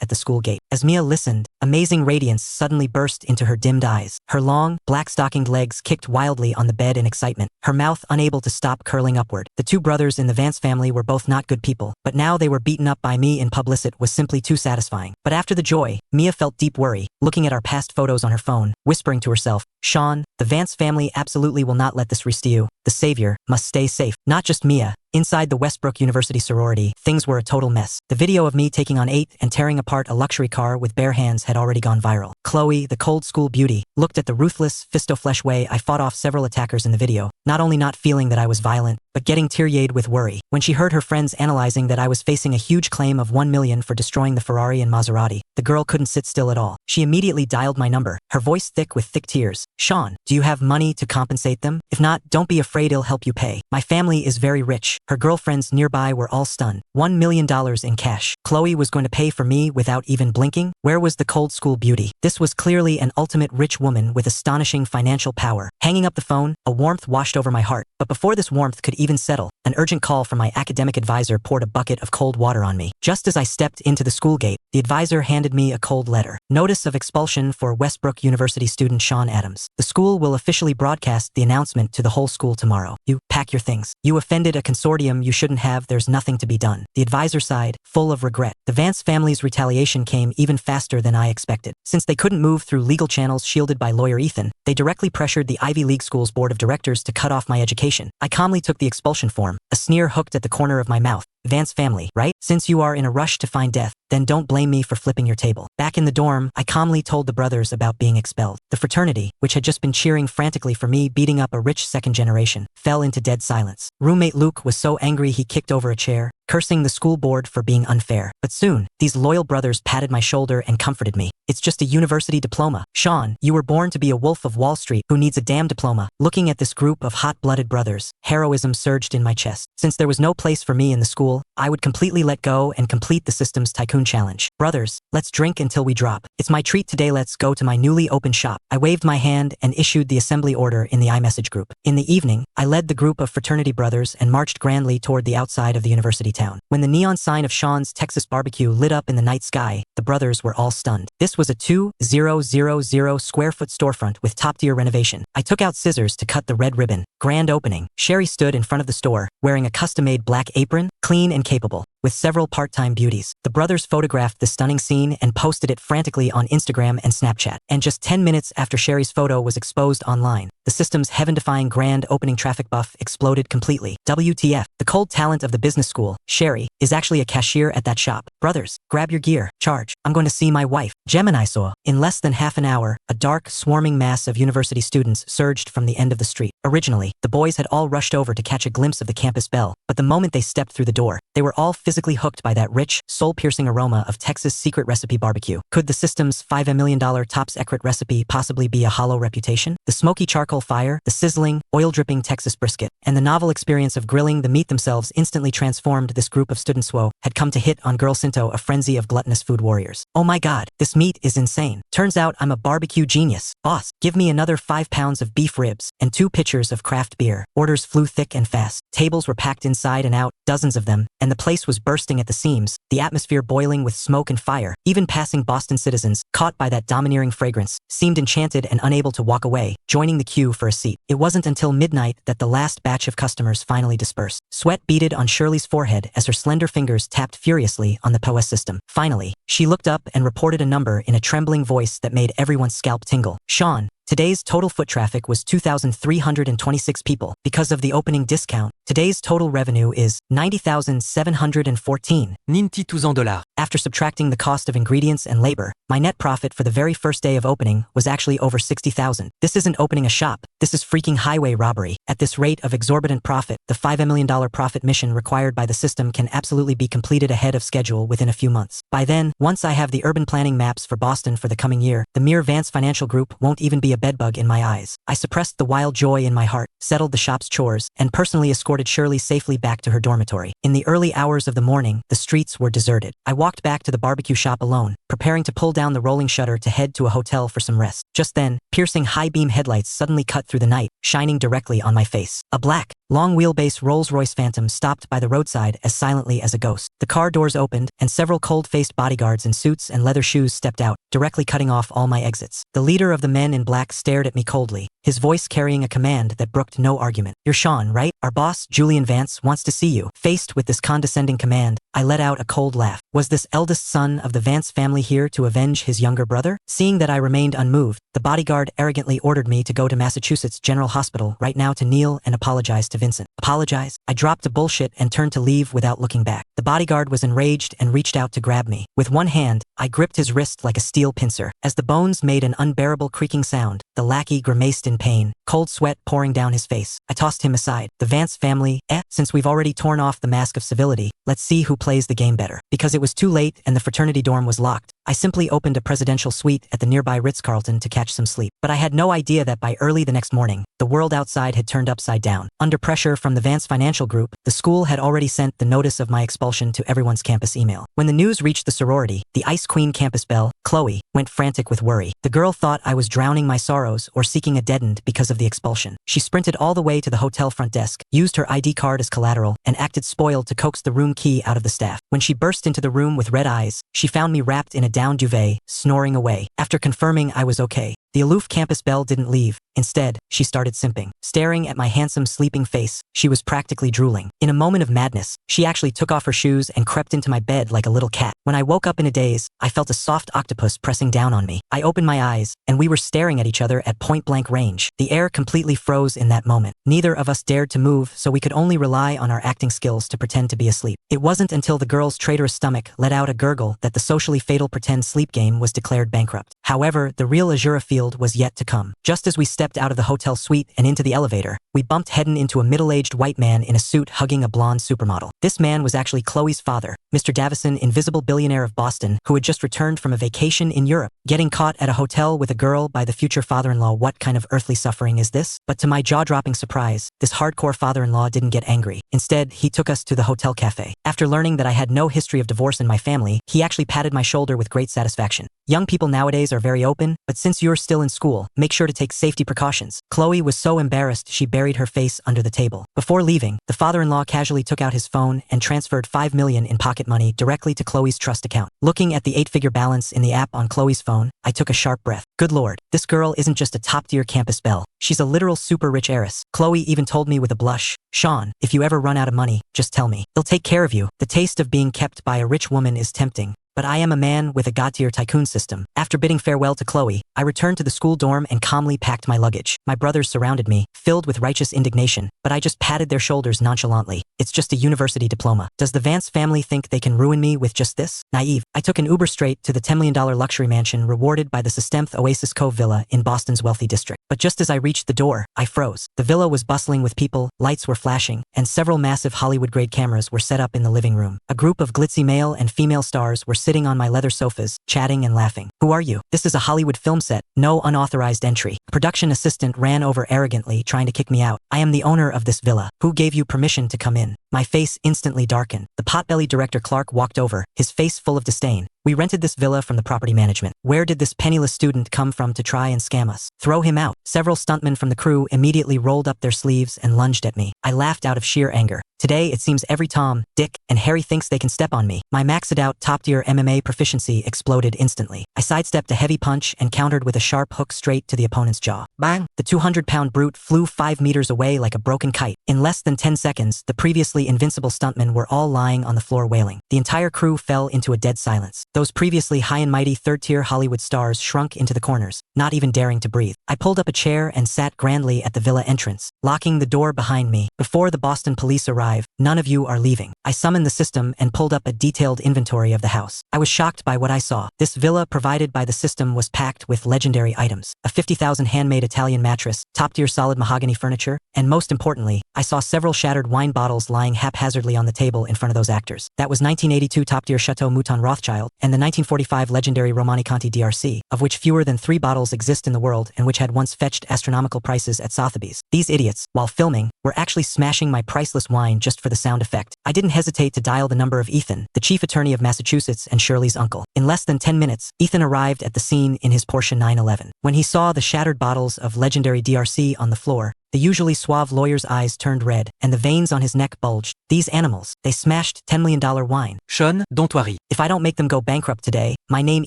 at the school gate. As Mia listened, amazing radiance suddenly burst into her dimmed eyes. Her long, black-stockinged legs kicked wildly on the bed in excitement, her mouth unable to stop curling upward. The two brothers in the Vance family were both not good people, but now they were beaten up by me in public. It was simply too satisfying. But after the joy, Mia felt deep worry, looking at our past photos on her phone, whispering to herself, Sean, the Vance family absolutely will not let this reach to you. The savior must stay safe. Not just Mia. Inside the Westbrook University sorority, things were a total mess. The video of me taking on 8 and tearing apart a luxury car with bare hands had already gone viral. Chloe, the cold school beauty, looked at the ruthless, fist-o-flesh way I fought off several attackers in the video, not only not feeling that I was violent, but getting teary-eyed with worry. When she heard her friends analyzing that I was facing a huge claim of $1 million for destroying the Ferrari and Maserati, the girl couldn't sit still at all. She immediately dialed my number, her voice thick with thick tears. Sean, do you have money to compensate them? If not, don't be afraid, I'll help you pay. My family is very rich. Her girlfriends nearby were all stunned. $1 million in cash. Chloe was going to pay for me without even blinking? Where was the cold school beauty? This was clearly an ultimate rich woman with astonishing financial power. Hanging up the phone, a warmth washed over my heart. But before this warmth could even settle, an urgent call from my academic advisor poured a bucket of cold water on me. Just as I stepped into the school gate, the advisor handed me a cold letter. Notice of expulsion for Westbrook University student Sean Adams. The school will officially broadcast the announcement to the whole school tomorrow. You pack your things. You offended a consortium you shouldn't have. There's nothing to be done. The advisor sighed, full of regret. The Vance family's retaliation came even faster than I expected. Since they couldn't move through legal channels shielded by lawyer Ethan, they directly pressured the Ivy League school's board of directors to cut off my education. I calmly took the expulsion form, a sneer hooked at the corner of my mouth. Vance family, right? Since you are in a rush to find death, then don't blame me for flipping your table. Back in the dorm, I calmly told the brothers about being expelled. The fraternity, which had just been cheering frantically for me beating up a rich second generation, fell into dead silence. Roommate Luke was so angry he kicked over a chair, cursing the school board for being unfair. But soon, these loyal brothers patted my shoulder and comforted me. It's just a university diploma. Sean, you were born to be a wolf of Wall Street who needs a damn diploma. Looking at this group of hot-blooded brothers, heroism surged in my chest. Since there was no place for me in the school, I would completely let go and complete the system's tycoon challenge. Brothers, let's drink until we drop. It's my treat today, let's go to my newly opened shop. I waved my hand and issued the assembly order in the iMessage group. In the evening, I led the group of fraternity brothers and marched grandly toward the outside of the university town. When the neon sign of Sean's Texas Barbecue lit up in the night sky, the brothers were all stunned. This was a 2,000 square foot storefront with top-tier renovation. I took out scissors to cut the red ribbon. Grand opening. Sherry stood in front of the store, wearing a custom-made black apron, clean and capable, with several part-time beauties. The brothers photographed the stunning scene and posted it frantically on Instagram and Snapchat. And just 10 minutes after Sherry's photo was exposed online, the system's heaven-defying grand opening traffic buff exploded completely. WTF, the cold talent of the business school, Sherry, is actually a cashier at that shop. Brothers, grab your gear. Charge. I'm going to see my wife. Gemini saw. In less than half an hour, a dark, swarming mass of university students surged from the end of the street. Originally, the boys had all rushed over to catch a glimpse of the campus belle, but the moment they stepped through the door, they were all physically hooked by that rich, soul-piercing aroma of Texas secret recipe barbecue. Could the system's $5 million top secret recipe possibly be a hollow reputation? The smoky charcoal fire, the sizzling, oil-dripping Texas brisket, and the novel experience of grilling the meat themselves instantly transformed this group of students who had come to hit on Girl Cinto a frenzy of gluttonous food warriors. Oh my god, this meat is insane. Turns out I'm a barbecue genius. Boss, give me another 5 pounds of beef ribs and 2 pitchers of craft beer. Orders flew thick and fast. Tables were packed inside and out, dozens of them, and the place was bursting at the seams, the atmosphere boiling with smoke and fire. Even passing Boston citizens, caught by that domineering fragrance, seemed enchanted and unable to walk away, joining the queue for a seat. It wasn't until midnight that the last batch of customers finally dispersed. Sweat beaded on Shirley's forehead as her slender fingers tapped furiously on the POS system. Finally, she looked up and reported a number in a trembling voice that made everyone's scalp tingle. Sean, today's total foot traffic was 2,326 people. Because of the opening discount, today's total revenue is $90,714. $92,000. After subtracting the cost of ingredients and labor, my net profit for the very first day of opening was actually over $60,000. This isn't opening a shop, this is freaking highway robbery. At this rate of exorbitant profit, the $5 million profit mission required by the system can absolutely be completed ahead of schedule within a few months. By then, once I have the urban planning maps for Boston for the coming year, the mere Vance Financial Group won't even be a bedbug in my eyes. I suppressed the wild joy in my heart, settled the shop's chores, and personally escorted Shirley safely back to her dormitory. In the early hours of the morning, the streets were deserted. I walked back to the barbecue shop alone, preparing to pull down the rolling shutter to head to a hotel for some rest. Just then, piercing high-beam headlights suddenly cut through the night, shining directly on my face. A black, long-wheelbase Rolls-Royce Phantom stopped by the roadside as silently as a ghost. The car doors opened, and several cold-faced bodyguards in suits and leather shoes stepped out, directly cutting off all my exits. The leader of the men in black stared at me coldly, his voice carrying a command that brooked no argument. "You're Sean, right? Our boss, Julian Vance, wants to see you." Faced with this condescending command, I let out a cold laugh. Was this eldest son of the Vance family here to avenge his younger brother? Seeing that I remained unmoved, the bodyguard arrogantly ordered me to go to Massachusetts General Hospital right now to kneel and apologize to Vincent. Apologize? I dropped a bullshit and turned to leave without looking back. The bodyguard was enraged and reached out to grab me. With one hand, I gripped his wrist like a steel pincer. As the bones made an unbearable creaking sound, the lackey grimaced in pain, cold sweat pouring down his face. I tossed him aside. The Vance family, since we've already torn off the mask of civility, let's see who plays the game better. Because it was too late and the fraternity dorm was locked, I simply opened a presidential suite at the nearby Ritz-Carlton to catch some sleep. But I had no idea that by early the next morning, the world outside had turned upside down. Under pressure from the Vance Financial Group, the school had already sent the notice of my expulsion to everyone's campus email. When the news reached the sorority, the Ice Queen campus belle, Chloe, went frantic with worry. The girl thought I was drowning my sorrows or seeking a dead end because of the expulsion. She sprinted all the way to the hotel front desk, used her ID card as collateral, and acted spoiled to coax the room key out of the staff. When she burst into the room with red eyes, she found me wrapped in a down duvet, snoring away. After confirming I was okay, the aloof campus belle didn't leave. Instead, she started simping. Staring at my handsome sleeping face, she was practically drooling. In a moment of madness, she actually took off her shoes and crept into my bed like a little cat. When I woke up in a daze, I felt a soft octopus pressing down on me. I opened my eyes, and we were staring at each other at point-blank range. The air completely froze in that moment. Neither of us dared to move, so we could only rely on our acting skills to pretend to be asleep. It wasn't until the girl's traitorous stomach let out a gurgle that the socially fatal pretend sleep game was declared bankrupt. However, the real Azura field was yet to come. Just as we stepped out of the hotel suite and into the elevator, we bumped heading into a middle-aged white man in a suit hugging a blonde supermodel. This man was actually Chloe's father, Mr. Davison, invisible billionaire of Boston, who had just returned from a vacation in Europe. Getting caught at a hotel with a girl by the future father-in-law, what kind of earthly suffering is this? But to my jaw-dropping surprise, this hardcore father-in-law didn't get angry. Instead, he took us to the hotel cafe. After learning that I had no history of divorce in my family, he actually patted my shoulder with great satisfaction. Young people nowadays are very open, but since you're still in school, make sure to take safety precautions. Chloe was so embarrassed she buried her face under the table. Before leaving, the father-in-law casually took out his phone and transferred $5 million in pocket money directly to Chloe's trust account. Looking at the 8-figure balance in the app on Chloe's phone, I took a sharp breath. Good lord, this girl isn't just a top-tier campus belle. She's a literal super rich heiress. Chloe even told me with a blush, "Sean, if you ever run out of money, just tell me. They'll take care of you." The taste of being kept by a rich woman is tempting, but I am a man with a god-tier tycoon system. After bidding farewell to Chloe, I returned to the school dorm and calmly packed my luggage. My brothers surrounded me, filled with righteous indignation, but I just patted their shoulders nonchalantly. It's just a university diploma. Does the Vance family think they can ruin me with just this? Naive. I took an Uber straight to the $10 million luxury mansion rewarded by the Sistemth Oasis Cove Villa in Boston's wealthy district. But just as I reached the door, I froze. The villa was bustling with people, lights were flashing, and several massive Hollywood-grade cameras were set up in the living room. A group of glitzy male and female stars were sitting on my leather sofas, chatting and laughing. "Who are you? This is a Hollywood film set. No unauthorized entry." Production assistant ran over arrogantly, trying to kick me out. "I am the owner of this villa. Who gave you permission to come in?" My face instantly darkened. The pot-bellied director Clark walked over, his face full of disdain. "We rented this villa from the property management. Where did this penniless student come from to try and scam us? Throw him out." Several stuntmen from the crew immediately rolled up their sleeves and lunged at me. I laughed out of sheer anger. Today, it seems every Tom, Dick, and Harry thinks they can step on me. My maxed-out top-tier MMA proficiency exploded instantly. I sidestepped a heavy punch and countered with a sharp hook straight to the opponent's jaw. Bang! The 200-pound brute flew 5 meters away like a broken kite. In less than 10 seconds, the previously invincible stuntmen were all lying on the floor wailing. The entire crew fell into a dead silence. Those previously high and mighty third-tier Hollywood stars shrunk into the corners, not even daring to breathe. I pulled up a chair and sat grandly at the villa entrance, locking the door behind me. "Before the Boston police arrive, none of you are leaving." I summoned the system and pulled up a detailed inventory of the house. I was shocked by what I saw. This villa provided by the system was packed with legendary items. A 50,000 handmade Italian mattress, top-tier solid mahogany furniture, and most importantly, I saw several shattered wine bottles lying haphazardly on the table in front of those actors. That was 1982 top-tier Chateau Mouton Rothschild and the 1945 legendary Romani Conti DRC, of which fewer than 3 bottles exist in the world and which had once fetched astronomical prices at Sotheby's. These idiots, while filming, were actually smashing my priceless wine just for the sound effect. I didn't hesitate to dial the number of Ethan, the chief attorney of Massachusetts and Shirley's uncle. In less than 10 minutes, Ethan arrived at the scene in his Porsche 911. When he saw the shattered bottles of legendary DRC on the floor, the usually suave lawyer's eyes turned red, and the veins on his neck bulged. These animals, they smashed $10 million wine. Sean, don't worry. If I don't make them go bankrupt today, my name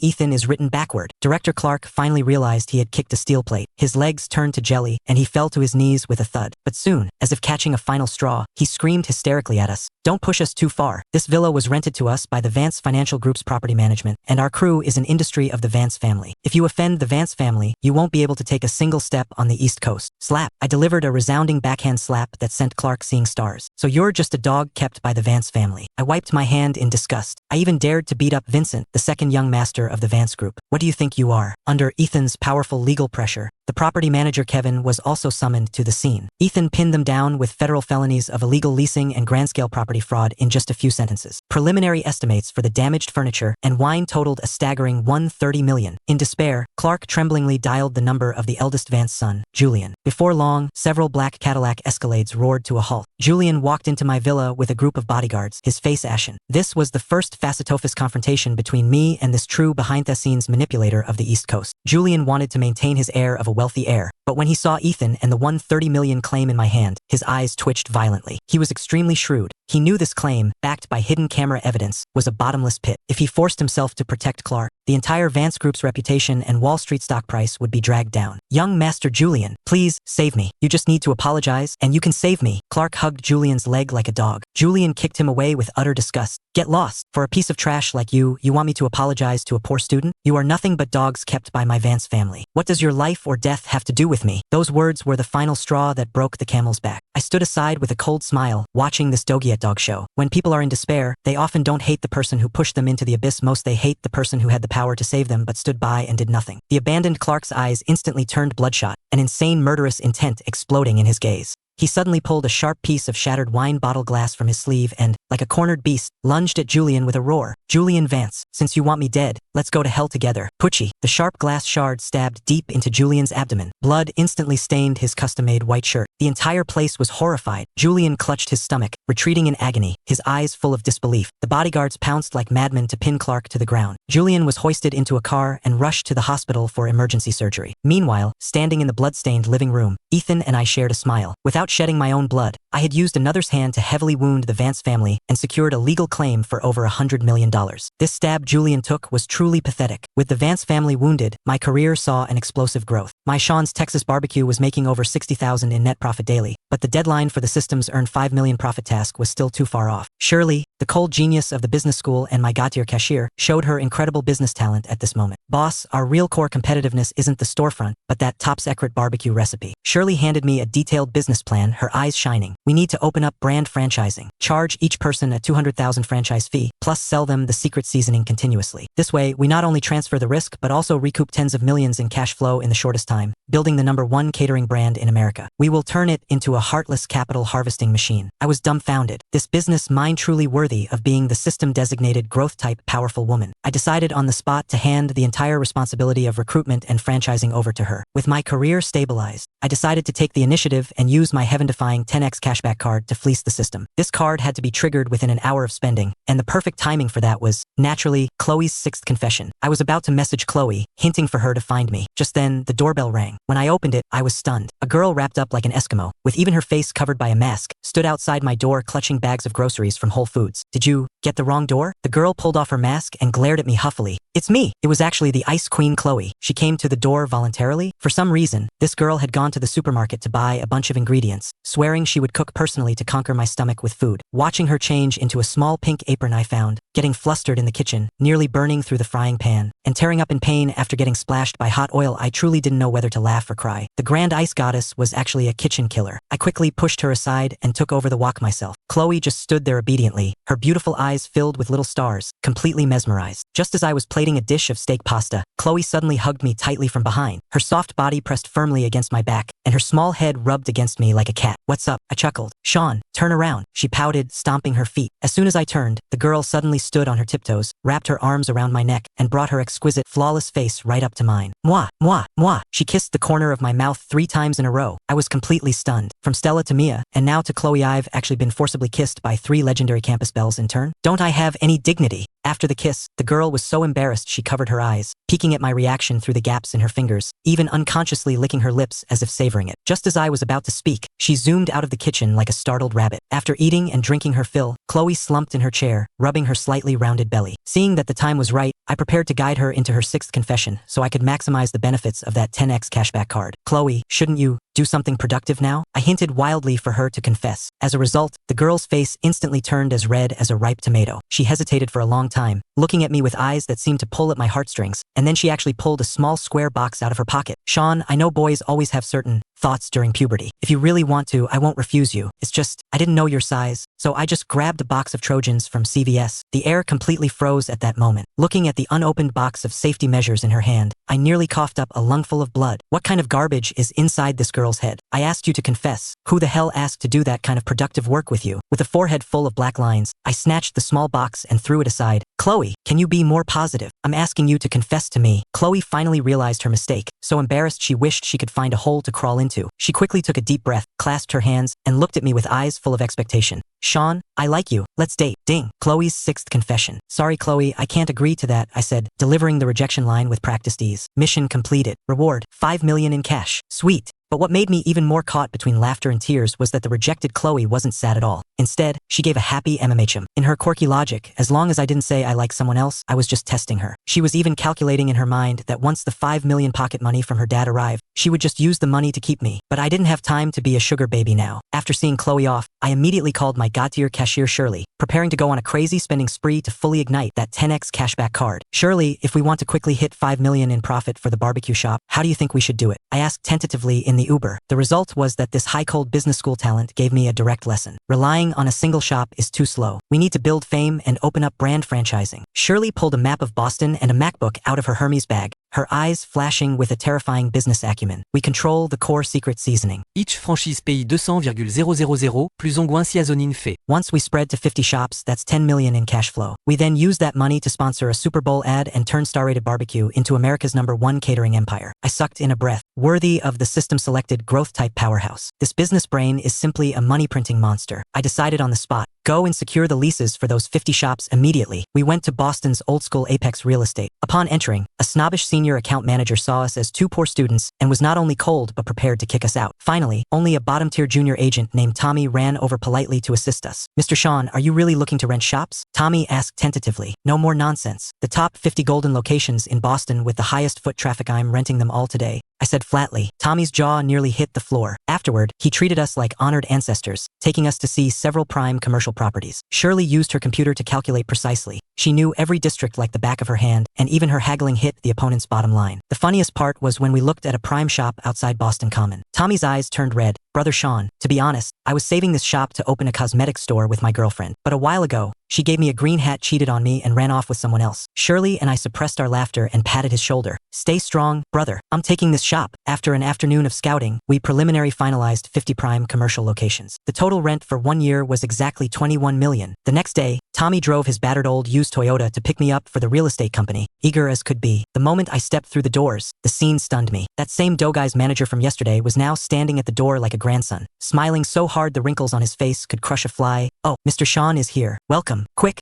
Ethan is written backward. Director Clark finally realized he had kicked a steel plate. His legs turned to jelly, and he fell to his knees with a thud. But soon, as if catching a final straw, he screamed hysterically at us. "Don't push us too far. This villa was rented to us by the Vance Financial Group's property management, and our crew is an industry of the Vance family. If you offend the Vance family, you won't be able to take a single step on the East Coast." Slap. I delivered a resounding backhand slap that sent Clark seeing stars. "So you're just a dog kept by the Vance family." I wiped my hand in disgust. I even dared to beat up Vincent, the second young master of the Vance Group. "What do you think you are?" Under Ethan's powerful legal pressure, the property manager Kevin was also summoned to the scene. Ethan pinned them down with federal felonies of illegal leasing and grand-scale property fraud in just a few sentences. Preliminary estimates for the damaged furniture and wine totaled a staggering $130 million. In despair, Clark tremblingly dialed the number of the eldest Vance son, Julian. Before long, several black Cadillac Escalades roared to a halt. Julian walked into my villa with a group of bodyguards, his face ashen. This was the first face-to-face confrontation between me and this true behind-the-scenes manipulator of the East Coast. Julian wanted to maintain his air of a wealthy heir, but when he saw Ethan and the $130 million claim in my hand, his eyes twitched violently. He was extremely shrewd. He knew this claim, backed by hidden camera evidence, was a bottomless pit. If he forced himself to protect Clark, the entire Vance Group's reputation and Wall Street stock price would be dragged down. "Young Master Julian, please, save me. You just need to apologize, and you can save me." Clark hugged Julian's leg like a dog. Julian kicked him away with utter disgust. "Get lost. For a piece of trash like you want me to apologize to a poor student? You are nothing but dogs kept by my Vance family. What does your life or death have to do with me?" Those words were the final straw that broke the camel's back. I stood aside with a cold smile, watching this dog show. When people are in despair, they often don't hate the person who pushed them into the abyss. Most they hate the person who had the power to save them but stood by and did nothing. The abandoned Clark's eyes instantly turned bloodshot, an insane murderous intent exploding in his gaze. He suddenly pulled a sharp piece of shattered wine bottle glass from his sleeve and, like a cornered beast, lunged at Julian with a roar. Julian Vance, since you want me dead, let's go to hell together. Pucci. The sharp glass shard stabbed deep into Julian's abdomen. Blood instantly stained his custom-made white shirt. The entire place was horrified. Julian clutched his stomach, retreating in agony, his eyes full of disbelief. The bodyguards pounced like madmen to pin Clark to the ground. Julian was hoisted into a car and rushed to the hospital for emergency surgery. Meanwhile, standing in the blood-stained living room, Ethan and I shared a smile. Without shedding my own blood, I had used another's hand to heavily wound the Vance family and secured a legal claim for over $100 million. This stab Julian took was truly pathetic. With the Vance family wounded, my career saw an explosive growth. My Sean's Texas barbecue was making over $60,000 in net profit daily, but the deadline for the system's earn $5 million profit task was still too far off. Shirley, the cold genius of the business school and my Gautier cashier, showed her incredible business talent at this moment. Boss, our real core competitiveness isn't the storefront, but that top secret barbecue recipe. Shirley handed me a detailed business plan, her eyes shining. We need to open up brand franchising. Charge each person a $200,000 franchise fee, plus sell them the secret seasoning continuously. This way, we not only transfer the risk, but also recoup tens of millions in cash flow in the shortest time, building the #1 catering brand in America. We will turn it into a heartless capital harvesting machine. I was dumbfounded. This business mind truly worthy of being the system-designated growth-type powerful woman. I decided on the spot to hand the entire responsibility of recruitment and franchising over to her. With my career stabilized, I decided to take the initiative and use my heaven-defying 10x cashback card to fleece the system. This card had to be triggered within an hour of spending, and the perfect timing for that was, naturally, Chloe's 6th confession. I was about to message Chloe, hinting for her to find me. Just then, the doorbell rang. When I opened it, I was stunned. A girl wrapped up like an Eskimo, with even her face covered by a mask, stood outside my door clutching bags of groceries from Whole Foods. Did you get the wrong door? The girl pulled off her mask and glared at me huffily. It's me. It was actually the Ice Queen Chloe. She came to the door voluntarily. For some reason, this girl had gone to the supermarket to buy a bunch of ingredients, swearing she would cook personally to conquer my stomach with food. Watching her change into a small pink apron I found, getting flustered in the kitchen, nearly burning through the frying pan, and tearing up in pain after getting splashed by hot oil, I truly didn't know whether to laugh or cry. The grand ice goddess was actually a kitchen killer. I quickly pushed her aside and took over the wok myself. Chloe just stood there obediently, her beautiful eyes filled with little stars, completely mesmerized. Just as I was plating a dish of steak pasta, Chloe suddenly hugged me tightly from behind, her soft body pressed firmly against my back, and her small head rubbed against me like a cat. What's up? I chuckled. Sean, turn around. She pouted, stomping her feet. As soon as I turned, the girl suddenly stood on her tiptoes, wrapped her arms around my neck, and brought her exquisite, flawless face right up to mine. Mwah, mwah, mwah. She kissed the corner of my mouth 3 times in a row. I was completely stunned. From Stella to Mia, and now to Chloe, I've actually been forcibly kissed by 3 legendary campus belles in turn. Don't I have any dignity? After the kiss, the girl was so embarrassed she covered her eyes, peeking at my reaction through the gaps in her fingers, even unconsciously licking her lips as if savoring it. Just as I was about to speak, she zoomed out of the kitchen like a startled rabbit. After eating and drinking her fill, Chloe slumped in her chair, rubbing her slightly rounded belly. Seeing that the time was right, I prepared to guide her into her 6th confession so I could maximize the benefits of that 10x cashback card. Chloe, shouldn't you do something productive now? I hinted wildly for her to confess. As a result, the girl's face instantly turned as red as a ripe tomato. She hesitated for a long time, looking at me with eyes that seemed to pull at my heartstrings, and then she actually pulled a small square box out of her pocket. Sean, I know boys always have certain thoughts during puberty. If you really want to, I won't refuse you. It's just, I didn't know your size, so I just grabbed a box of Trojans from CVS. The air completely froze at that moment. Looking at the unopened box of safety measures in her hand, I nearly coughed up a lungful of blood. What kind of garbage is inside this girl's head? I asked you to confess. Who the hell asked to do that kind of productive work with you? With a forehead full of black lines, I snatched the small box and threw it aside. Chloe, can you be more positive? I'm asking you to confess to me. Chloe finally realized her mistake. So embarrassed she wished she could find a hole to crawl into. She quickly took a deep breath, clasped her hands, and looked at me with eyes full of expectation. Sean, I like you. Let's date. Ding. Chloe's 6th confession. Sorry, Chloe, I can't agree to that, I said, delivering the rejection line with practiced ease. Mission completed. Reward, $5 million in cash. Sweet. But what made me even more caught between laughter and tears was that the rejected Chloe wasn't sad at all. Instead, she gave a happy MMHM. In her quirky logic, as long as I didn't say I like someone else, I was just testing her. She was even calculating in her mind that once the $5 million pocket money from her dad arrived, she would just use the money to keep me. But I didn't have time to be a sugar baby now. After seeing Chloe off, I immediately called my Gautier cashier Shirley, preparing to go on a crazy spending spree to fully ignite that 10x cashback card. Shirley, if we want to quickly hit $5 million in profit for the barbecue shop, how do you think we should do it? I asked tentatively in the Uber. The result was that this high-cold business school talent gave me a direct lesson. Relying on a single single shop is too slow. We need to build fame and open up brand franchising. Shirley pulled a map of Boston and a MacBook out of her Hermes bag, her eyes flashing with a terrifying business acumen. We control the core secret seasoning. Each franchise paye 200,000 plus onguin si azonine fait. Once we spread to 50 shops, that's 10 million in cash flow. We then use that money to sponsor a Super Bowl ad and turn Star-Rated Barbecue into America's #1 catering empire. I sucked in a breath, worthy of the system-selected growth-type powerhouse. This business brain is simply a money-printing monster. I decided on the spot. Go and secure the leases for those 50 shops immediately. We went to Boston's old-school Apex Real Estate. Upon entering, a snobbish senior account manager saw us as two poor students and was not only cold but prepared to kick us out. Finally, only a bottom-tier junior agent named Tommy ran over politely to assist us. "Mr. Sean, are you really looking to rent shops?" Tommy asked tentatively. "No more nonsense. The top 50 golden locations in Boston with the highest foot traffic, I'm renting them all today," I said flatly. Tommy's jaw nearly hit the floor. Afterward, he treated us like honored ancestors, taking us to see several prime commercial properties. Shirley used her computer to calculate precisely. She knew every district like the back of her hand, and even her haggling hit the opponent's bottom line. The funniest part was when we looked at a prime shop outside Boston Common. Tommy's eyes turned red. "Brother Sean, to be honest, I was saving this shop to open a cosmetics store with my girlfriend. But a while ago, she gave me a green hat, cheated on me, and ran off with someone else." Shirley and I suppressed our laughter and patted his shoulder. "Stay strong, brother. I'm taking this shop." After an afternoon of scouting, we preliminary finalized 50 prime commercial locations. The total rent for 1 year was exactly 21 million. The next day, Tommy drove his battered old used Toyota to pick me up for the real estate company, eager as could be. The moment I stepped through the doors, the scene stunned me. That same Dough Guy's manager from yesterday was now standing at the door like a grandson, smiling so hard the wrinkles on his face could crush a fly. "Oh, Mr. Sean is here. Welcome. Quick,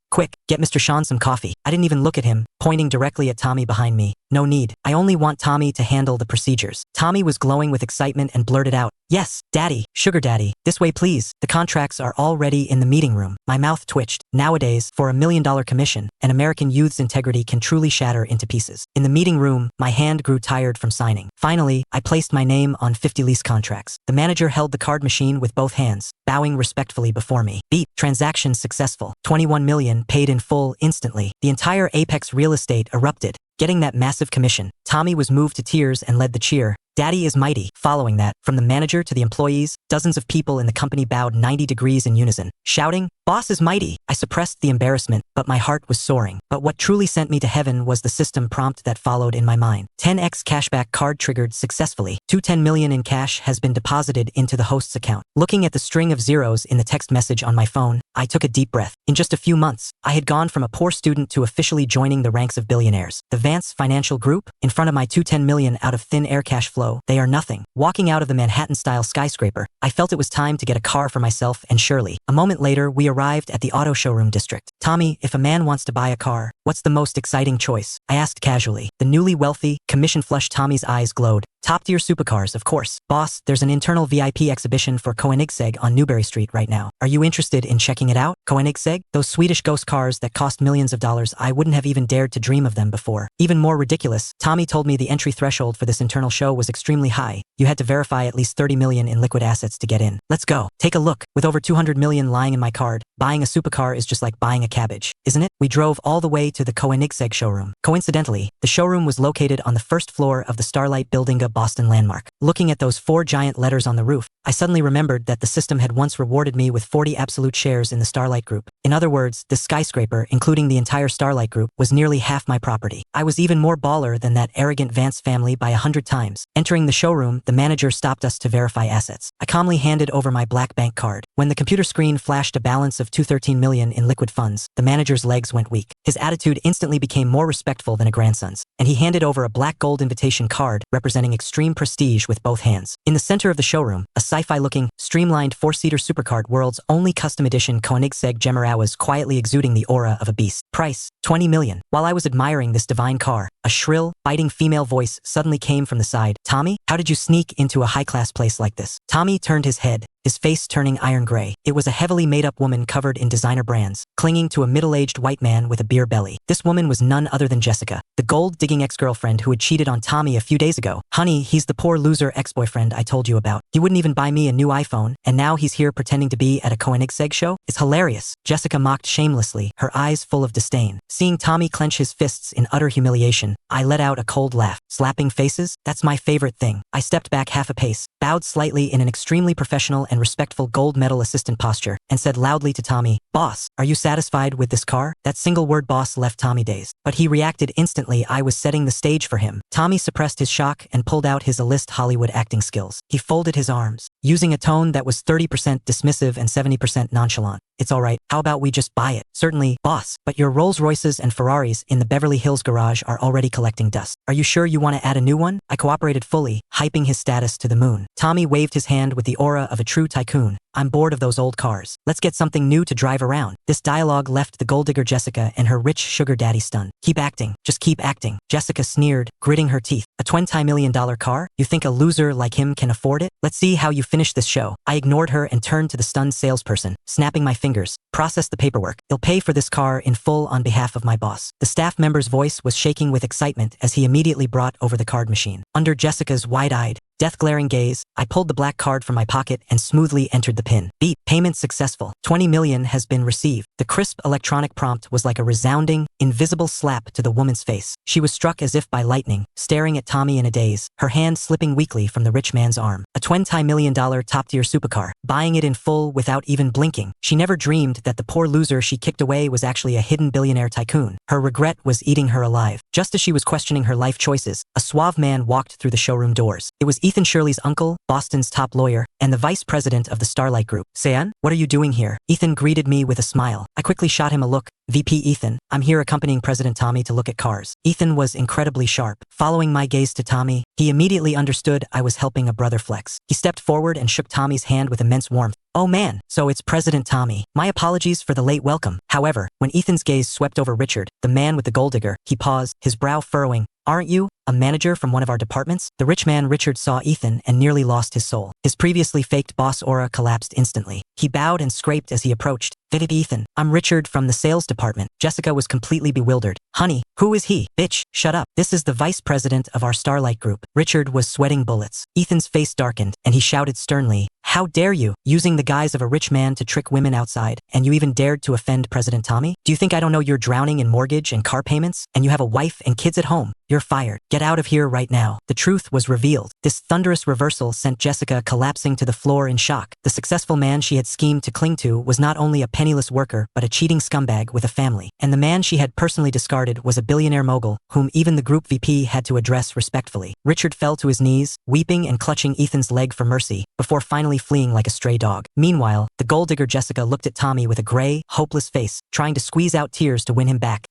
get Mr. Sean some coffee." I didn't even look at him, pointing directly at Tommy behind me. "No need. I only want Tommy to handle the procedures." Tommy was glowing with excitement and blurted out, "Yes, Daddy, Sugar Daddy, this way please. The contracts are already in the meeting room." My mouth twitched. Nowadays, for $1 million commission, an American youth's integrity can truly shatter into pieces. In the meeting room, my hand grew tired from signing. Finally, I placed my name on 50 lease contracts. The manager held the card machine with both hands, bowing respectfully before me. Beep. Transaction successful. 21 million paid in full instantly. The entire Apex Real Estate erupted. Getting that massive commission, Tommy was moved to tears and led the cheer. "Daddy is mighty." Following that, from the manager to the employees, dozens of people in the company bowed 90 degrees in unison, shouting, "Boss is mighty." I suppressed the embarrassment, but my heart was soaring. But what truly sent me to heaven was the system prompt that followed in my mind. 10x cashback card triggered successfully. 210 million in cash has been deposited into the host's account. Looking at the string of zeros in the text message on my phone, I took a deep breath. In just a few months, I had gone from a poor student to officially joining the ranks of billionaires. The Vance Financial Group, in front of my 210 million out of thin air cash flow, they are nothing. Walking out of the Manhattan-style skyscraper, I felt it was time to get a car for myself and Shirley. A moment later, we arrived at the auto showroom district. "Tommy, if a man wants to buy a car, what's the most exciting choice?" I asked casually. The newly wealthy, commission-flushed Tommy's eyes glowed. "Top-tier supercars, of course. Boss, there's an internal VIP exhibition for Koenigsegg on Newbury Street right now. Are you interested in checking it out?" Koenigsegg? Those Swedish ghost cars that cost millions of dollars. I wouldn't have even dared to dream of them before. Even more ridiculous, Tommy told me the entry threshold for this internal show was extremely high. You had to verify at least 30 million in liquid assets to get in. Let's go. Take a look. With over 200 million lying in my card, buying a supercar is just like buying a cabbage, isn't it? We drove all the way to the Koenigsegg showroom. Coincidentally, the showroom was located on the first floor of the Starlight Building, a Boston landmark. Looking at those 4 giant letters on the roof, I suddenly remembered that the system had once rewarded me with 40 absolute shares in the Starlight Group. In other words, this skyscraper, including the entire Starlight Group, was nearly half my property. I was even more baller than that arrogant Vance family by 100 times. Entering the showroom, the manager stopped us to verify assets. I calmly handed over my black bank card. When the computer screen flashed a balance of 213 million in liquid funds, the manager's legs went weak. His attitude instantly became more respectful than a grandson's, and he handed over a black gold invitation card representing extreme prestige with both hands. In the center of the showroom, a sci-fi-looking, streamlined 4-seater supercar, world's only custom edition Koenigsegg Gemera, was quietly exuding the aura of a beast. Price, 20 million. While I was admiring this divine car, a shrill, biting female voice suddenly came from the side. "Tommy, how did you sneak into a high-class place like this?" Tommy turned his head, his face turning iron gray. It was a heavily made-up woman covered in designer brands, clinging to a middle-aged white man with a beer belly. This woman was none other than Jessica, the gold-digging ex-girlfriend who had cheated on Tommy a few days ago. "Honey, he's the poor loser ex-boyfriend I told you about. He wouldn't even buy me a new iPhone, and now he's here pretending to be at a Koenigsegg show? It's hilarious." Jessica mocked shamelessly, her eyes full of disdain. Seeing Tommy clench his fists in utter humiliation, I let out a cold laugh. Slapping faces? That's my favorite thing. I stepped back half a pace, bowed slightly in an extremely professional and and respectful gold medal assistant posture, and said loudly to Tommy, "Boss, are you satisfied with this car?" That single word boss left Tommy dazed. But he reacted instantly. I was setting the stage for him. Tommy suppressed his shock and pulled out his A-list Hollywood acting skills. He folded his arms, using a tone that was 30% dismissive and 70% nonchalant. "It's alright, how about we just buy it?" "Certainly, boss, but your Rolls Royces and Ferraris in the Beverly Hills garage are already collecting dust. Are you sure you want to add a new one?" I cooperated fully, hyping his status to the moon. Tommy waved his hand with the aura of a true tycoon. "I'm bored of those old cars. Let's get something new to drive around." This dialogue left the gold digger Jessica and her rich sugar daddy stunned. "Keep acting. Just keep acting." Jessica sneered, gritting her teeth. "A $20 million car? You think a loser like him can afford it? Let's see how you finish this show." I ignored her and turned to the stunned salesperson, snapping my fingers. "Process the paperwork. You'll pay for this car in full on behalf of my boss." The staff member's voice was shaking with excitement as he immediately brought over the card machine. Under Jessica's wide-eyed, death-glaring gaze, I pulled the black card from my pocket and smoothly entered the PIN. Beep. Payment successful. 20 million has been received. The crisp electronic prompt was like a resounding, invisible slap to the woman's face. She was struck as if by lightning, staring at Tommy in a daze, her hand slipping weakly from the rich man's arm. A $20 million top-tier supercar, buying it in full without even blinking. She never dreamed that the poor loser she kicked away was actually a hidden billionaire tycoon. Her regret was eating her alive. Just as she was questioning her life choices, a suave man walked through the showroom doors. It was Ethan Shirley's uncle, Boston's top lawyer, and the vice president of the Starlight Group. "Sean, what are you doing here?" Ethan greeted me with a smile. I quickly shot him a look. "VP Ethan, I'm here accompanying President Tommy to look at cars." Ethan was incredibly sharp. Following my gaze to Tommy, he immediately understood I was helping a brother flex. He stepped forward and shook Tommy's hand with immense warmth. "Oh man, so it's President Tommy. My apologies for the late welcome." However, when Ethan's gaze swept over Richard, the man with the gold digger, he paused, his brow furrowing. "Aren't you a manager from one of our departments?" The rich man Richard saw Ethan and nearly lost his soul. His previously faked boss aura collapsed instantly. He bowed and scraped as he approached. "VP Ethan, I'm Richard from the sales department." Jessica was completely bewildered. "Honey, who is he?" "Bitch, shut up. This is the vice president of our Starlight Group." Richard was sweating bullets. Ethan's face darkened, and he shouted sternly, "How dare you, using the guise of a rich man to trick women outside, and you even dared to offend President Tommy? Do you think I don't know you're drowning in mortgage and car payments, and you have a wife and kids at home? You're fired. Get out of here right now." The truth was revealed. This thunderous reversal sent Jessica collapsing to the floor in shock. The successful man she had schemed to cling to was not only a penniless worker but a cheating scumbag with a family. And the man she had personally discarded was a billionaire mogul, whom even the group VP had to address respectfully. Richard fell to his knees, weeping and clutching Ethan's leg for mercy, before finally fleeing like a stray dog. Meanwhile, the gold digger Jessica looked at Tommy with a gray, hopeless face, trying to squeeze out tears to win him back.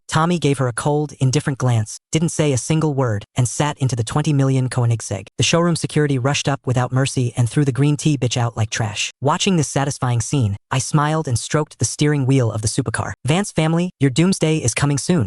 Tommy gave her a cold, indifferent glance, didn't say a single word, and sat into the 20 million Koenigsegg. The showroom security rushed up without mercy and threw the green tea bitch out like trash. Watching this satisfying scene, I smiled and stroked the steering wheel of the supercar. "Vance family, your doomsday is coming soon."